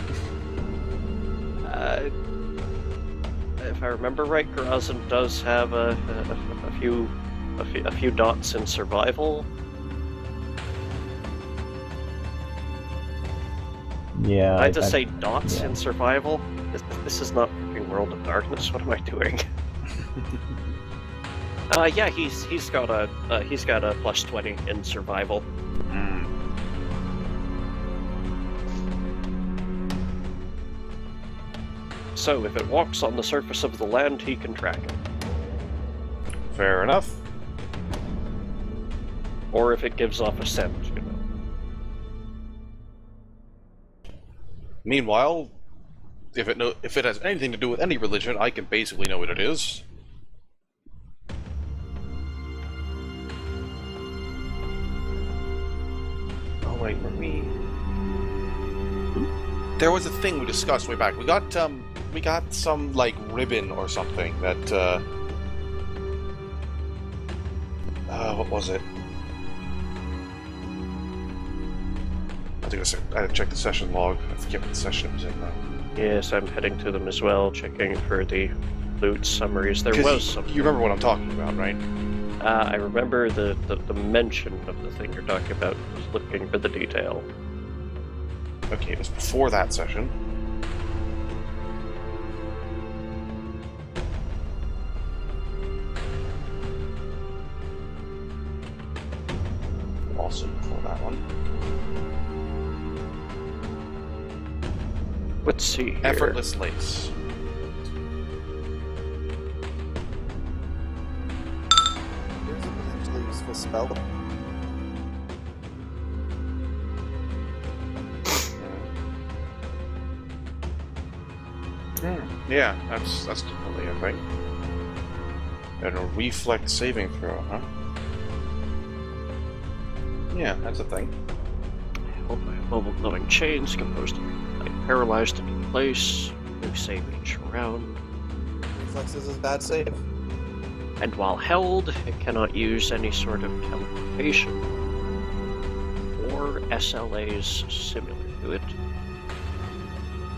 A: If I remember right, Grazin does have a few dots in survival.
C: Yeah.
A: I just say dots in survival. This is not fucking World of Darkness. What am I doing? Yeah, he's got a plus 20 in survival. So if it walks on the surface of the land, he can track it.
E: Fair enough.
A: Or if it gives off a scent, you know.
E: Meanwhile, if it has anything to do with any religion, I can basically know what it is. Oh wait, were we? There was a thing we discussed way back. We got some like ribbon or something that. What was it? I had to check the session log. I forget what the session it was in now.
A: Yes, I'm heading to them as well, checking for the loot summaries. There was something.
E: You remember what I'm talking about, right?
A: I remember the mention of the thing you're talking about. I was looking for the detail.
E: Okay, it was before that session. Also before that one.
A: Let's see here.
E: Effortless lace.
D: Here's a potentially useful spell.
E: Yeah, that's definitely a thing. And a reflex saving throw, huh? Yeah, that's a thing.
A: Mobile glowing chains composed of paralyzed in place. New save each round.
D: Reflexes is bad save.
A: And while held, it cannot use any sort of teleportation or SLAs similar to it.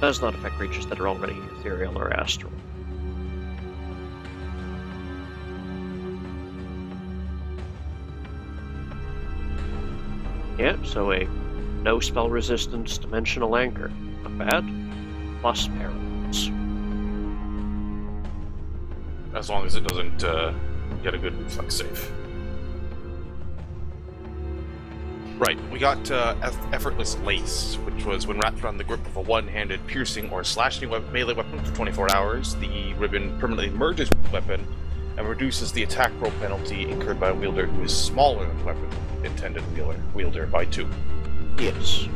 A: Does not affect creatures that are already ethereal or astral. Yeah, so a no spell resistance dimensional anchor. Not bad. Plus paralyze.
E: As long as it doesn't get a good reflex save. Right, we got Effortless Lace, which was when wrapped around the grip of a one-handed piercing or slashing melee weapon for 24 hours, the ribbon permanently merges with the weapon and reduces the attack roll penalty incurred by a wielder who is smaller than the weapon intended wielder by 2.
A: Yes.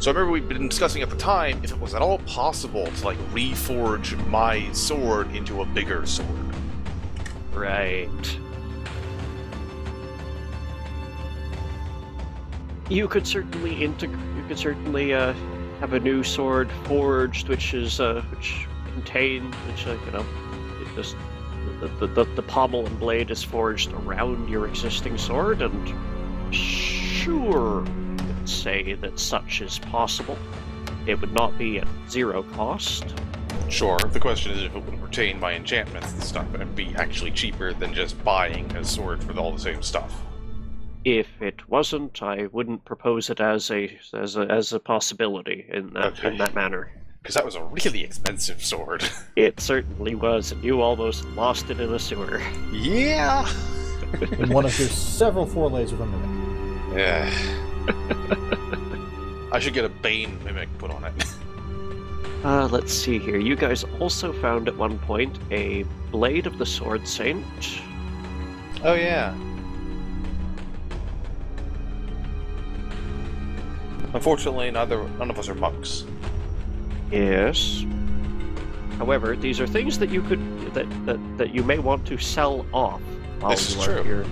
E: So I remember we'd been discussing at the time if it was at all possible to like reforge my sword into a bigger sword.
A: Right. You could certainly have a new sword forged, which contains the pommel and blade is forged around your existing sword, and sure, would say that such is possible. It would not be at 0 cost.
E: Sure, the question is if it would retain my enchantments and stuff and be actually cheaper than just buying a sword for all the same stuff.
A: If it wasn't, I wouldn't propose it as a possibility in that manner.
E: Because that was a really expensive sword.
A: It certainly was, and you almost lost it in a sewer.
E: Yeah!
C: In one of your several 4-laser mimic.
E: Yeah. I should get a Bane mimic put on it.
A: Let's see here. You guys also found at one point a Blade of the Sword Saint.
E: Oh yeah. Unfortunately, none of us are monks.
A: Yes. However, these are things that you could that you may want to sell off while
E: This
A: you
E: is
A: are
E: true.
A: here.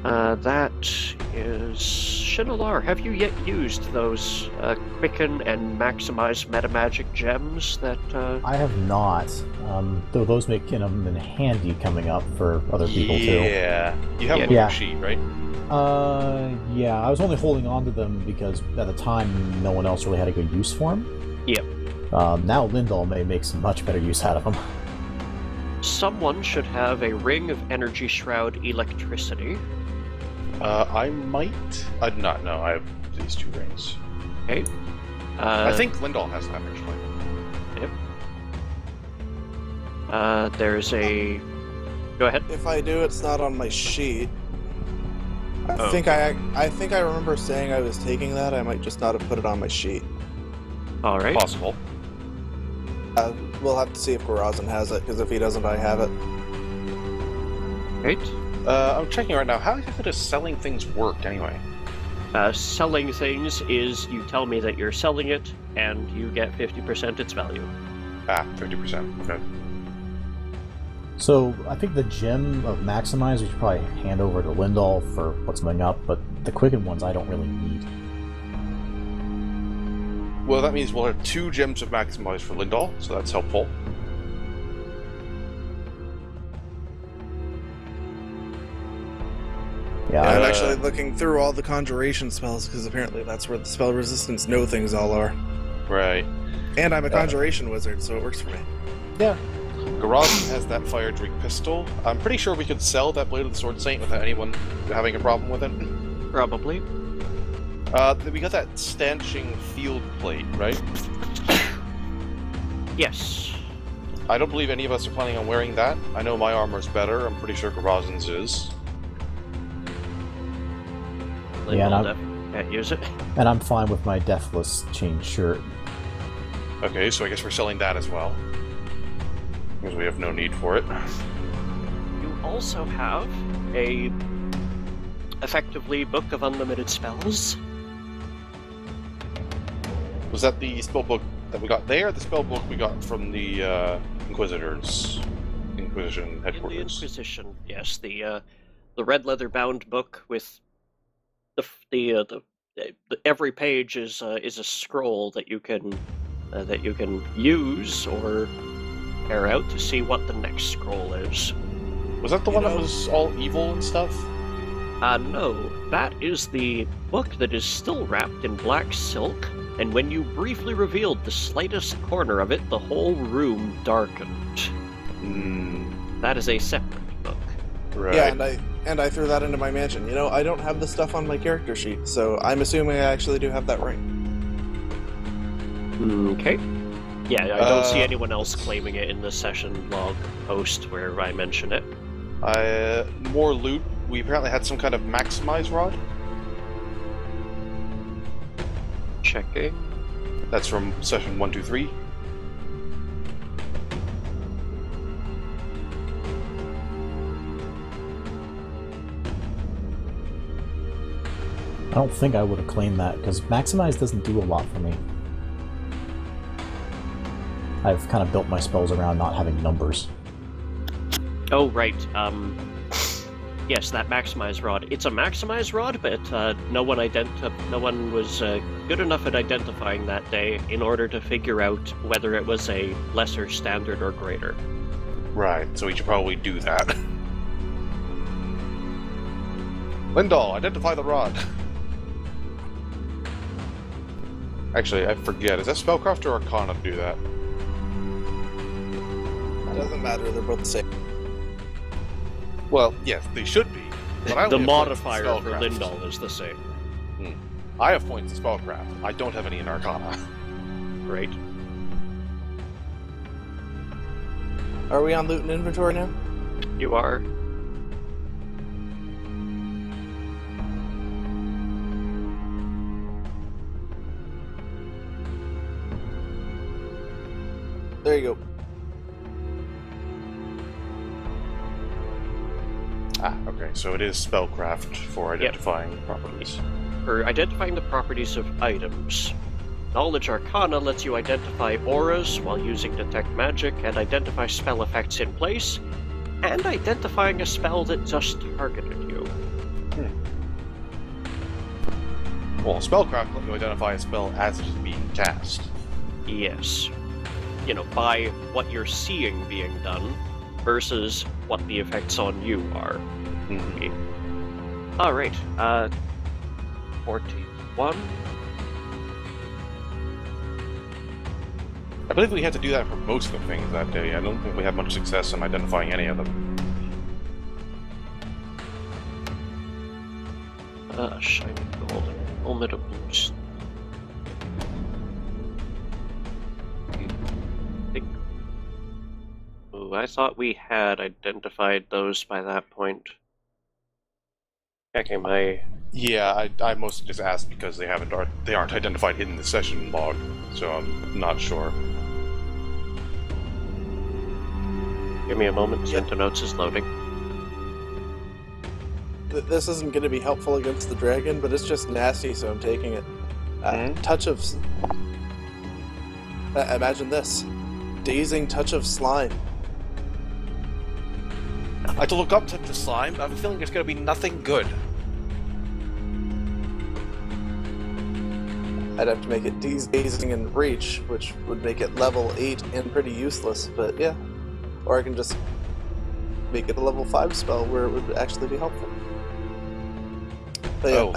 A: That is Shinolar. Have you yet used those quicken and maximize metamagic gems that?
C: I have not, though those make them handy coming up for other people too.
E: Yeah. You have a
C: Yeah.
E: sheet, right?
C: Yeah, I was only holding on to them because at the time no one else really had a good use for them.
A: Yep.
C: Now Lindal may make some much better use out of them.
A: Someone should have a Ring of Energy Shroud Electricity.
E: I might. I do not know. I have these 2 rings.
A: Okay.
E: I think Lindahl has that actually.
A: Yep. There's a. Go ahead.
D: If I do, it's not on my sheet. I
A: Oh.
D: think I remember saying I was taking that. I might just not have put it on my sheet.
A: All right.
E: Possible.
D: We'll have to see if Gorazin has it, because if he doesn't, I have it.
A: Right.
E: I'm checking right now. How does selling things work anyway?
A: Selling things is you tell me that you're selling it, and you get 50% its value.
E: 50%. Okay.
C: So I think the gem of Maximize we should probably hand over to Lindal for what's coming up, but the Quicken ones I don't really need.
E: Well, that means we'll have 2 gems of Maximize for Lindahl, so that's helpful.
C: Yeah,
D: I'm actually looking through all the conjuration spells, because apparently that's where the spell resistance know things all are.
E: Right.
D: And I'm a conjuration wizard, so it works for me.
C: yeah.
E: Garazin has that fire drink pistol. I'm pretty sure we could sell that Blade of the Sword Saint without anyone having a problem with it.
A: Probably.
E: We got that stanching field plate, right?
A: Yes.
E: I don't believe any of us are planning on wearing that. I know my armor's better. I'm pretty sure Garazin's is.
C: Yeah, and
A: I'll definitely can't use it.
C: And I'm fine with my Deathless chain shirt.
E: Okay, so I guess we're selling that as well. Because we have no need for it.
A: You also have a effectively Book of Unlimited Spells.
E: Was that the spellbook that we got there, or the spellbook we got from the Inquisition
A: In the
E: headquarters?
A: Inquisition, yes, the red leather bound book with the every page is a scroll that you can use or tear out to see what the next scroll is.
E: Was that the one that was all evil and stuff?
A: No, that is the book that is still wrapped in black silk, and when you briefly revealed the slightest corner of it, the whole room darkened. That is a separate book.
E: Right.
D: Yeah, and I threw that into my mansion. You know, I don't have the stuff on my character sheet, so I'm assuming I actually do have that ring.
A: Okay. Yeah, I don't see anyone else claiming it in the session log post where I mention it.
E: More loot. We apparently had some kind of maximize rod.
A: Checking.
E: That's from session 123.
C: I don't think I would have claimed that, because Maximize doesn't do a lot for me. I've kind of built my spells around not having numbers.
A: Oh, right. Yes, that maximize rod. It's a maximize rod, but no one was good enough at identifying that day in order to figure out whether it was a lesser standard or greater.
E: Right, so we should probably do that. Lindahl, identify the rod. Actually, I forget. Is that Spellcraft or Arcana to do that?
D: It doesn't matter, they're both the same.
E: Well, yes, they should be. But I
A: The
E: only have
A: modifier
E: points
A: for
E: in Spellcraft.
A: Lindahl is the same.
E: I have points in Spellcraft. I don't have any in Arcana.
A: Right.
D: Are we on loot and inventory now?
A: You are.
D: There you go.
E: Ah, okay, so it is Spellcraft for identifying properties.
A: For identifying the properties of items. Knowledge Arcana lets you identify auras while using Detect Magic and identify spell effects in place, and identifying a spell that just targeted you.
E: Well, Spellcraft lets you identify a spell as it is being cast.
A: Yes. You know, by what you're seeing being done versus what the effects on you are. Alright, 41.
E: I believe we had to do that for most of the things that day. I don't think we had much success in identifying any of them.
A: Shiny gold. Helmet of boost. I thought we had identified those by that point. Checking my...
E: Yeah, I mostly just asked because they aren't identified in the session log, so I'm not sure.
A: Give me a moment, Center Notes is loading.
D: This isn't going to be helpful against the dragon, but it's just nasty, so I'm taking it. Touch of... imagine this. Dazing touch of slime.
E: I have to look up to the slime. I have a feeling it's going to be nothing good.
D: I'd have to make it dazing and reach, which would make it level 8 and pretty useless, but yeah. Or I can just make it a level 5 spell where it would actually be helpful. But yeah,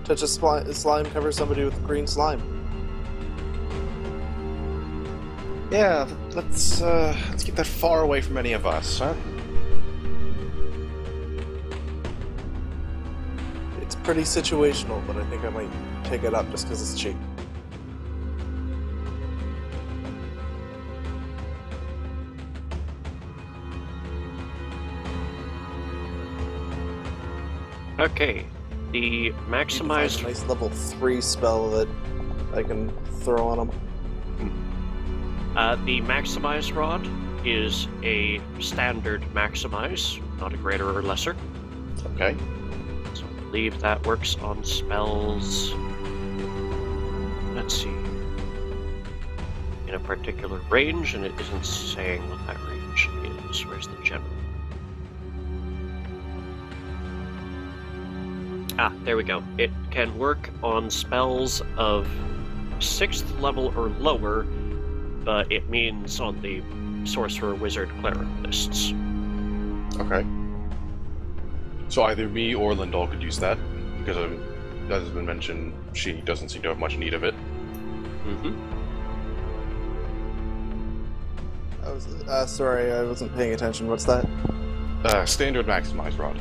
D: touch of slime covers somebody with green slime.
E: Yeah, let's get that far away from any of us, huh?
D: It's pretty situational, but I think I might pick it up just because it's cheap.
A: Okay, the maximized...
D: A nice level 3 spell that I can throw on them.
A: The maximize rod is a standard maximize, not a greater or lesser.
E: Okay.
A: So I believe that works on spells. Let's see. In a particular range, and it isn't saying what that range is. Where's the general? Ah, there we go. It can work on spells of 6th level or lower, but it means on the Sorcerer, Wizard, Cleric lists.
E: Okay. So either me or Lindahl could use that, because as has been mentioned, she doesn't seem to have much need of it.
D: Sorry, I wasn't paying attention. What's that?
E: Standard maximized rod.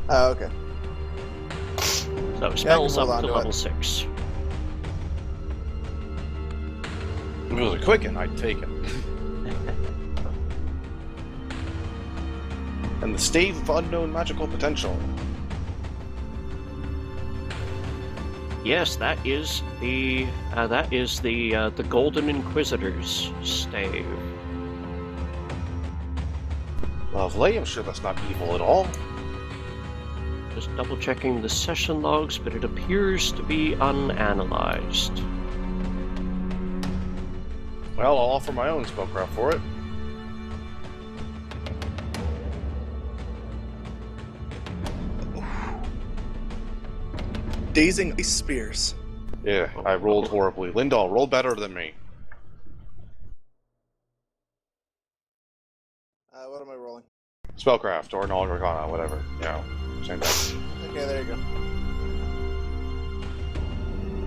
D: Oh, okay.
A: So spells
D: hold
A: up
D: on
A: to
D: to
A: level
D: it.
A: 6.
E: If it was a quicken, I'd take it. And the Stave of Unknown Magical Potential.
A: Yes, that is the Golden Inquisitor's stave.
E: Lovely, I'm sure that's not evil at all.
A: Just double checking the session logs, but it appears to be unanalyzed.
E: Well, I'll offer my own spellcraft for it.
D: Dazing ice spears.
E: Yeah, I rolled horribly. Lindahl, roll better than me.
D: What am I rolling?
E: Spellcraft, or Knowledge Arcana, whatever. You know, same thing.
D: Okay, there you go.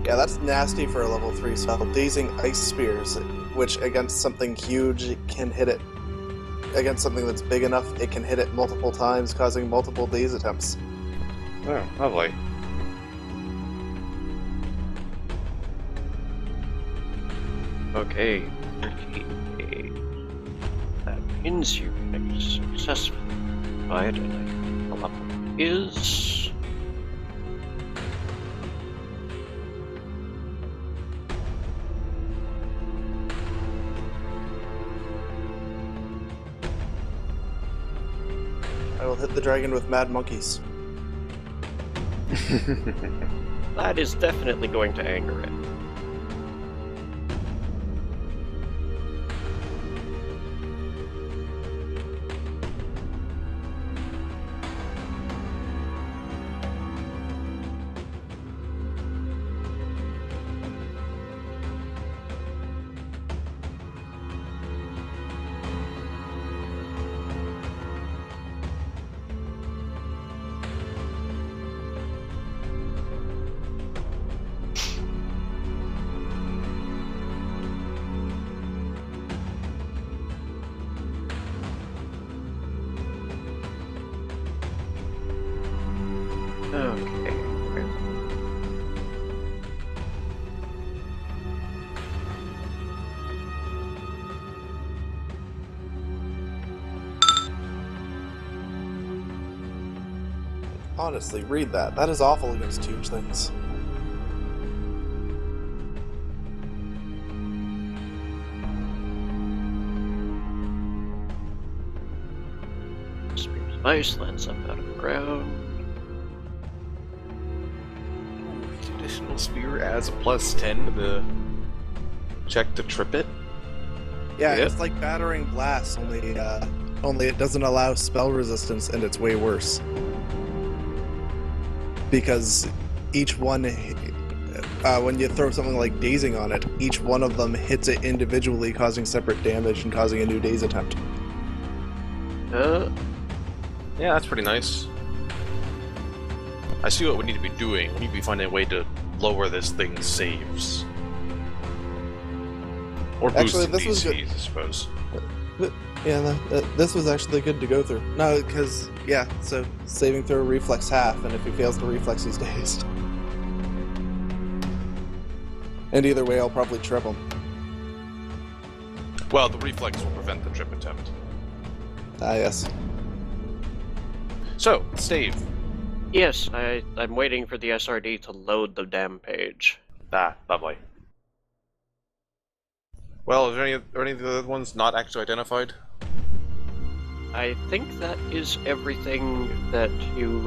D: Yeah, that's nasty for a level 3 spell. Dazing ice spears, which against something huge, it can hit it. Against something that's big enough, it can hit it multiple times, causing multiple daze attempts.
E: Oh, lovely.
A: Okay, that means you can successfully provide an idea of is.
D: I will hit the dragon with mad monkeys.
A: That is definitely going to anger it. Okay.
D: Honestly, read that. That is awful against huge things.
A: Spears of ice lands up out of the ground.
E: Each additional spear adds a +10 to the check to trip it.
D: Yeah,
A: Yep.
D: it's like battering blast, only it doesn't allow spell resistance, and it's way worse. Because each one, when you throw something like dazing on it, each one of them hits it individually, causing separate damage and causing a new daze attempt.
E: Yeah, that's pretty nice. I see what we need to be doing. We need to be finding a way to lower this thing's saves. Or boost
D: Actually,
E: the
D: this was
E: DCs, I suppose.
D: But, yeah, this was actually good to go through. No, because, yeah, so saving throw reflex half, and if he fails to reflex, he's dazed. And either way, I'll probably trip him.
E: Well, the reflex will prevent the trip attempt.
D: Ah, yes.
E: So, Stave.
A: Yes, I'm waiting for the SRD to load the damn page.
E: Ah, lovely. Well, are any of the other ones not actually identified?
A: I think that is everything that you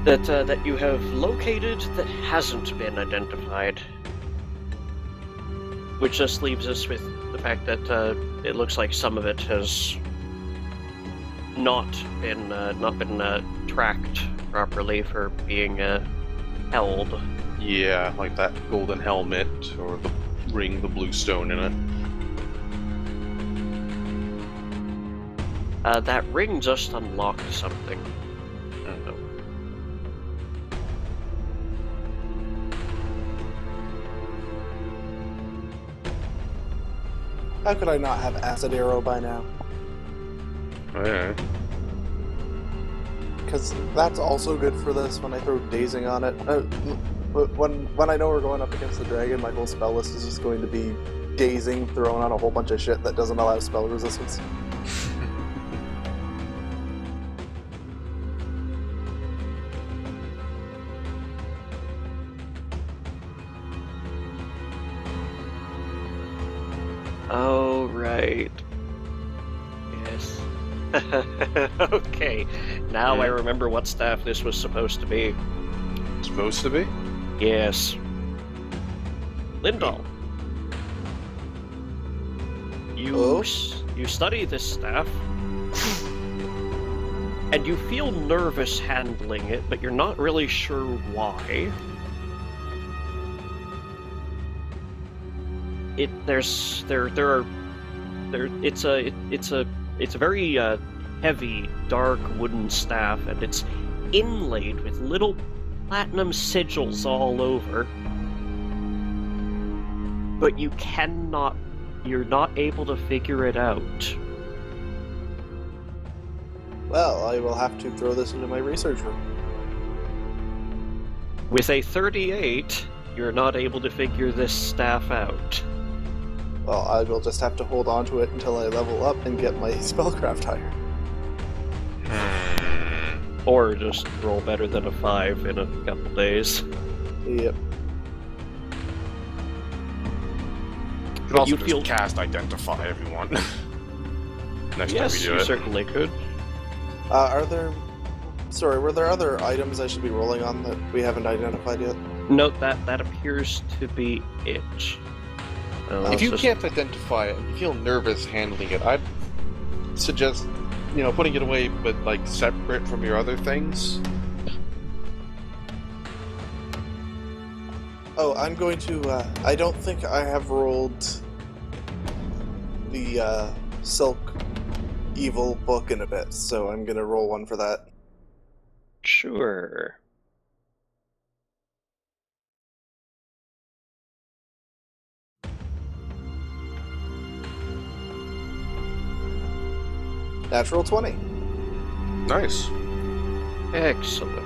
A: that you have located that hasn't been identified. Which just leaves us with the fact that it looks like some of it has not been tracked properly for being held.
E: Yeah, like that golden helmet, or the ring, the blue stone in it.
A: That ring just unlocked something. Oh.
D: How could I not have Acid Arrow by now?
E: Yeah.
D: Because that's also good for this when I throw Dazing on it. When I know we're going up against the dragon, my whole spell list is just going to be Dazing, thrown on a whole bunch of shit that doesn't allow spell resistance.
A: Oh, right. Yes. Okay. Now I remember what staff this was supposed to be.
E: Supposed to be?
A: Yes. Lindahl. You study this staff, and you feel nervous handling it, but you're not really sure why. It's a very heavy, dark wooden staff, and it's inlaid with little platinum sigils all over. But you're not able to figure it out.
D: Well, I will have to throw this into my research room.
A: With a 38, you're not able to figure this staff out.
D: Well, I will just have to hold on to it until I level up and get my spellcraft higher.
A: Or just roll better than a 5 in a couple days.
D: Yep.
E: You could also
A: you feel-
E: just cast Identify if you want. Next
A: Yes,
E: time we do
A: you
E: it.
A: certainly could.
D: Were there other items I should be rolling on that we haven't identified yet?
A: Note that appears to be it.
E: If you
A: just-
E: can't identify it and you feel nervous handling it, I'd suggest, putting it away, but like separate from your other things.
D: Oh, I'm going to, I don't think I have rolled the, Silk Evil book in a bit, so I'm gonna roll one for that.
A: Sure.
D: Natural 20.
E: Nice.
A: Excellent.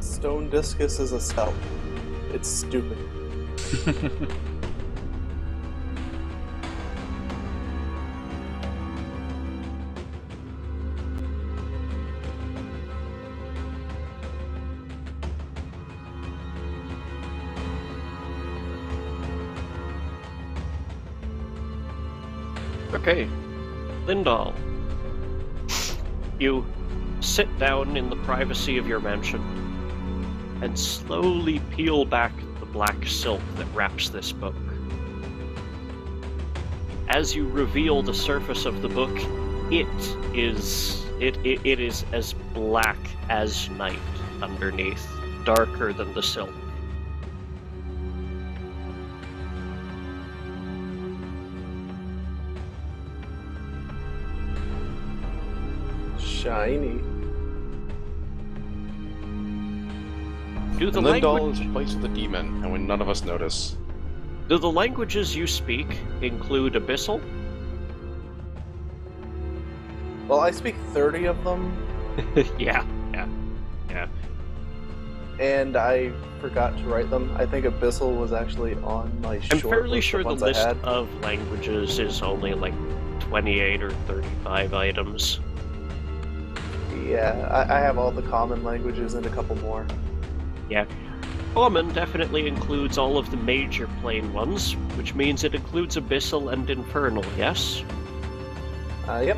D: Stone Discus is a spell. It's stupid.
A: Okay, Lindahl. You sit down in the privacy of your mansion and slowly peel back the black silk that wraps this book. As you reveal the surface of the book, it is as black as night underneath, darker than the silk.
D: Shiny.
A: Do the
E: Lindahl is replaced with a demon, and when none of us notice.
A: Do the languages you speak include Abyssal?
D: Well, I speak 30 of them,
A: Yeah.
D: and I forgot to write them. I think Abyssal was actually on my
A: I'm
D: short
A: fairly
D: list
A: sure
D: of
A: the
D: ones
A: list
D: I had.
A: of languages is only like 28 or 35 items.
D: Yeah, I have all the common languages and a couple more.
A: Yeah. Common definitely includes all of the major plane ones, which means it includes Abyssal and Infernal, yes?
D: Yep.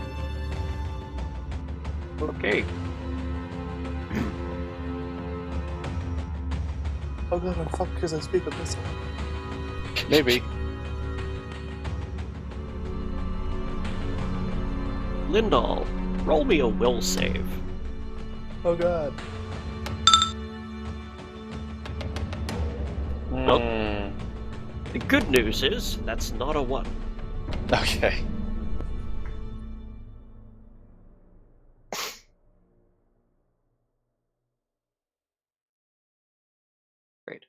A: Okay.
D: Oh god, I'm fucked because I speak with this one.
E: Maybe.
A: Lindahl, roll me a will save.
D: Oh god.
A: Well, the good news is that's not a 1.
E: Okay.
A: Great.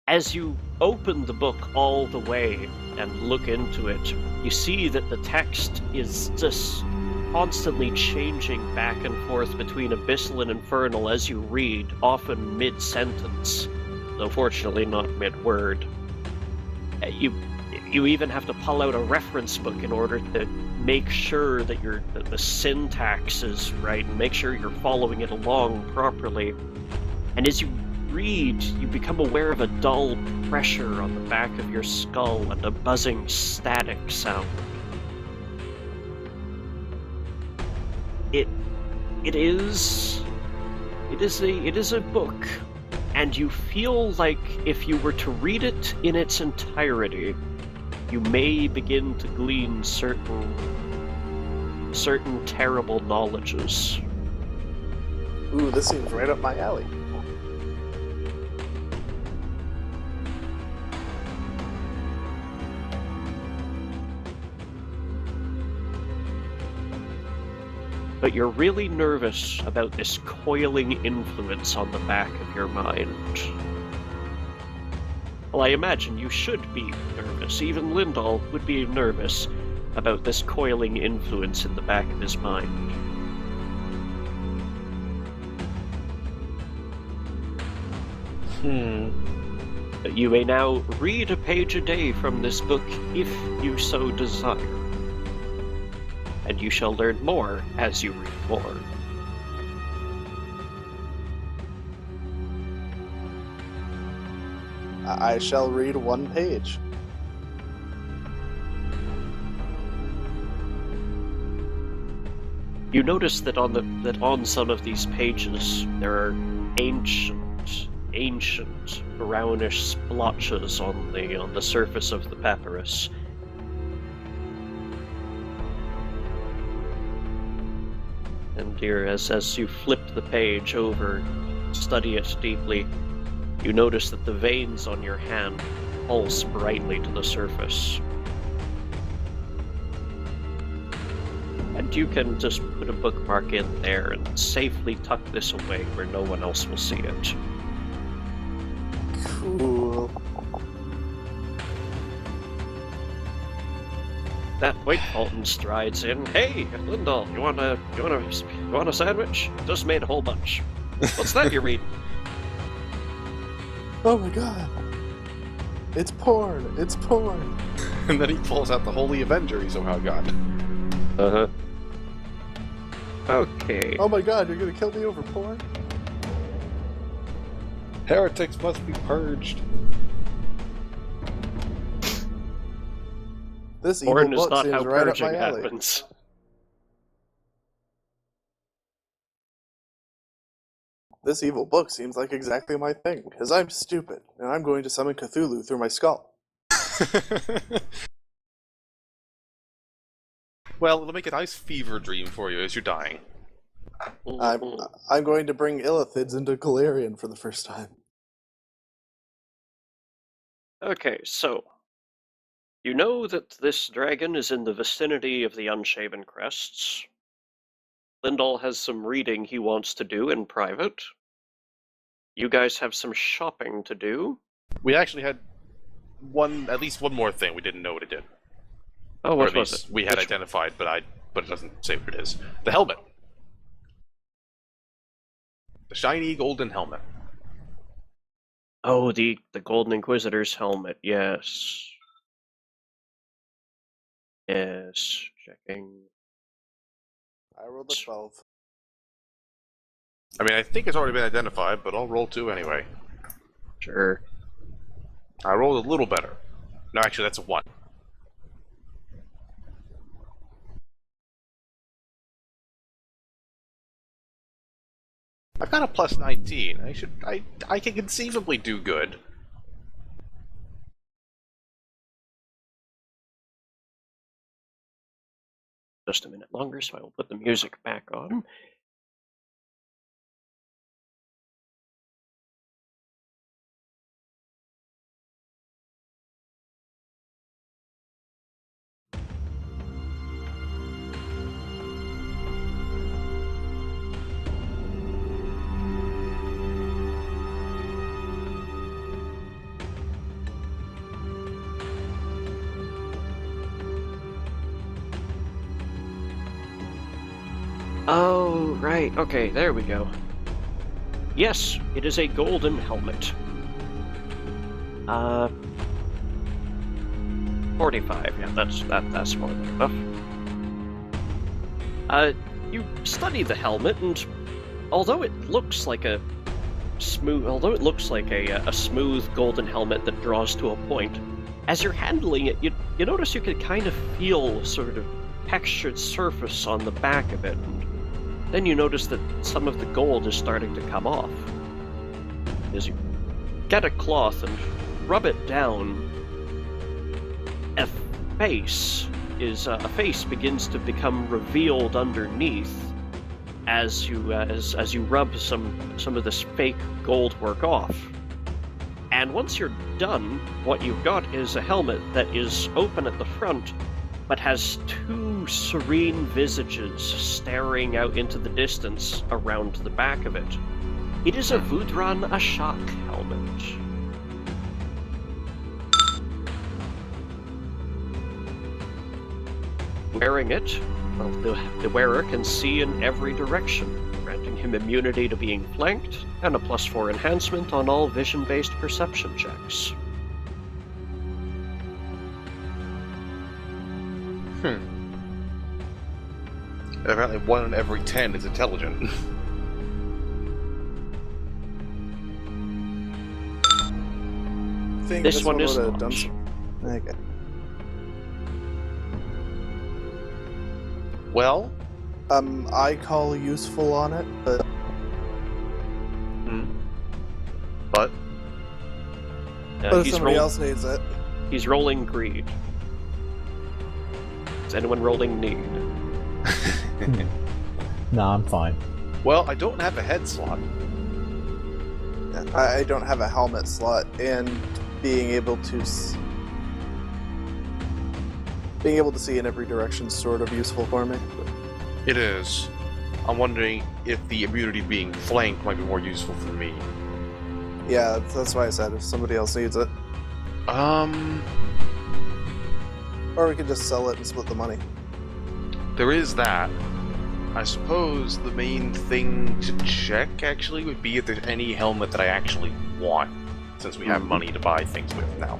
A: As you open the book all the way and look into it, you see that the text is just constantly changing back and forth between abyssal and infernal as you read, often mid-sentence, though fortunately not mid-word. You even have to pull out a reference book in order to make sure that the syntax is right and make sure you're following it along properly. And as you read, you become aware of a dull pressure on the back of your skull and a buzzing static sound. It is a book, and you feel like if you were to read it in its entirety, you may begin to glean certain terrible knowledges.
D: Ooh, this seems right up my alley.
A: But you're really nervous about this coiling influence on the back of your mind. Well, I imagine you should be nervous. Even Lindahl would be nervous about this coiling influence in the back of his mind. But you may now read a page a day from this book if you so desire. And you shall learn more as you read more.
D: I shall read 1 page.
A: You notice that on some of these pages there are ancient brownish splotches on the surface of the papyrus. And dear, as you flip the page over, study it deeply, you notice that the veins on your hand pulse brightly to the surface. And you can just put a bookmark in there and safely tuck this away where no one else will see it.
D: Cool.
A: That point, Fulton strides in. Hey, Lindahl, you want a sandwich? Just made a whole bunch. What's that you're reading?
D: Oh my god. It's porn. It's porn.
E: And then he pulls out the Holy Avenger he somehow got.
A: Uh-huh. Okay.
D: Oh my god, you're gonna kill me over porn?
E: Heretics must be purged.
D: This evil
A: Porn is
D: book
A: not
D: seems
A: how
D: right up
A: purging
D: my alley.
A: happens.
D: This evil book seems like exactly my thing, because I'm stupid, and I'm going to summon Cthulhu through my skull.
E: Well, it'll make a nice fever dream for you as you're dying.
D: I'm going to bring Illithids into Galarian for the first time.
A: Okay, so you know that this dragon is in the vicinity of the Unshaven Crests. Lindahl has some reading he wants to do in private. You guys have some shopping to do.
E: We actually had at least one more thing we didn't know what it did.
A: Oh,
E: Or
A: what
E: at
A: was
E: least
A: it?
E: we had identified, but it doesn't say what it is. The helmet. The shiny golden helmet.
A: Oh, the Golden Inquisitor's helmet, yes. Yes, checking.
D: I rolled a 12.
E: I mean, I think it's already been identified, but I'll roll 2 anyway.
A: Sure.
E: I rolled a little better. No, actually, that's a 1. I've got a plus 19. I can conceivably do good.
A: Just a minute longer, so I will put the music back on. Oh, right. Okay, there we go. Yes, it is a golden helmet. 45. Yeah, that's more than enough. You study the helmet, and although it looks like a smooth golden helmet that draws to a point, as you're handling it, you notice you can kind of feel sort of textured surface on the back of it, and then you notice that some of the gold is starting to come off. As you get a cloth and rub it down, a face begins to become revealed underneath as you rub some of this fake gold work off. And once you're done, what you've got is a helmet that is open at the front, but has two serene visages staring out into the distance around the back of it. It is a Vudran Ashak helmet. Wearing it, well, the wearer can see in every direction, granting him immunity to being flanked, and a +4 enhancement on all vision-based perception checks.
E: Apparently 1 in every 10 is intelligent.
D: I think
A: This one is
D: would have
A: not.
D: done some... Okay.
E: Well,
D: I call useful on it, but
E: but
D: if
A: He's
D: somebody else needs it,
A: He's rolling greed. Is anyone rolling need?
C: Nah, I'm fine.
E: well, I don't have a head slot.
D: I don't have a helmet slot, and being able to see in every direction is sort of useful for me.
E: It is. I'm wondering if the immunity being flanked might be more useful for me.
D: Yeah, that's why I said if somebody else needs it. Or we could just sell it and split the money.
E: There is that. I suppose the main thing to check, actually, would be if there's any helmet that I actually want, since we have money to buy things with now.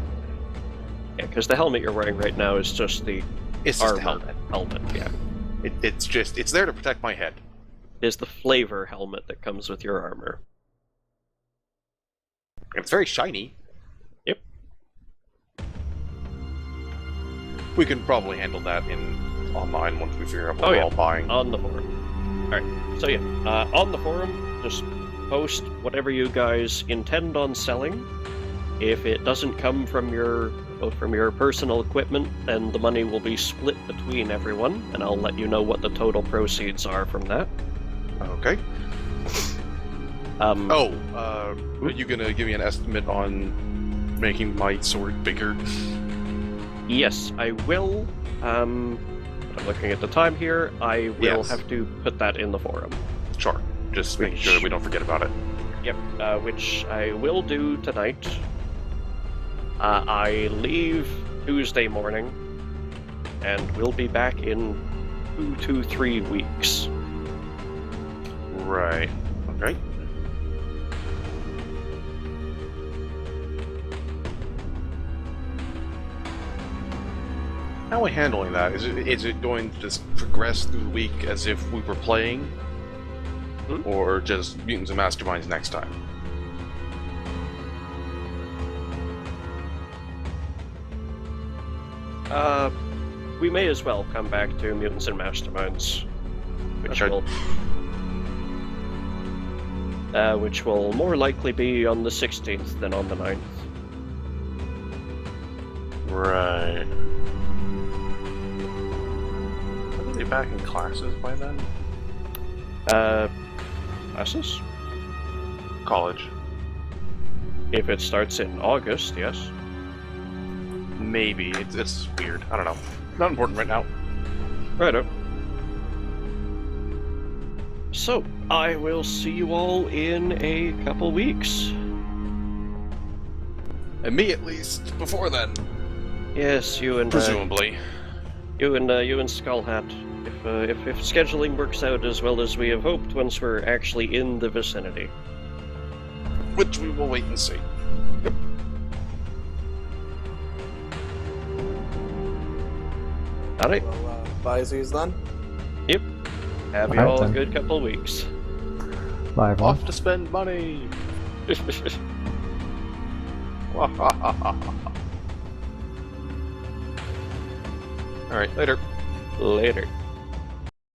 A: Yeah, because the helmet you're wearing right now is just the
E: It's just
A: armor
E: a helmet.
A: Yeah.
E: It's there to protect my head.
A: It is the flavor helmet that comes with your armor.
E: And it's very shiny.
A: Yep.
E: We can probably handle that online once we figure out what
A: Oh,
E: we're
A: yeah.
E: all buying.
A: On the forum. Alright, so yeah, on the forum, just post whatever you guys intend on selling. If it doesn't come from your personal equipment, then the money will be split between everyone, and I'll let you know what the total proceeds are from that.
E: Okay. Are you gonna give me an estimate on making my sword bigger?
A: Yes, I will. I'm looking at the time here. I will
E: Yes.
A: have to put that in the forum.
E: Sure. Just making sure that we don't forget about it.
A: Yep, which I will do tonight. I leave Tuesday morning, and we'll be back in 2 to 3 weeks.
E: Right. Okay. How are we handling that? Is it going to just progress through the week as if we were playing? Or just Mutants and Masterminds next time?
A: We may as well come back to Mutants and Masterminds, which
E: Okay.
A: will... which will more likely be on the 16th than on the 9th.
E: Right. Are they back in classes by then?
A: Classes?
E: College.
A: If it starts in August, yes.
E: Maybe. It's weird. I don't know. Not important right now.
A: Righto. So, I will see you all in a couple weeks.
E: And me, at least, before then.
A: Yes, you and
E: Presumably.
A: you and Skull Hat. If scheduling works out as well as we have hoped, once we're actually in the vicinity.
E: Which we will wait and see.
A: All right.
D: Well, bye, Z's then.
A: Yep. Have you
C: All right,
A: all a
C: then.
A: good couple weeks.
C: Bye, everyone.
E: Off to spend money. Alright, later.
A: Later.